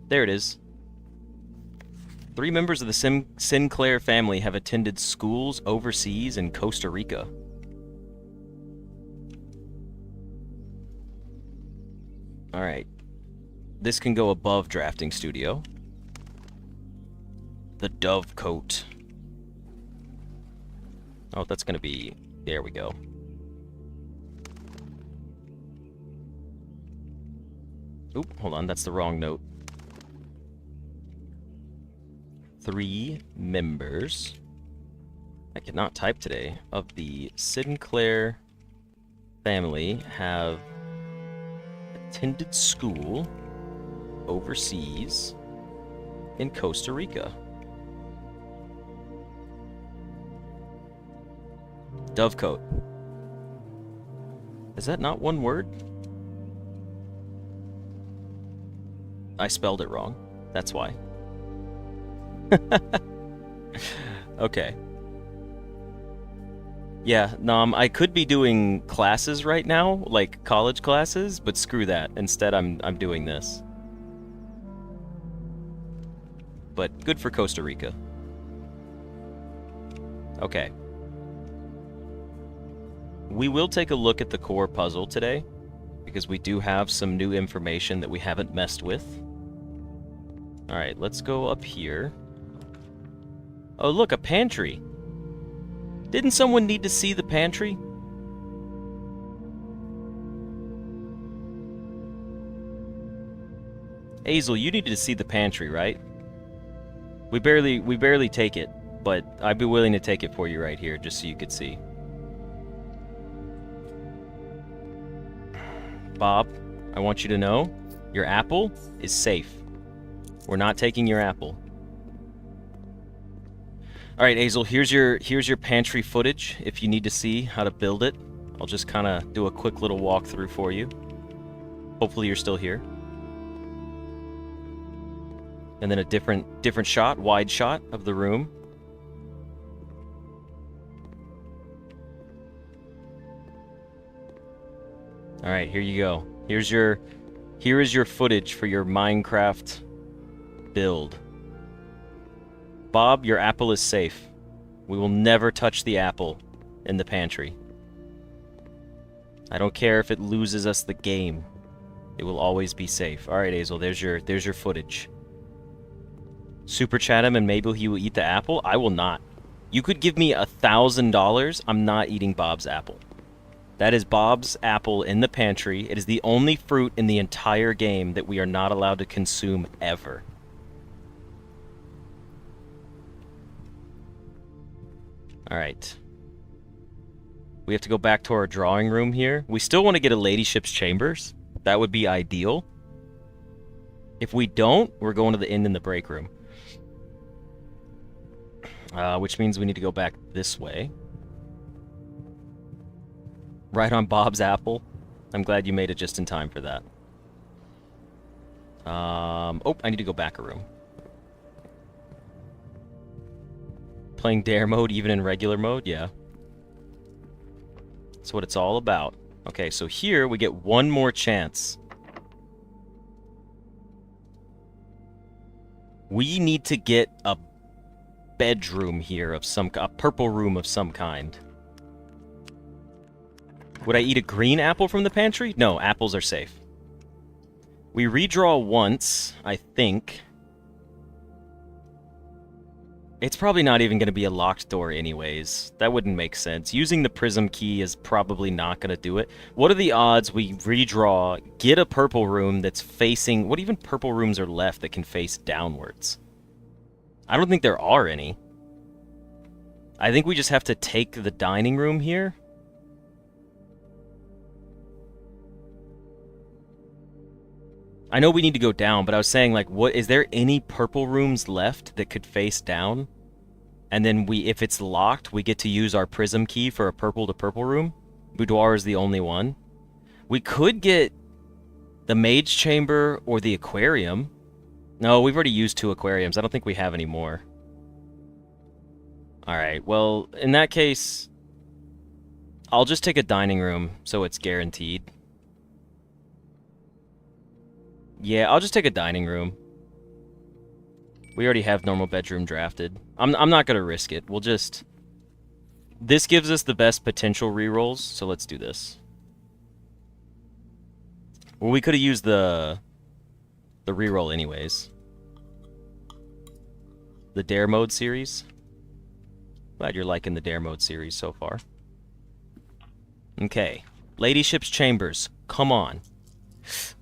There it is. 3 members of the Sinclair family have attended schools overseas in Costa Rica. Alright. This can go above drafting studio. The dove coat. Oh, that's gonna be... There we go. Oop, hold on, that's the wrong note. 3 members, I cannot type today, of the Sinclair family have attended school overseas in Costa Rica. Dovecoat. Is that not one word? I spelled it wrong. That's why. Okay. Yeah, I could be doing classes right now, like college classes, but screw that. Instead, I'm doing this. But good for Costa Rica. Okay. We will take a look at the core puzzle today, because we do have some new information that we haven't messed with. Alright, let's go up here. Oh, look, a pantry. Didn't someone need to see the pantry? Hazel, you needed to see the pantry, right? We barely take it, but I'd be willing to take it for you right here, just so you could see. Bob, I want you to know, your apple is safe. We're not taking your apple. All right, Hazel, here's your pantry footage if you need to see how to build it. I'll just kind of do a quick little walkthrough for you. Hopefully you're still here. And then a different shot, wide shot of the room. All right, here you go. Here is your footage for your Minecraft build. Bob, your apple is safe. We will never touch the apple in the pantry. I don't care if it loses us the game. It will always be safe. All right, Hazel, there's your footage. Super chat him and maybe he will eat the apple? I will not. You could give me $1,000. I'm not eating Bob's apple. That is Bob's apple in the pantry. It is the only fruit in the entire game that we are not allowed to consume ever. Alright. We have to go back to our drawing room here. We still want to get a ladyship's chambers. That would be ideal. If we don't, we're going to the inn in the break room. Which means we need to go back this way. Right on Bob's apple. I'm glad you made it just in time for that. Oh, I need to go back a room. Playing dare mode even in regular mode? Yeah. That's what it's all about. Okay, so here we get one more chance. We need to get a bedroom here of a purple room of some kind. Would I eat a green apple from the pantry? No, apples are safe. We redraw once, I think. It's probably not even going to be a locked door anyways. That wouldn't make sense. Using the prism key is probably not going to do it. What are the odds we redraw, get a purple room that's facing... What even purple rooms are left that can face downwards? I don't think there are any. I think we just have to take the dining room here. I know we need to go down, but I was saying, like, what is there any purple rooms left that could face down? And then if it's locked, we get to use our prism key for a purple to purple room. Boudoir is the only one. We could get the mage chamber or the aquarium. No, we've already used 2 aquariums. I don't think we have any more. Alright, well, in that case, I'll just take a dining room so it's guaranteed. Yeah, I'll just take a dining room. We already have normal bedroom drafted. I'm not gonna risk it. We'll just... This gives us the best potential rerolls, so let's do this. Well, we could have used the reroll anyways. The Dare Mode series. Glad you're liking the Dare Mode series so far. Okay. Ladyship's Chambers. Come on.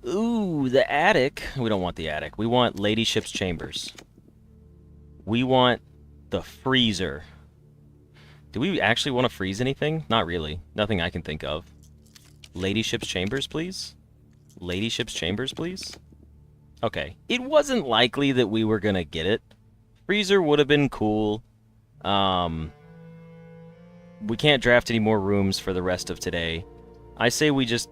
Ooh, the attic. We don't want the attic. We want Ladyship's Chambers. We want the freezer. Do we actually want to freeze anything? Not really. Nothing I can think of. Ladyship's Chambers, please? Ladyship's Chambers, please? Okay. It wasn't likely that we were gonna get it. Freezer would have been cool. We can't draft any more rooms for the rest of today. I say we just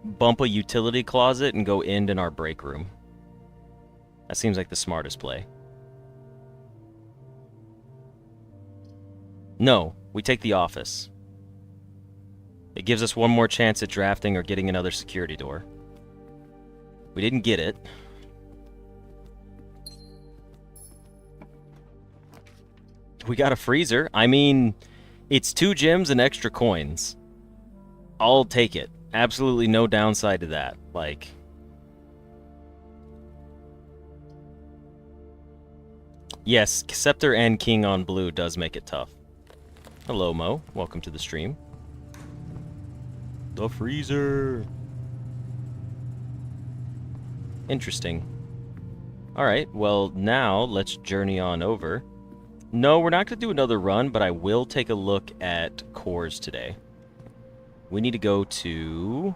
bump a utility closet and go end in our break room. That seems like the smartest play. No, we take the office. It gives us one more chance at drafting or getting another security door. We didn't get it. We got a freezer. I mean, it's 2 gems and extra coins. I'll take it. Absolutely no downside to that. Like... Yes, Scepter and King on blue does make it tough. Hello, Mo. Welcome to the stream. The freezer. Interesting. Alright, well, now let's journey on over. No, we're not going to do another run, but I will take a look at cores today. We need to go to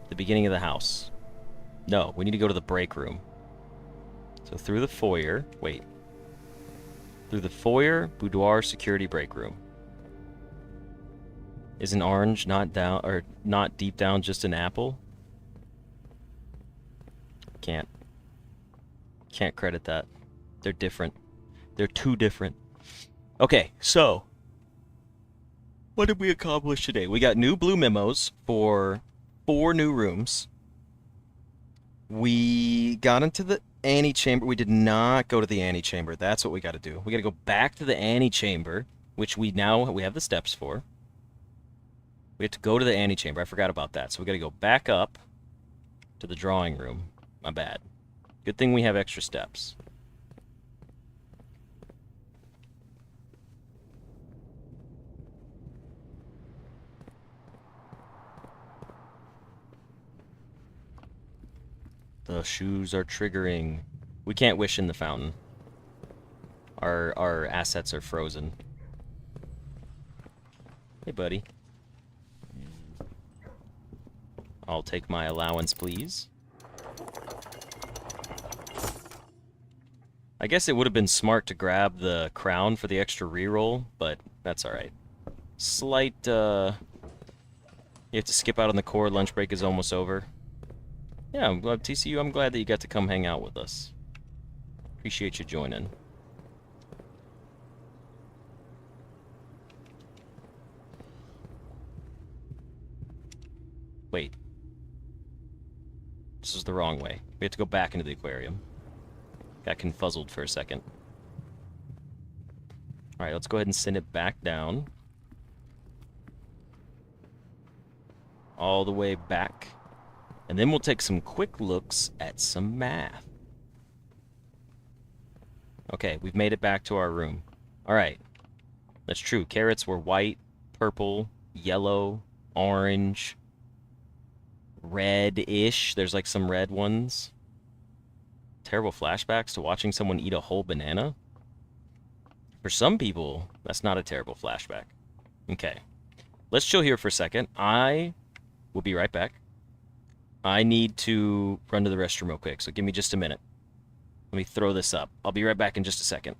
the beginning of the house. No, we need to go to the break room. So through the foyer, wait. Through the foyer, boudoir, security, break room. Is an orange not down or not deep down just an apple? Can't credit that. They're different. They're too different. Okay, so what did we accomplish today? We got new blue memos for 4 new rooms. We got into the antechamber. We did not go to the antechamber. That's what we got to do. We got to go back to the antechamber, which we have the steps for. We have to go to the antechamber. I forgot about that. So we got to go back up to the drawing room. My bad. Good thing we have extra steps. The shoes are triggering. We can't wish in the fountain. Our assets are frozen. Hey, buddy. I'll take my allowance, please. I guess it would have been smart to grab the crown for the extra reroll, but that's alright. slight, you have to skip out on the core. Lunch break is almost over. Yeah, I'm glad, TCU, I'm glad that you got to come hang out with us. Appreciate you joining. Wait. This is the wrong way. We have to go back into the aquarium. Got confuzzled for a second. Alright, let's go ahead and send it back down. All the way back. And then we'll take some quick looks at some math. Okay, we've made it back to our room. Alright. That's true. Carrots were white, purple, yellow, orange, red-ish. There's like some red ones. Terrible flashbacks to watching someone eat a whole banana. For some people, that's not a terrible flashback. Okay. Let's chill here for a second. I will be right back. I need to run to the restroom real quick, so give me just a minute. Let me throw this up. I'll be right back in just a second.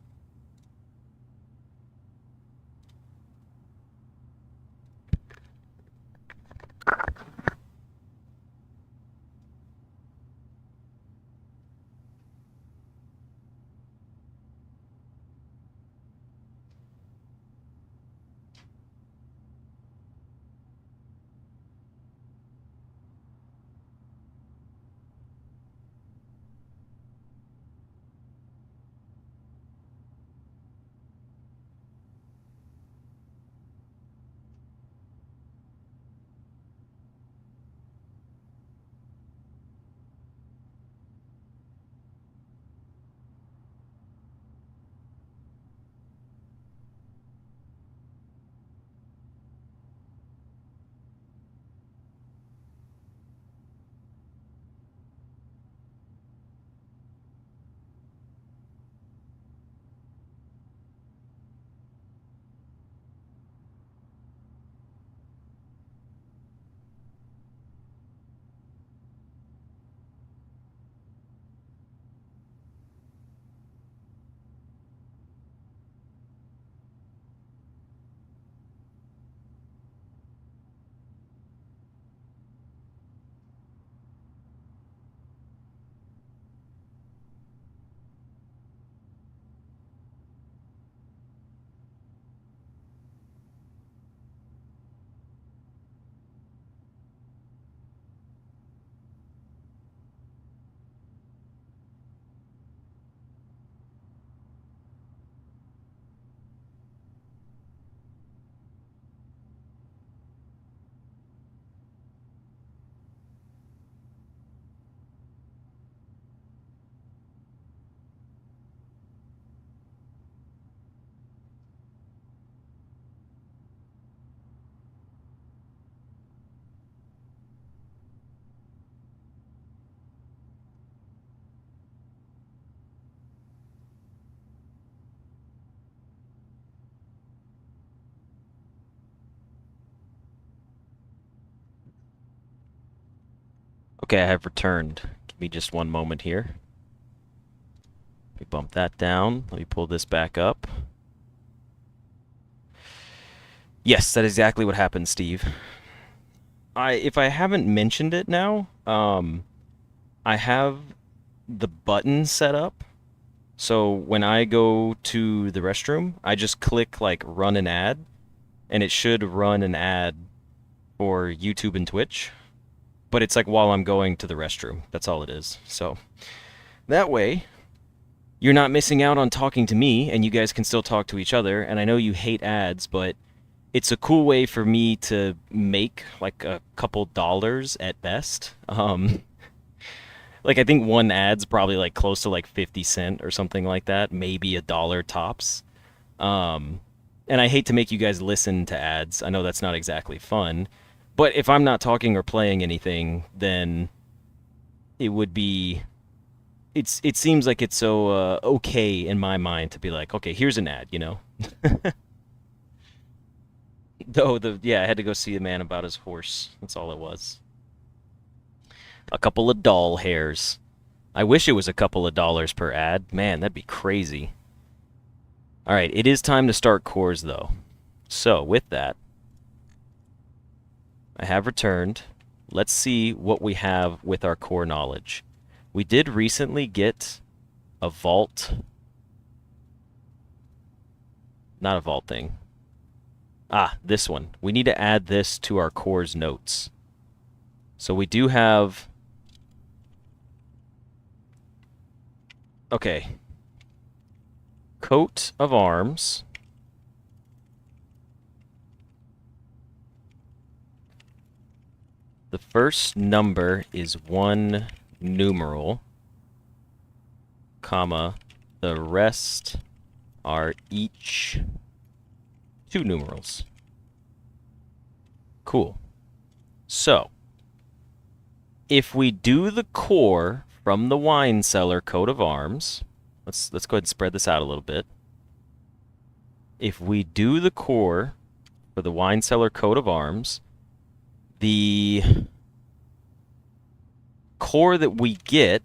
Okay, I have returned. Give me just one moment here. Let me bump that down. Let me pull this back up. Yes, that's exactly what happened, Steve. If I haven't mentioned it now, I have the button set up. So when I go to the restroom, I just click like run an ad, and it should run an ad for YouTube and Twitch. But it's like while I'm going to the restroom. That's all it is. So that way, you're not missing out on talking to me, and you guys can still talk to each other. And I know you hate ads, but it's a cool way for me to make like a couple dollars at best. Like I think one ad's probably like close to like 50 cents or something like that, maybe $1 tops. Um, and I hate to make you guys listen to ads. I know that's not exactly fun. But if I'm not talking or playing anything, then it would be it seems like it's so okay in my mind to be like, okay, here's an ad, you know. Though I had to go see a man about his horse. That's all it was. A couple of doll hairs. I wish it was a couple of dollars per ad. Man, that'd be crazy. All right, it is time to start cores though. So, with that, I have returned. Let's see what we have with our core knowledge. We did recently get a vault. Not a vault thing. Ah, this one. We need to add this to our core's notes. So we do have... Okay. Coat of arms. The first number is 1 numeral, comma, the rest are each 2 numerals. Cool. So, if we do the core from the wine cellar coat of arms, let's go ahead and spread this out a little bit. If we do the core for the wine cellar coat of arms, the core that we get,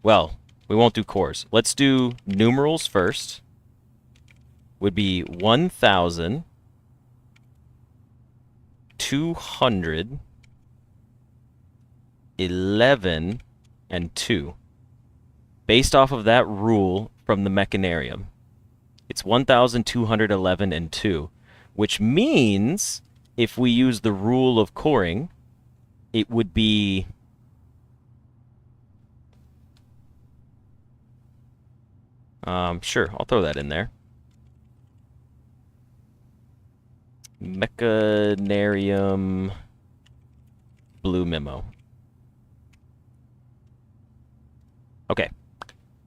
well, we won't do cores. Let's do numerals first. Would be 1,211 and 2. Based off of that rule from the mechanarium. It's 1,211 and 2, which means if we use the rule of coring, it would be sure, I'll throw that in there. Mechanarium blue memo. Okay.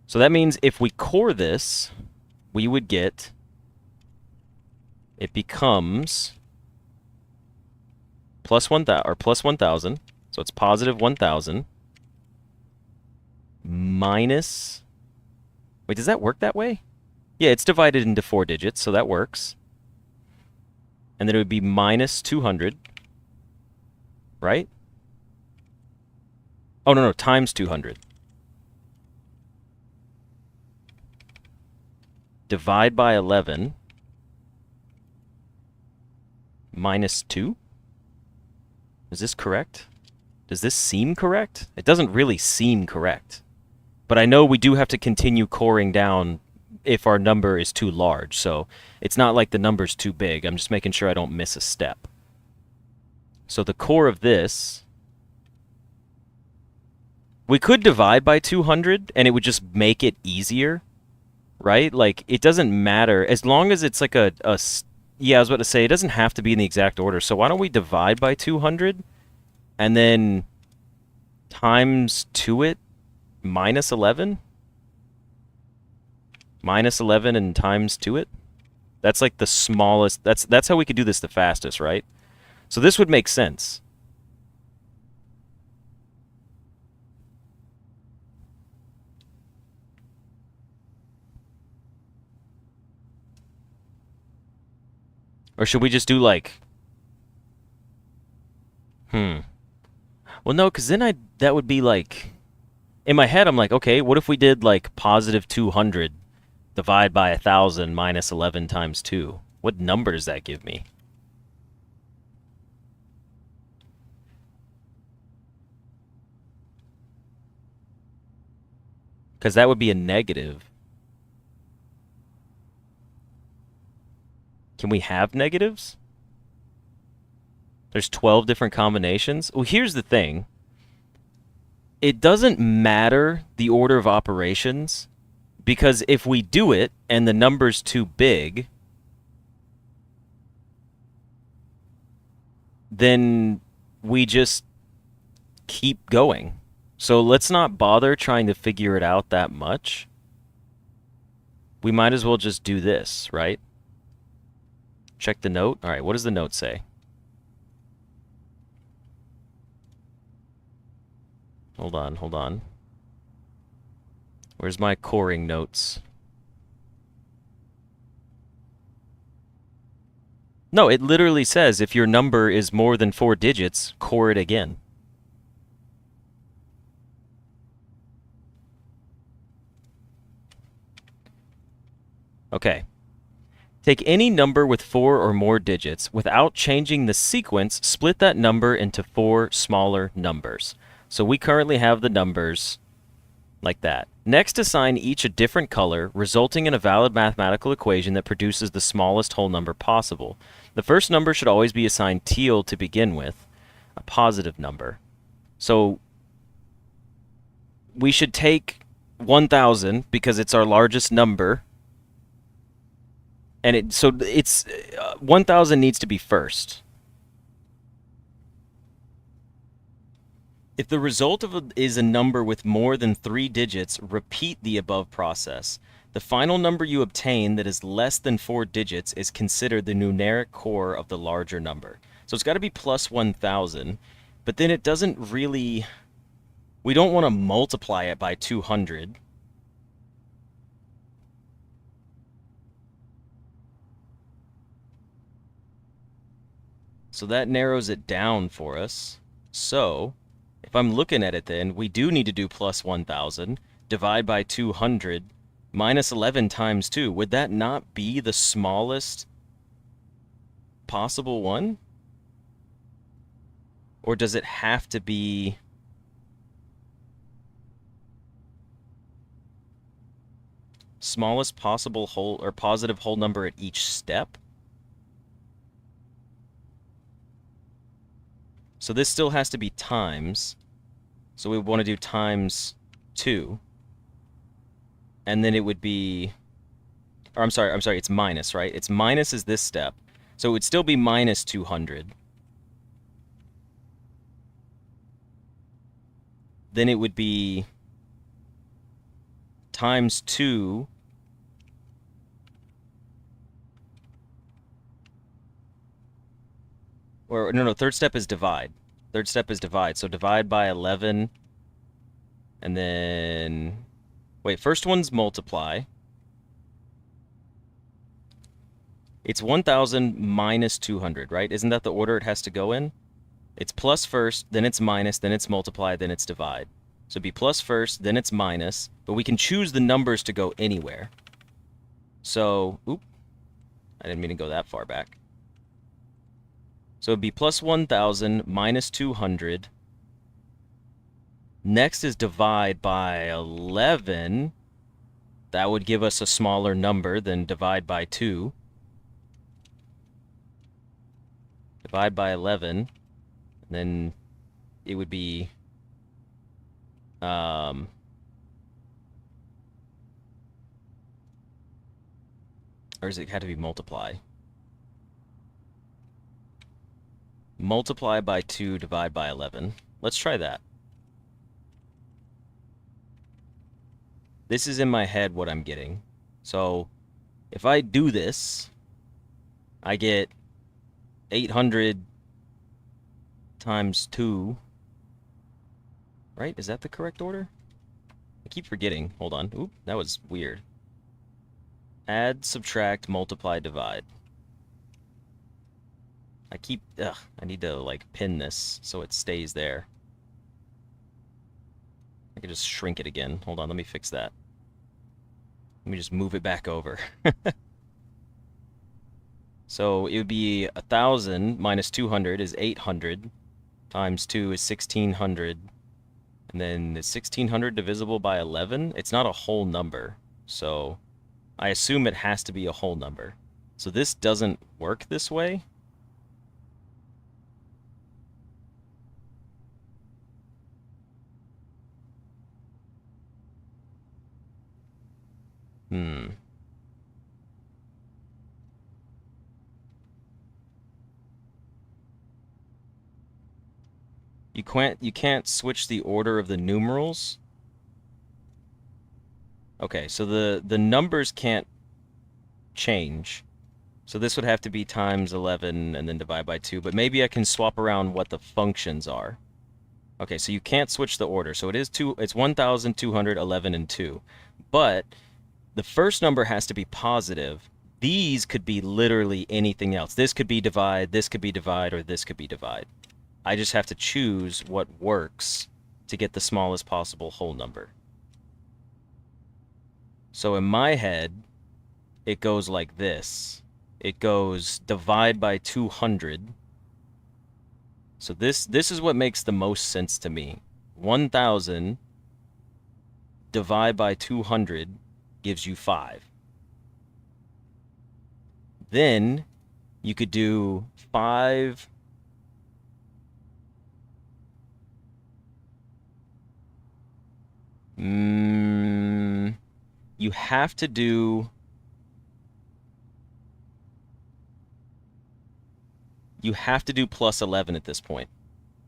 So that means if we core this, we would get, it becomes plus 1,000, so it's positive 1,000 minus, wait, does that work that way? Yeah, it's divided into 4 digits, so that works. And then it would be minus 200, right? Oh, no, times 200. Divide by 11 minus 2? Is this correct? Does this seem correct? It doesn't really seem correct. But I know we do have to continue coring down if our number is too large, so it's not like the number's too big. I'm just making sure I don't miss a step. So the core of this, we could divide by 200 and it would just make it easier, right? Like, it doesn't matter as long as it's like yeah, I was about to say, it doesn't have to be in the exact order. So why don't we divide by 200 and then times 2 it minus 11? Minus 11 and times 2 it? That's like the smallest. That's how we could do this the fastest, right? So this would make sense. Or should we just do like... Well, no, because then that would be like... In my head, I'm like, okay, what if we did like positive 200 divide by 1,000 minus 11 times 2? What number does that give me? Because that would be a negative. Can we have negatives? There's 12 different combinations? Well, here's the thing. It doesn't matter the order of operations, because if we do it and the number's too big, then we just keep going. So let's not bother trying to figure it out that much. We might as well just do this, right? Check the note. All right, what does the note say? Hold on. Where's my coring notes? No, it literally says if your number is more than 4 digits, core it again. Okay. Take any number with 4 or more digits. Without changing the sequence, split that number into 4 smaller numbers. So we currently have the numbers like that. Next, assign each a different color, resulting in a valid mathematical equation that produces the smallest whole number possible. The first number should always be assigned teal to begin with, a positive number. So we should take 1,000 because it's our largest number. And it's 1,000 needs to be first. If the result is a number with more than 3 digits, repeat the above process. The final number you obtain that is less than 4 digits is considered the numeric core of the larger number. So it's got to be plus 1,000, but then it doesn't really... We don't want to multiply it by 200. So that narrows it down for us. So if I'm looking at it then, we do need to do plus 1,000, divide by 200, minus 11 times 2. Would that not be the smallest possible one? Or does it have to be... smallest possible whole or positive whole number at each step? So this still has to be times. So we want to do times 2. And then it would be... Or I'm sorry, it's minus, right? It's minus is this step. So it would still be minus 200. Then it would be times 2. Or, no, third step is divide. Third step is divide. So divide by 11. And then... Wait, first one's multiply. It's 1,000 minus 200, right? Isn't that the order it has to go in? It's plus first, then it's minus, then it's multiply, then it's divide. So it'd be plus first, then it's minus. But we can choose the numbers to go anywhere. So, oop. I didn't mean to go that far back. So it'd be plus 1,000 minus 200. Next is divide by 11. That would give us a smaller number than divide by 2. Divide by 11. And then it would be... or does it have to be multiply? Multiply by 2, divide by 11. Let's try that. This is in my head what I'm getting. So if I do this, I get 800 times 2. Right? Is that the correct order? I keep forgetting. Hold on. Oop, that was weird. Add, subtract, multiply, divide. I need to, like, pin this so it stays there. I can just shrink it again. Hold on, let me fix that. Let me just move it back over. So it would be 1,000 minus 200 is 800. Times 2 is 1,600. And then is 1,600 divisible by 11? It's not a whole number. So I assume it has to be a whole number. So this doesn't work this way. You can't switch the order of the numerals. Okay, so the numbers can't change. So this would have to be times 11 and then divide by 2, but maybe I can swap around what the functions are. Okay, so you can't switch the order. So it's 1,211 and 2. But the first number has to be positive. These could be literally anything else. This could be divide, this could be divide, or this could be divide. I just have to choose what works to get the smallest possible whole number. So in my head, it goes like this. it goes divide by 200. So this is what makes the most sense to me. 1,000 divide by 200 gives you 5. Then you could do 5. You have to do. You have to do plus 11 at this point.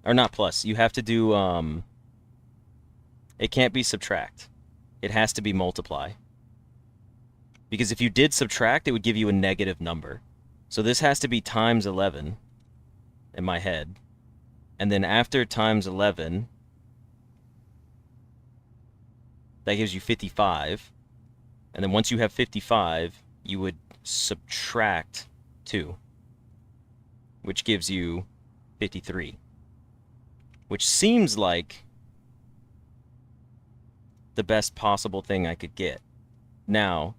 Or not plus. You have to do. It can't be subtract. It has to be multiply. Because if you did subtract, it would give you a negative number. So this has to be times 11 in my head. And then after times 11, that gives you 55. And then once you have 55, you would subtract 2, which gives you 53. Which seems like the best possible thing I could get. Now,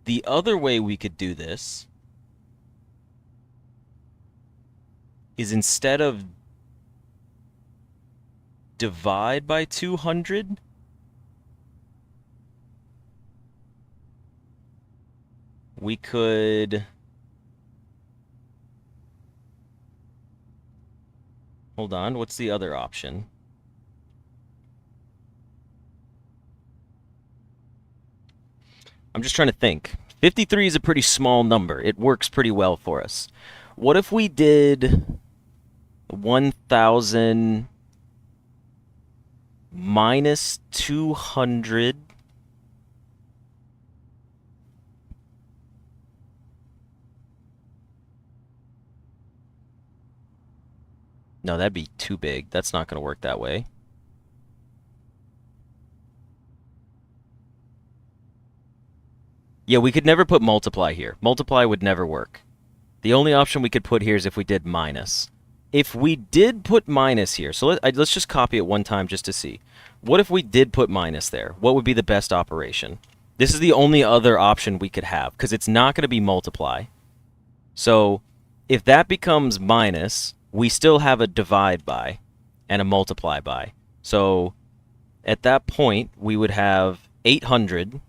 the other way we could do this is instead of divide by 200, we could... Hold on, what's the other option? I'm just trying to think. 53 is a pretty small number. It works pretty well for us. What if we did 1,000 minus 200? No, that'd be too big. That's not going to work that way. Yeah, we could never put multiply here. Multiply would never work. The only option we could put here is if we did minus. If we did put minus here, so let's just copy it one time just to see. What if we did put minus there? What would be the best operation? This is the only other option we could have, because it's not going to be multiply. So if that becomes minus, we still have a divide by and a multiply by. So at that point, we would have 800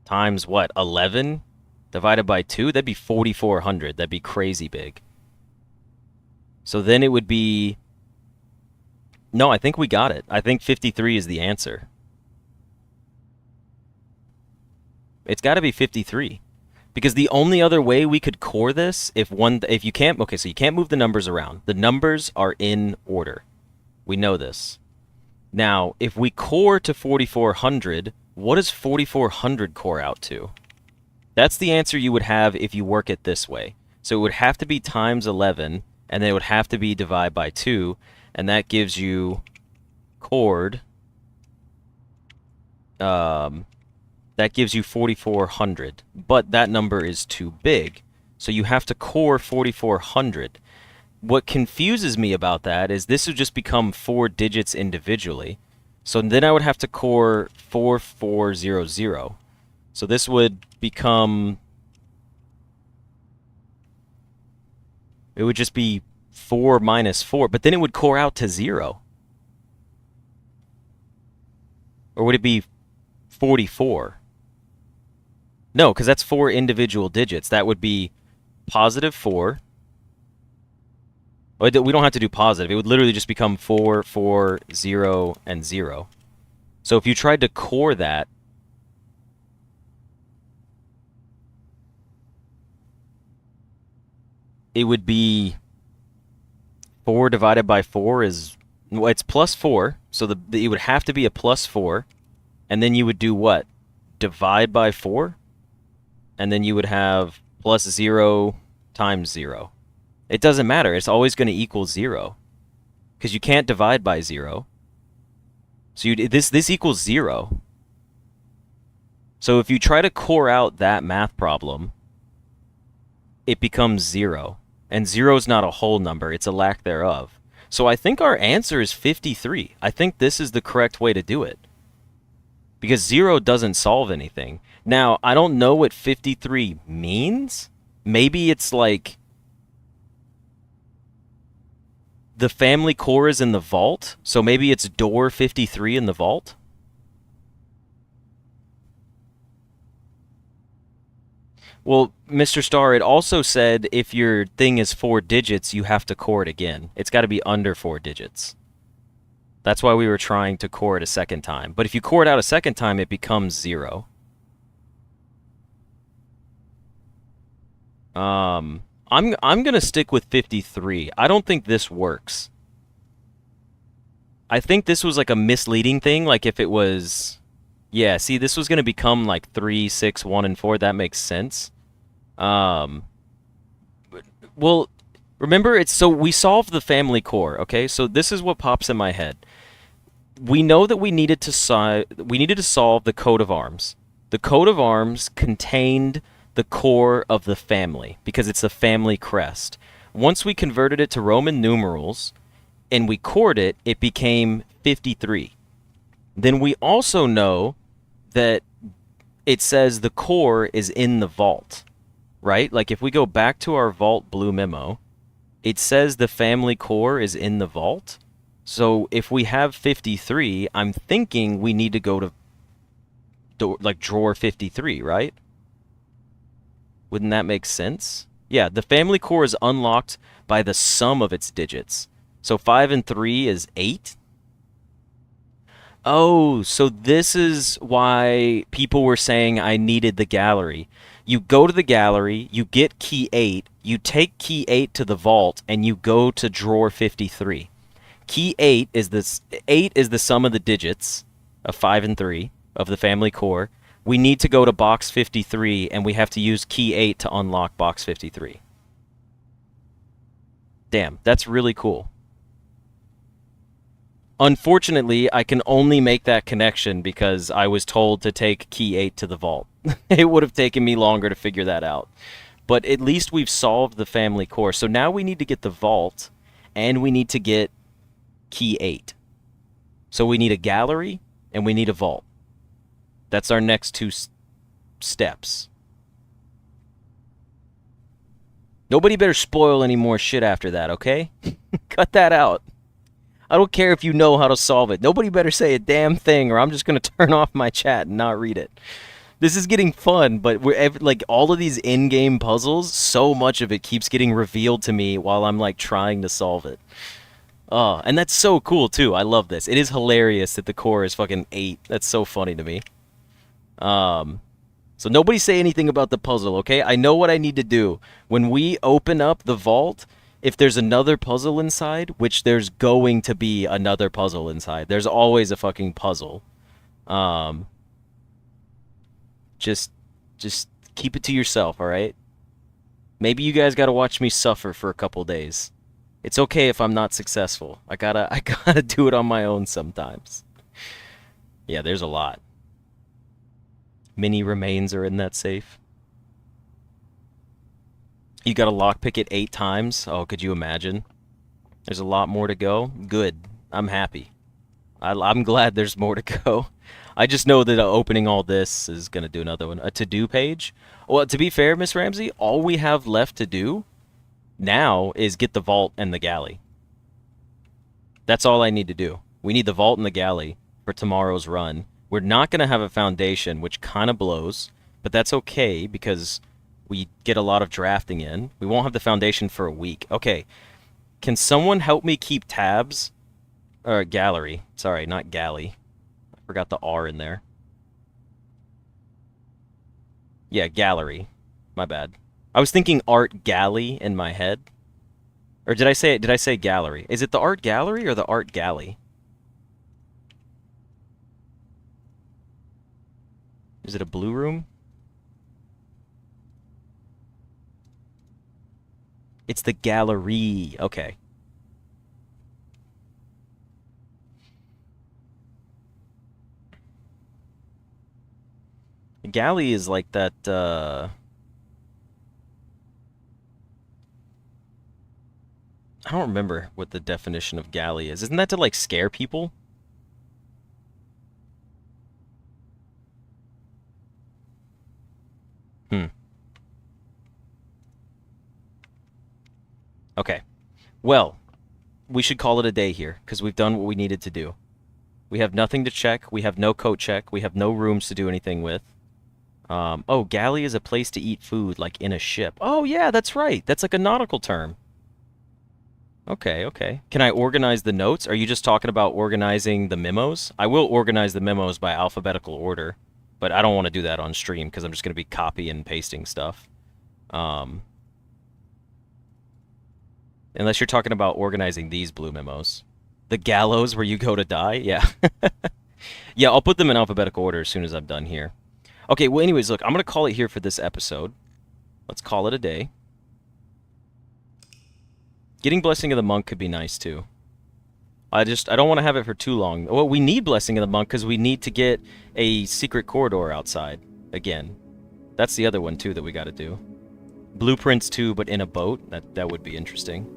times what, 11 divided by 2? That'd be 4,400. That'd be crazy big. So then it would be... No, I think we got it. I think 53 is the answer. It's got to be 53. Because the only other way we could core this, if you can't... Okay, so you can't move the numbers around. The numbers are in order. We know this. Now, if we core to 4,400... What does 4,400 core out to? That's the answer you would have if you work it this way. So it would have to be times 11, and then it would have to be divide by 2, and that gives you cored. That gives you 4,400, but that number is too big. So you have to core 4,400. What confuses me about that is this would just become 4 digits individually. So then I would have to core 4400. So this would become... It would just be 4 minus 4, but then it would core out to 0. Or would it be 44? No, because that's 4 individual digits. That would be positive 4. We don't have to do positive. It would literally just become 4, 4, 0, and 0. So if you tried to core that, it would be 4 divided by 4 is... Well, it's plus 4, so it would have to be a plus 4. And then you would do what? Divide by 4? And then you would have plus 0 times 0. It doesn't matter. It's always going to equal 0. Because you can't divide by 0. So this equals 0. So if you try to core out that math problem, it becomes 0. And 0 is not a whole number. It's a lack thereof. So I think our answer is 53. I think this is the correct way to do it. Because 0 doesn't solve anything. Now, I don't know what 53 means. Maybe it's like the family core is in the vault, so maybe it's door 53 in the vault. Well, Mr. Star, it also said if your thing is 4 digits, you have to core it again. It's got to be under 4 digits. That's why we were trying to core it a second time. But if you core it out a second time, it becomes 0. I'm gonna stick with 53. I don't think this works. I think this was like a misleading thing. Like if it was, yeah. See, this was gonna become like 3, 6, 1, and 4. That makes sense. Um, well, remember it's so we solved the family core. Okay, so this is what pops in my head. We know that we needed to solve the coat of arms. The coat of arms contained the core of the family because it's a family crest. Once we converted it to Roman numerals and we cored it, it became 53. Then we also know that it says the core is in the vault, right? Like if we go back to our vault blue memo, it says the family core is in the vault. So if we have 53, I'm thinking we need to go to like drawer 53, right? Wouldn't that make sense? Yeah, the family core is unlocked by the sum of its digits. So 5 and 3 is 8. Oh, so this is why people were saying I needed the gallery. You go to the gallery, you get key 8, you take key 8 to the vault, and you go to drawer 53. Key 8 is the sum of the digits of 5 and 3 of the family core. We need to go to box 53, and we have to use key 8 to unlock box 53. Damn, that's really cool. Unfortunately, I can only make that connection because I was told to take key 8 to the vault. It would have taken me longer to figure that out. But at least we've solved the family core. So now we need to get the vault, and we need to get key 8. So we need a gallery, and we need a vault. That's our next two steps. Nobody better spoil any more shit after that, okay? Cut that out. I don't care if you know how to solve it. Nobody better say a damn thing or I'm just going to turn off my chat and not read it. This is getting fun, but like all of these in-game puzzles, so much of it keeps getting revealed to me while I'm like trying to solve it. Oh, and that's so cool too. I love this. It is hilarious that the core is fucking 8. That's so funny to me. So nobody say anything about the puzzle, okay? I know what I need to do. When we open up the vault, if there's another puzzle inside, which there's going to be another puzzle inside. There's always a fucking puzzle. Just keep it to yourself, all right? Maybe you guys got to watch me suffer for a couple days. It's okay if I'm not successful. I gotta do it on my own sometimes. Yeah, there's a lot. Many remains are in that safe. You gotta lockpick it 8 times. Oh, could you imagine? There's a lot more to go. Good. I'm happy. I'm glad there's more to go. I just know that opening all this is gonna do another one. A to-do page. Well, to be fair, Miss Ramsey, all we have left to do now is get the vault and the galley. That's all I need to do. We need the vault and the galley for tomorrow's run. We're not going to have a foundation, which kind of blows, but that's okay because we get a lot of drafting in. We won't have the foundation for a week. Okay, can someone help me keep tabs? Or gallery. Sorry, not galley. I forgot the R in there. Yeah, gallery. My bad. I was thinking art galley in my head. Or did I say gallery? Is it the art gallery or the art galley? Is it a blue room? It's the gallery. Okay. The galley is like that, I don't remember what the definition of galley is. Isn't that to, like, scare people? Okay. Well, we should call it a day here, because we've done what we needed to do. We have nothing to check. We have no coat check. We have no rooms to do anything with. Oh, galley is a place to eat food, like in a ship. Oh, yeah, that's right. That's like a nautical term. Okay, okay. Can I organize the notes? Are you just talking about organizing the memos? I will organize the memos by alphabetical order, but I don't want to do that on stream because I'm just going to be copy and pasting stuff. Um, unless you're talking about organizing these blue memos. The gallows where you go to die? Yeah. Yeah, I'll put them in alphabetical order as soon as I'm done here. Okay, well, anyways, look, I'm going to call it here for this episode. Let's call it a day. Getting Blessing of the Monk could be nice, too. I don't want to have it for too long. Well, we need Blessing of the Monk because we need to get a secret corridor outside again. That's the other one, too, that we got to do. Blueprints, too, but in a boat. That would be interesting.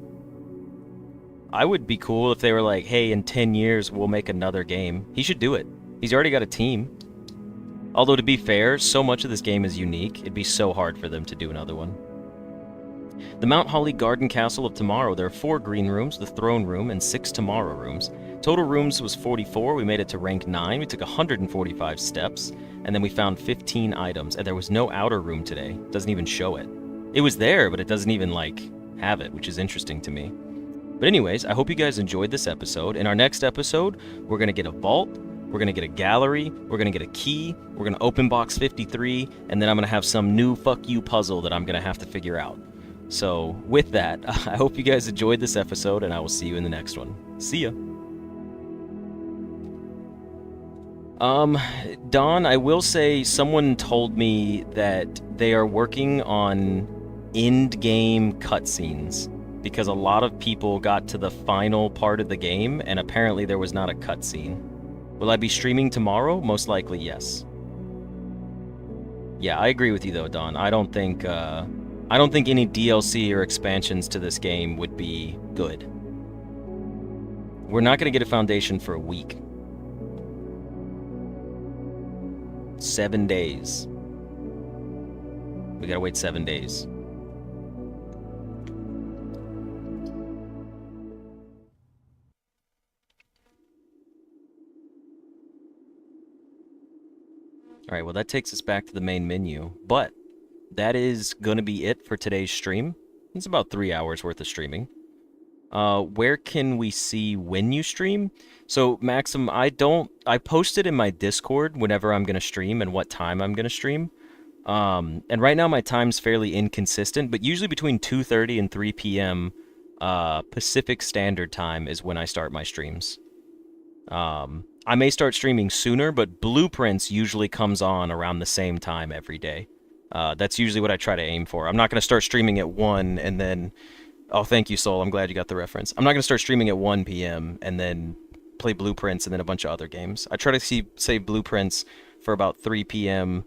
I would be cool if they were like, hey, in 10 years, we'll make another game. He should do it. He's already got a team. Although, to be fair, so much of this game is unique, it'd be so hard for them to do another one. The Mount Holly Garden Castle of Tomorrow. There are 4 green rooms, the throne room, and 6 tomorrow rooms. Total rooms was 44. We made it to rank 9. We took 145 steps, and then we found 15 items. And there was no outer room today. Doesn't even show it. It was there, but it doesn't even, like, have it, which is interesting to me. But anyways, I hope you guys enjoyed this episode. In our next episode, we're going to get a vault, we're going to get a gallery, we're going to get a key, we're going to open box 53, and then I'm going to have some new fuck you puzzle that I'm going to have to figure out. So, with that, I hope you guys enjoyed this episode, and I will see you in the next one. See ya! Don, I will say someone told me that they are working on end-game cutscenes, because a lot of people got to the final part of the game, and apparently there was not a cutscene. Will I be streaming tomorrow? Most likely, yes. Yeah, I agree with you though, Don. I don't think any DLC or expansions to this game would be good. We're not going to get a foundation for a week. 7 days. We gotta wait 7 days. Alright, well that takes us back to the main menu, but that is going to be it for today's stream. It's about 3 hours worth of streaming. Where can we see when you stream? So, Maxim, I post it in my Discord whenever I'm going to stream and what time I'm going to stream. And right now my time's fairly inconsistent, but usually between 2:30 and 3 p.m. Pacific Standard Time is when I start my streams. I may start streaming sooner, but Blueprints usually comes on around the same time every day. That's usually what I try to aim for. I'm not going to start streaming at 1 and then... Oh, thank you, Soul. I'm glad you got the reference. I'm not going to start streaming at 1 p.m. and then play Blueprints and then a bunch of other games. I try to save Blueprints for about 3 p.m.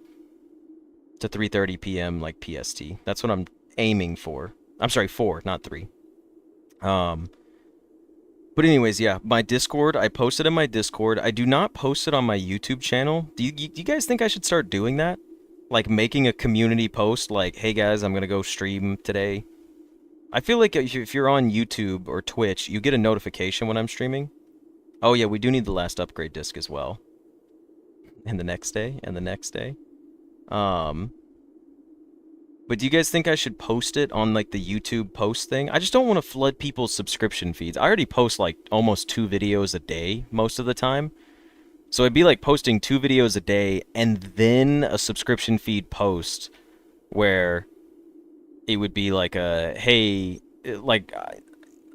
to 3:30 p.m. like PST. That's what I'm aiming for. I'm sorry, 4, not 3. But anyways, yeah, my Discord, I post it in my Discord. I do not post it on my YouTube channel. Do you guys think I should start doing that? Like making a community post like, hey guys, I'm going to go stream today. I feel like if you're on YouTube or Twitch, you get a notification when I'm streaming. Oh yeah, we do need the last upgrade disc as well. And the next day, and the next day. But do you guys think I should post it on like the YouTube post thing? I just don't want to flood people's subscription feeds. I already post like almost 2 videos a day most of the time. So it'd be like posting 2 videos a day and then a subscription feed post where it would be like a, hey, like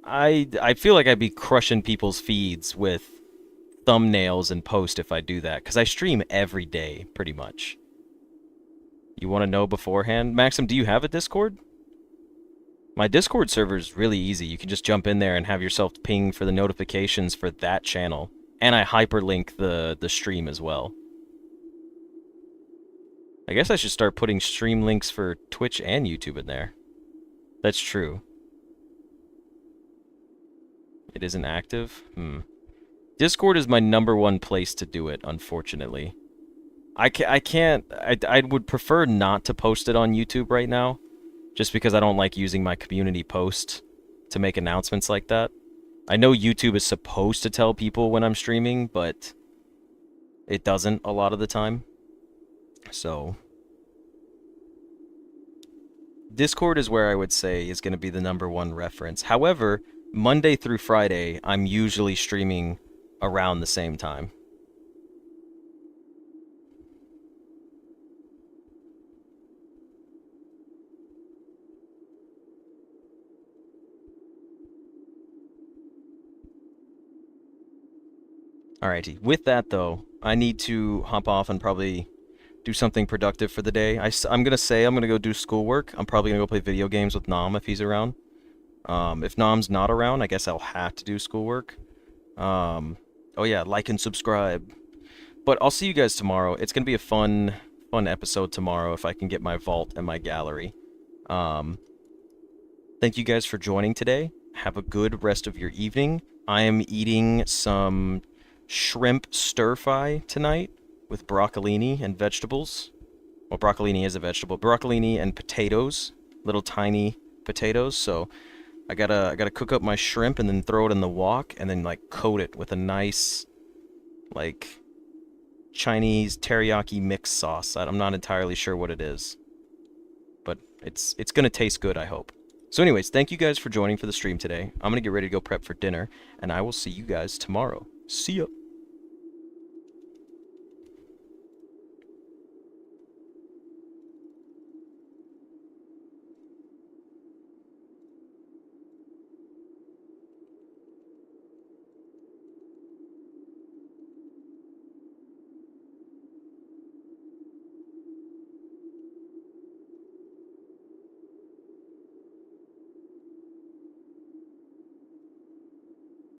I feel like I'd be crushing people's feeds with thumbnails and post if I do that, because I stream every day pretty much. You want to know beforehand? Maxim, do you have a Discord? My Discord server is really easy. You can just jump in there and have yourself ping for the notifications for that channel. And I hyperlink the stream as well. I guess I should start putting stream links for Twitch and YouTube in there. That's true. It isn't active? Discord is my #1 place to do it, unfortunately. I would prefer not to post it on YouTube right now, just because I don't like using my community post to make announcements like that. I know YouTube is supposed to tell people when I'm streaming, but it doesn't a lot of the time. So Discord is where I would say is going to be the #1 reference. However, Monday through Friday, I'm usually streaming around the same time. Alrighty, with that though, I need to hop off and probably do something productive for the day. I'm gonna say I'm gonna go do schoolwork. I'm probably gonna go play video games with Nam if he's around. If Nam's not around, I guess I'll have to do schoolwork. Oh yeah, like and subscribe. But I'll see you guys tomorrow. It's gonna be a fun episode tomorrow if I can get my vault and my gallery. Thank you guys for joining today. Have a good rest of your evening. I am eating some shrimp stir-fry tonight with broccolini and vegetables. Well, broccolini is a vegetable. Broccolini and potatoes, little tiny potatoes. So I gotta cook up my shrimp and then throw it in the wok and then like coat it with a nice like Chinese teriyaki mix sauce. I'm not entirely sure what it is, but it's gonna taste good, I hope. So anyways, thank you guys for joining for the stream today. I'm gonna get ready to go prep for dinner, and I will see you guys tomorrow. See ya.